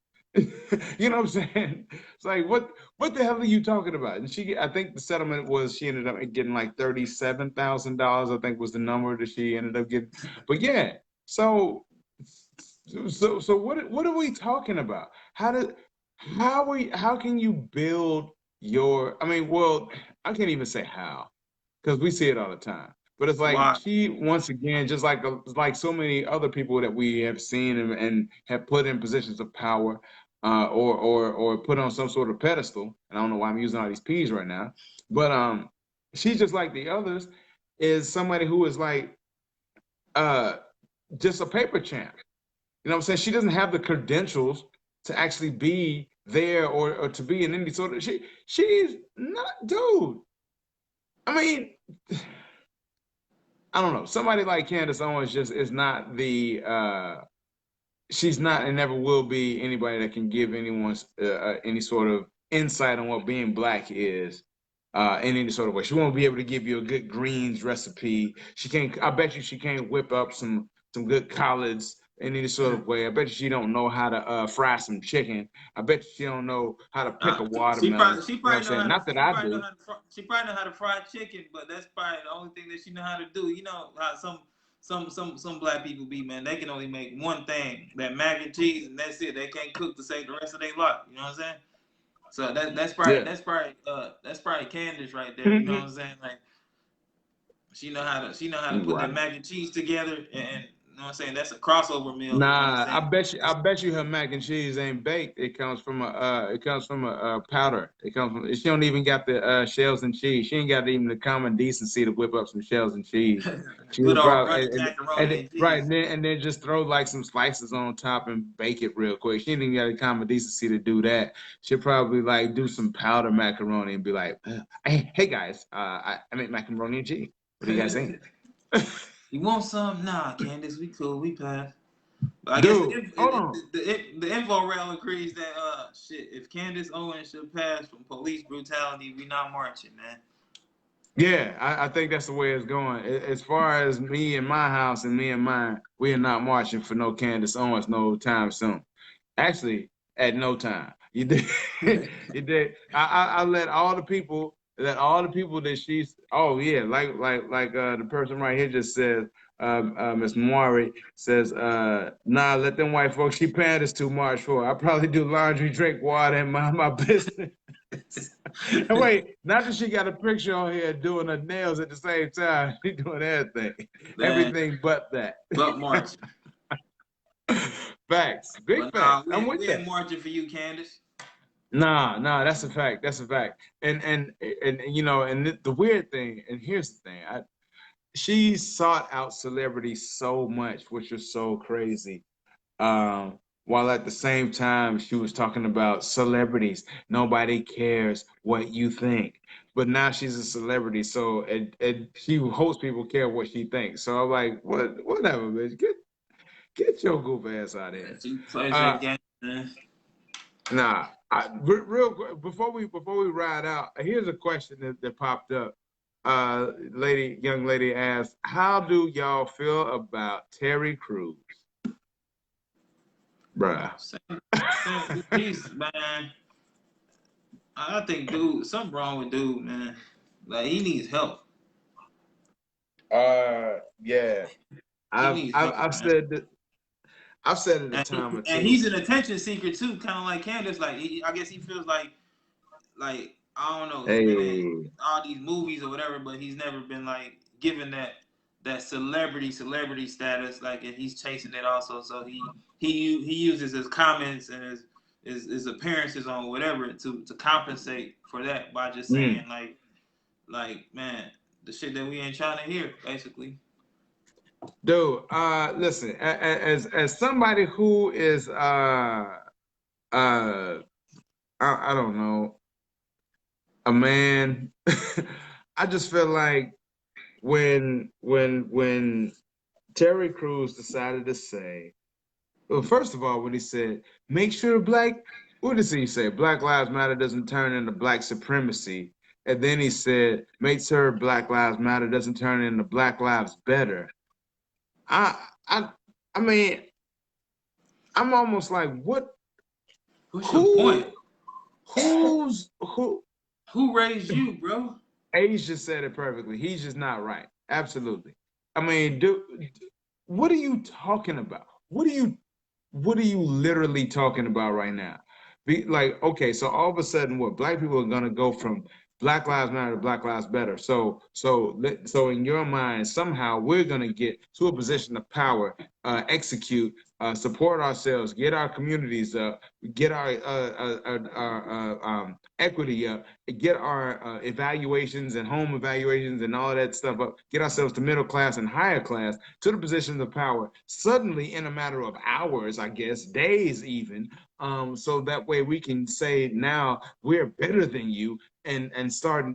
You know what I'm saying? It's like what the hell are you talking about? And I think the settlement was she ended up getting like $37,000. I think was the number that she ended up getting. But yeah, so what are we talking about? How can you build your? I mean, well, I can't even say how because we see it all the time. But it's like why? she once again, just like so many other people that we have seen and have put in positions of power, or put on some sort of pedestal. And I don't know why I'm using all these P's right now, but she's just like the others, is somebody who is like uh just a paper champ. You know what I'm saying? She doesn't have the credentials to actually be there or to be in any sort of she's not, dude. I mean, I don't know. Somebody like Candace Owens just is not she's not and never will be anybody that can give anyone any sort of insight on what being black is in any sort of way. She won't be able to give you a good greens recipe. She can't. I bet you she can't whip up some good collards in any sort of way. I bet you she don't know how to fry some chicken. I bet you she don't know how to pick a watermelon. She You know what I'm probably know saying? how to Not that I do. she probably know how to fry chicken, but that's probably the only thing that she know how to do. You know how some black people be, man. They can only make one thing, that mac and cheese, and that's it. They can't cook to save the rest of their life. You know what I'm saying? So Yeah. that's probably Candace right there. You know what I'm saying? Like she know how to put that Right. mac and cheese together, and you know what I'm saying? That's a crossover meal. You know what I'm Nah, saying? I bet you her mac and cheese ain't baked. It comes from a powder. It comes from she don't even got the shells and cheese. She ain't got even the common decency to whip up some shells and cheese. She Good would old probably running macaroni and right cheese. and then just throw like some slices on top and bake it real quick. She ain't even got the common decency to do that. She'll probably like do some powder macaroni and be like, hey guys, I make macaroni and cheese. What do you guys think? You want some? Nah, Candace, we cool, we pass. But I guess Dude, hold on. the info rail agrees that shit. If Candace Owens should pass from police brutality, we not marching, man. Yeah, I think that's the way it's going. As far as me and my house and me and mine, we are not marching for no Candace Owens no time soon. Actually, at no time. You did. You did. I let all the people that she's. Oh yeah, like the person right here just says. Miss Maury says, "Nah, let them white folks. She paying us too much for. I probably do laundry, drink water, and mind my business." And wait, not that she got a picture on here doing her nails at the same time. She doing everything, Man, everything but that. but March. Facts, big But nah, facts. I'm with we that. ain't marching for you, Candace. Nah, that's a fact. That's a fact. And you know, and the weird thing, and here's the thing, she sought out celebrity so much, which was so crazy. While at the same time she was talking about celebrities, nobody cares what you think. But now she's a celebrity, so and she hopes people care what she thinks. So I'm like, whatever, bitch, get your goof ass out of here. She plays Uh, that game, man. Nah, real quick before we ride out, here's a question that popped up. Young lady asked, "How do y'all feel about Terry Crews, bruh?" Same piece, man. I think, dude, something wrong with dude, man. Like he needs help. Yeah, He needs help, I've man. said that. I've said it a And, time or and two. he's an attention seeker too, kind of like Candace. Like I guess he feels like I don't know. He's been in Hey, all these movies or whatever, but he's never been like given that celebrity status. Like, and he's chasing it also. So he uses his comments and his appearances on whatever to compensate for that by just saying mm. like man, the shit that we ain't trying to hear, basically. Dude, listen, as somebody who is I don't know, a man, I just feel like when Terry Crews decided to say, well, first of all, when he said, make sure what does he say? Black Lives Matter doesn't turn into black supremacy. And then he said, make sure Black Lives Matter doesn't turn into Black Lives Better. I I I mean, I'm almost like, what What's your who point? who Who raised you, bro? Age just said it perfectly. He's just not right. Absolutely. I mean, dude, what are you talking about? What are you literally talking about right now? Like, okay, so all of a sudden, what black people are gonna go from Black Lives Matter to Black Lives Better. So in your mind, somehow we're gonna get to a position of power, execute, support ourselves, get our communities up, get our equity up, get our evaluations and home evaluations and all of that stuff up, get ourselves to middle class and higher class, to the positions of power, suddenly in a matter of hours, I guess, days even, so that way we can say now we're better than you, and start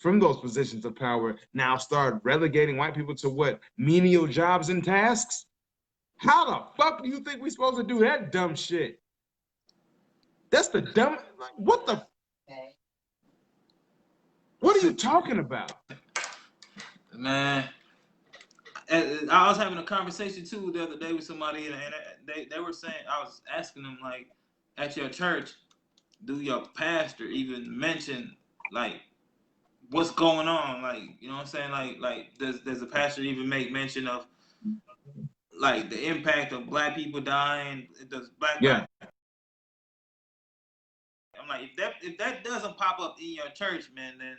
from those positions of power, now start relegating white people to what? Menial jobs and tasks? How the fuck do you think we're supposed to do that dumb shit? That's the dumb, like, what are you talking about? Man, I was having a conversation too the other day with somebody, and they were saying, I was asking them, like, at your church, do your pastor even mention like what's going on? Like, you know what I'm saying? Like does the pastor even make mention of like the impact of black people dying? Does black Yeah. lives? I'm like, if that doesn't pop up in your church, man, then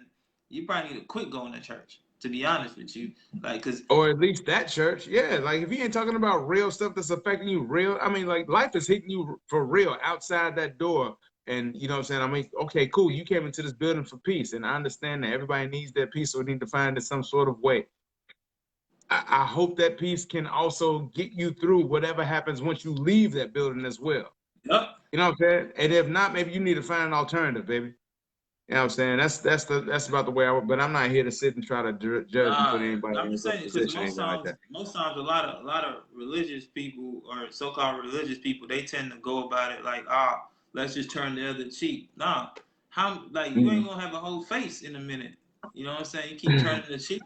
you probably need to quit going to church. To be honest with you, like, cause Or at least that church. Yeah. Like if you ain't talking about real stuff that's affecting you real, I mean, like life is hitting you for real outside that door. And you know what I'm saying? I mean, okay, cool. You came into this building for peace. And I understand that everybody needs that peace, so we need to find it some sort of way. I hope that peace can also get you through whatever happens once you leave that building as well. yep. You know what I'm saying? And if not, maybe you need to find an alternative, baby. You know what I'm saying? That's about the way I would, but I'm not here to sit and try to judge and put Nah, anybody I'm in any just sort of saying because position, anything like that. most times, a lot of religious people or so-called religious people, they tend to go about it like, let's just turn the other cheek. Nah, how like you ain't gonna have a whole face in a minute. You know what I'm saying? You keep turning the cheek,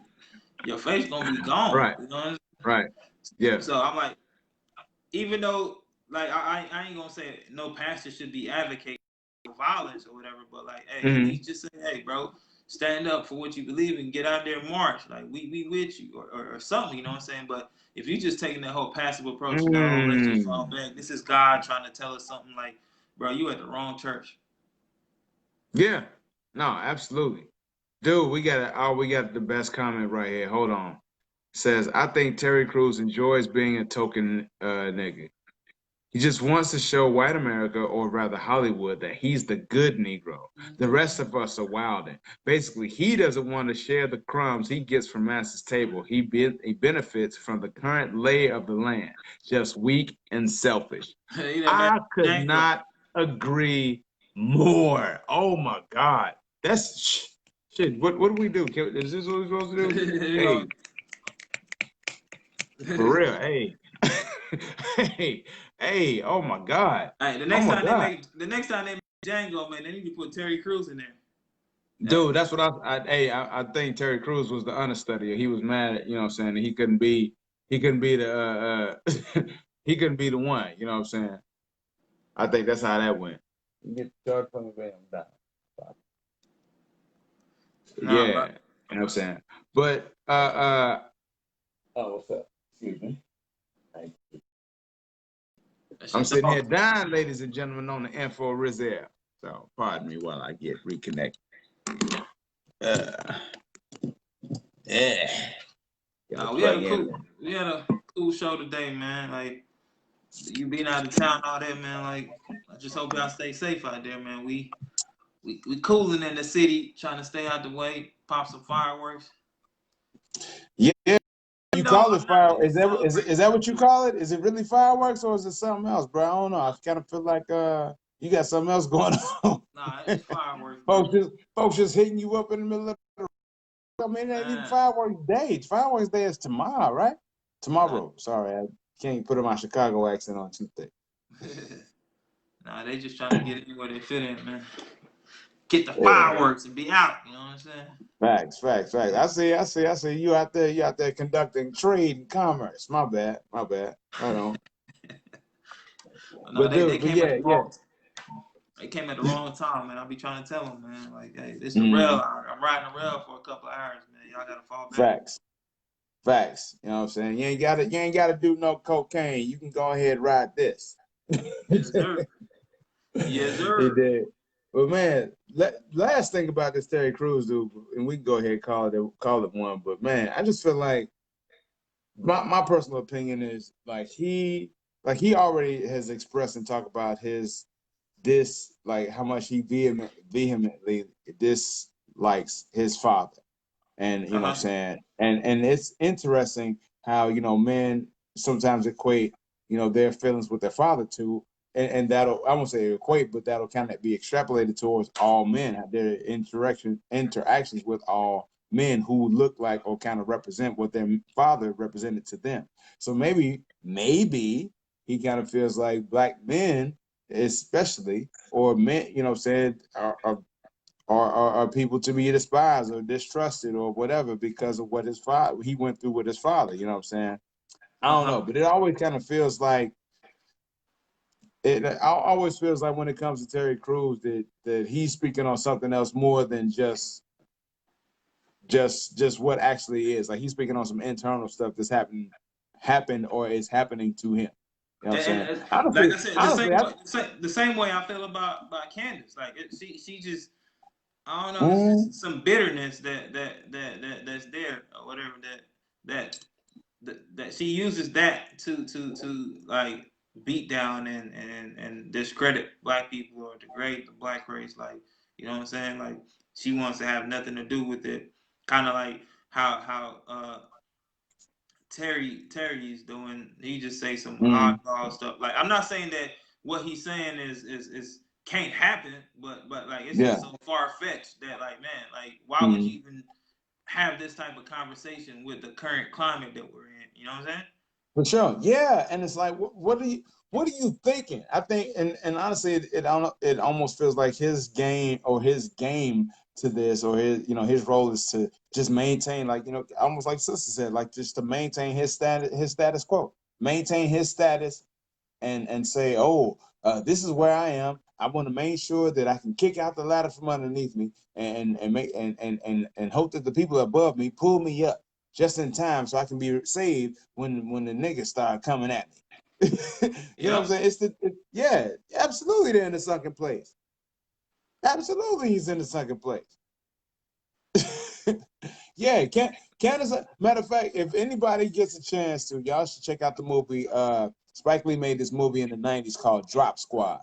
your face gonna be gone. Right, You know what I'm right. saying? Yeah. So I'm like, even though like I ain't gonna say no pastor should be advocating. violence or whatever, but like, hey, at Mm-hmm. least just say, hey, bro, stand up for what you believe in, get out there and march. Like, we with you, or something, you know what I'm saying? But if you just taking that whole passive approach, no, let's just fall Mm. back. This is God trying to tell us something. Like, bro, you at the wrong church. Yeah. No, absolutely. Dude, we got the best comment right here. Hold on. Says, I think Terry Crews enjoys being a token nigga. He just wants to show white America, or rather Hollywood, that he's the good Negro. The rest of us are wilding. Basically, he doesn't want to share the crumbs he gets from Master's table. He benefits from the current lay of the land, just weak and selfish. Hey, that man I could Django. not agree more. Oh my God. That's shit. What do we do? Is this what we're supposed to do? You Hey, know. for real. Hey. Hey, hey, oh my God. Hey, Oh my God. the next time they make Django, man, they need to put Terry Crews in there. That, Dude, that's what I think Terry Crews was the understudy. He was mad at, you know what I'm saying, he couldn't be the he couldn't be the one, you know what I'm saying? I think that's how that went. You get charged from the van down. nah, Yeah, you know what I'm saying? But oh, what's up? Excuse me. that I'm shit sitting here dog. dying, ladies and gentlemen, on the info Rizal. So pardon me while I get reconnected. Uh, yeah. Gotta Nah, plug in. we had a cool show today, man. Like, you being out of town, all that, man. Like, I just hope y'all stay safe out there, man. We cooling in the city, trying to stay out the way, pop some fireworks. Yeah, you No, call it I'm not fire. really Is celebrating. that what you call it? Is it really fireworks or is it something else, bro? I don't know. I kind of feel like you got something else going on. Nah, it's fireworks, bro. folks just hitting you up in the middle of the. I mean, it ain't even Man, fireworks day. Fireworks day is tomorrow, right? nah, Tomorrow. Sorry, I can't put my Chicago accent on too thick. nah, they just trying to get in where they fit in, man. Get the Yeah. fireworks and be out. You know what I'm saying? Facts. I see. You out there conducting trade and commerce. My bad. Right on. No, But dude, but yeah, yeah. they came at the wrong time, man. I'll be trying to tell them, man. Like, hey, this the rail. Mm, I'm riding the rail for a couple of hours, man. Y'all gotta fall back. facts. Facts. You know what I'm saying? You ain't gotta do no cocaine. You can go ahead and ride this. Yes, sir. Yes, He sir. did. But man, last thing about this Terry Crews dude, and we can go ahead and call it one. But man, I just feel like my personal opinion is like he already has expressed and talked about this like how much he vehemently dislikes his father. And you know what I'm Uh-huh. saying? And it's interesting how, men sometimes equate, their feelings with their father too. And that'll, I won't say equate, but that'll kind of be extrapolated towards all men, their interactions with all men who look like or kind of represent what their father represented to them. So maybe he kind of feels like black men, especially, or men, what I'm saying, are people to be despised or distrusted or whatever because of what his father he went through with his father. You know what I'm saying? I don't Uh-huh. know, but it always kind of feels like it always feels like when it comes to Terry Crews that he's speaking on something else more than just what actually is. Like he's speaking on some internal stuff that's happened or is happening to him. You know what I'm saying? Like Honestly, I said, honestly, the same way I feel about Candace. Like she just I don't know. It's mm, just some bitterness that's there or whatever that she uses that to like beat down and discredit black people or degrade the black race. Like, you know what I'm saying? Like, she wants to have nothing to do with it. Kind of like how Terry's doing. He just say some mm, oddball stuff. Like, I'm not saying that what he's saying is can't happen, but like it's yeah. just so far fetched that, like, man, like, why would you Mm. even have this type of conversation with the current climate that we're in? You know what I'm saying? For sure, yeah, and it's like, what are you thinking? I think, and honestly, it almost feels like his game to this, or his role is to just maintain, like, almost like Sister said, like just to maintain his status quo, maintain his status, and say, oh, this is where I am. I want to make sure that I can kick out the ladder from underneath me and make and hope that the people above me pull me up just in time so I can be saved when the niggas start coming at me. You know what I'm saying? Yeah, absolutely they're in the sunken place. Absolutely he's in the sunken place. Yeah, Candace. Matter of fact, if anybody gets a chance to, y'all should check out the movie. Spike Lee made this movie in the '90s called Drop Squad.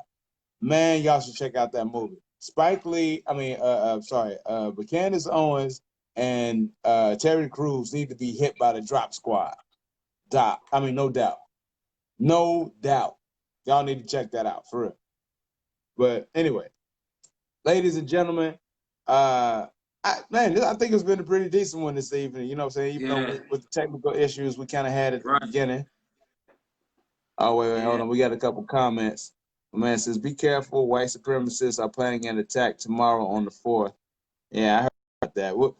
Man, y'all should check out that movie. Spike Lee, but Candace Owens and Terry Crews need to be hit by the Drop Squad. No doubt. No doubt. Y'all need to check that out for real. But anyway, ladies and gentlemen, I think it's been a pretty decent one this evening. You know what I'm saying? Even though with the technical issues we kind of had at the beginning. Oh, wait, hold on. We got a couple comments. The man says, be careful. White supremacists are planning an attack tomorrow on the 4th. Yeah, I heard that. We'll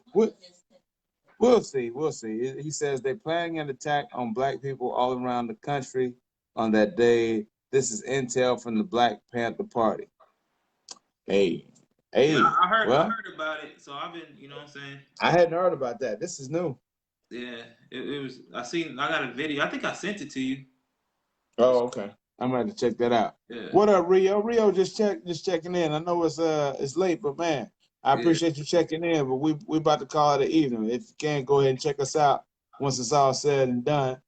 see. We'll see. He says they're planning an attack on black people all around the country on that day. This is intel from the Black Panther Party. Hey. Yeah, I heard about it. So I've been, you know what I'm saying? I hadn't heard about that. This is new. Yeah, it was. I got a video. I think I sent it to you. Oh, okay. I'm gonna have to check that out. Yeah. What up, Rio? Rio just checking in. I know it's late, but man, I appreciate you checking in. But we about to call it an evening. If you can, go ahead and check us out once it's all said and done.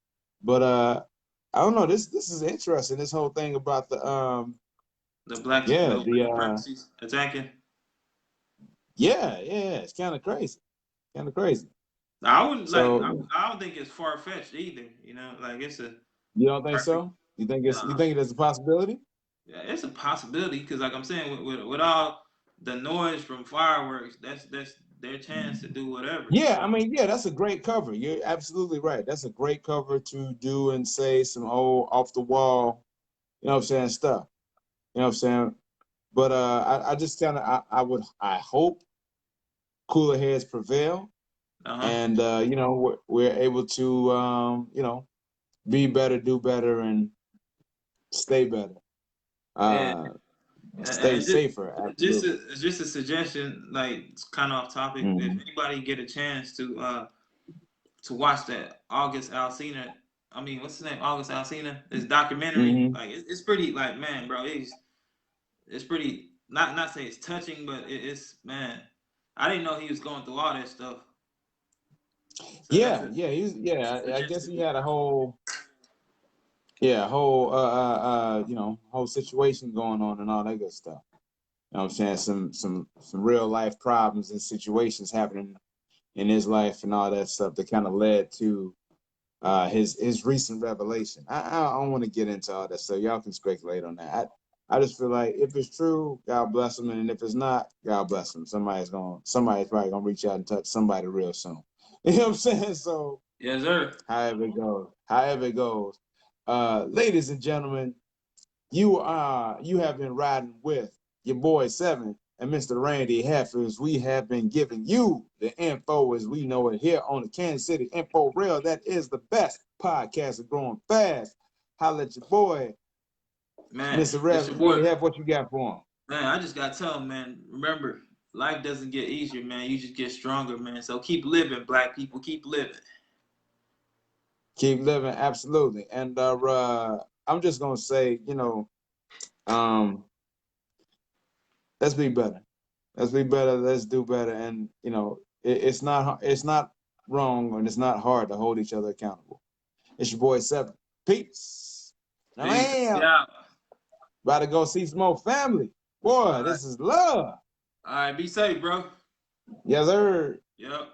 But I don't know. This is interesting. This whole thing about the black supremacists attacking. Yeah, it's kind of crazy. Kind of crazy. I wouldn't I don't think it's far fetched either. You know, like it's a. You don't think so? You think there's a possibility? Yeah, it's a possibility because, like I'm saying, with all the noise from fireworks, that's their chance to do whatever. Yeah, I mean, yeah, that's a great cover. You're absolutely right. That's a great cover to do and say some old off the wall, you know what I'm saying, stuff. You know what I'm saying? But I just kind of I hope cooler heads prevail, and you know we're able to be better, do better, and stay better. Stay safer. Just a suggestion, like it's kind of off topic. Mm-hmm. If anybody get a chance to watch that August Alsina, what's his name? August Alsina. This documentary, mm-hmm. Like it's pretty, like, man, bro, it's pretty. Not say it's touching, but it's man. I didn't know he was going through all that stuff. So I guess he had a whole. Yeah, whole situation going on and all that good stuff. You know what I'm saying? Some real life problems and situations happening in his life and all that stuff that kind of led to his recent revelation. I don't want to get into all that stuff. Y'all can speculate on that. I just feel like if it's true, God bless him, and if it's not, God bless him. Somebody's probably gonna reach out and touch somebody real soon. You know what I'm saying? So yes, sir. However it goes. Ladies and gentlemen, you have been riding with your boy Seven and Mr. Randy Heffers. We have been giving you the info as we know it here on the Kansas City Info Rail. That is the best podcast of growing fast. Holla at your boy, man. Mr. Randy Heffers, what you got for him? Man, I just got to tell him, man, remember, life doesn't get easier, man. You just get stronger, man. So keep living, black people. Keep living. Keep living, absolutely. And I'm just gonna say, let's be better. Let's be better. Let's do better. And it's not wrong and it's not hard to hold each other accountable. It's your boy Seven. Peace. Yeah. About to go see some more family. Boy, this is love. All right, be safe, bro. Yes, sir. Yep.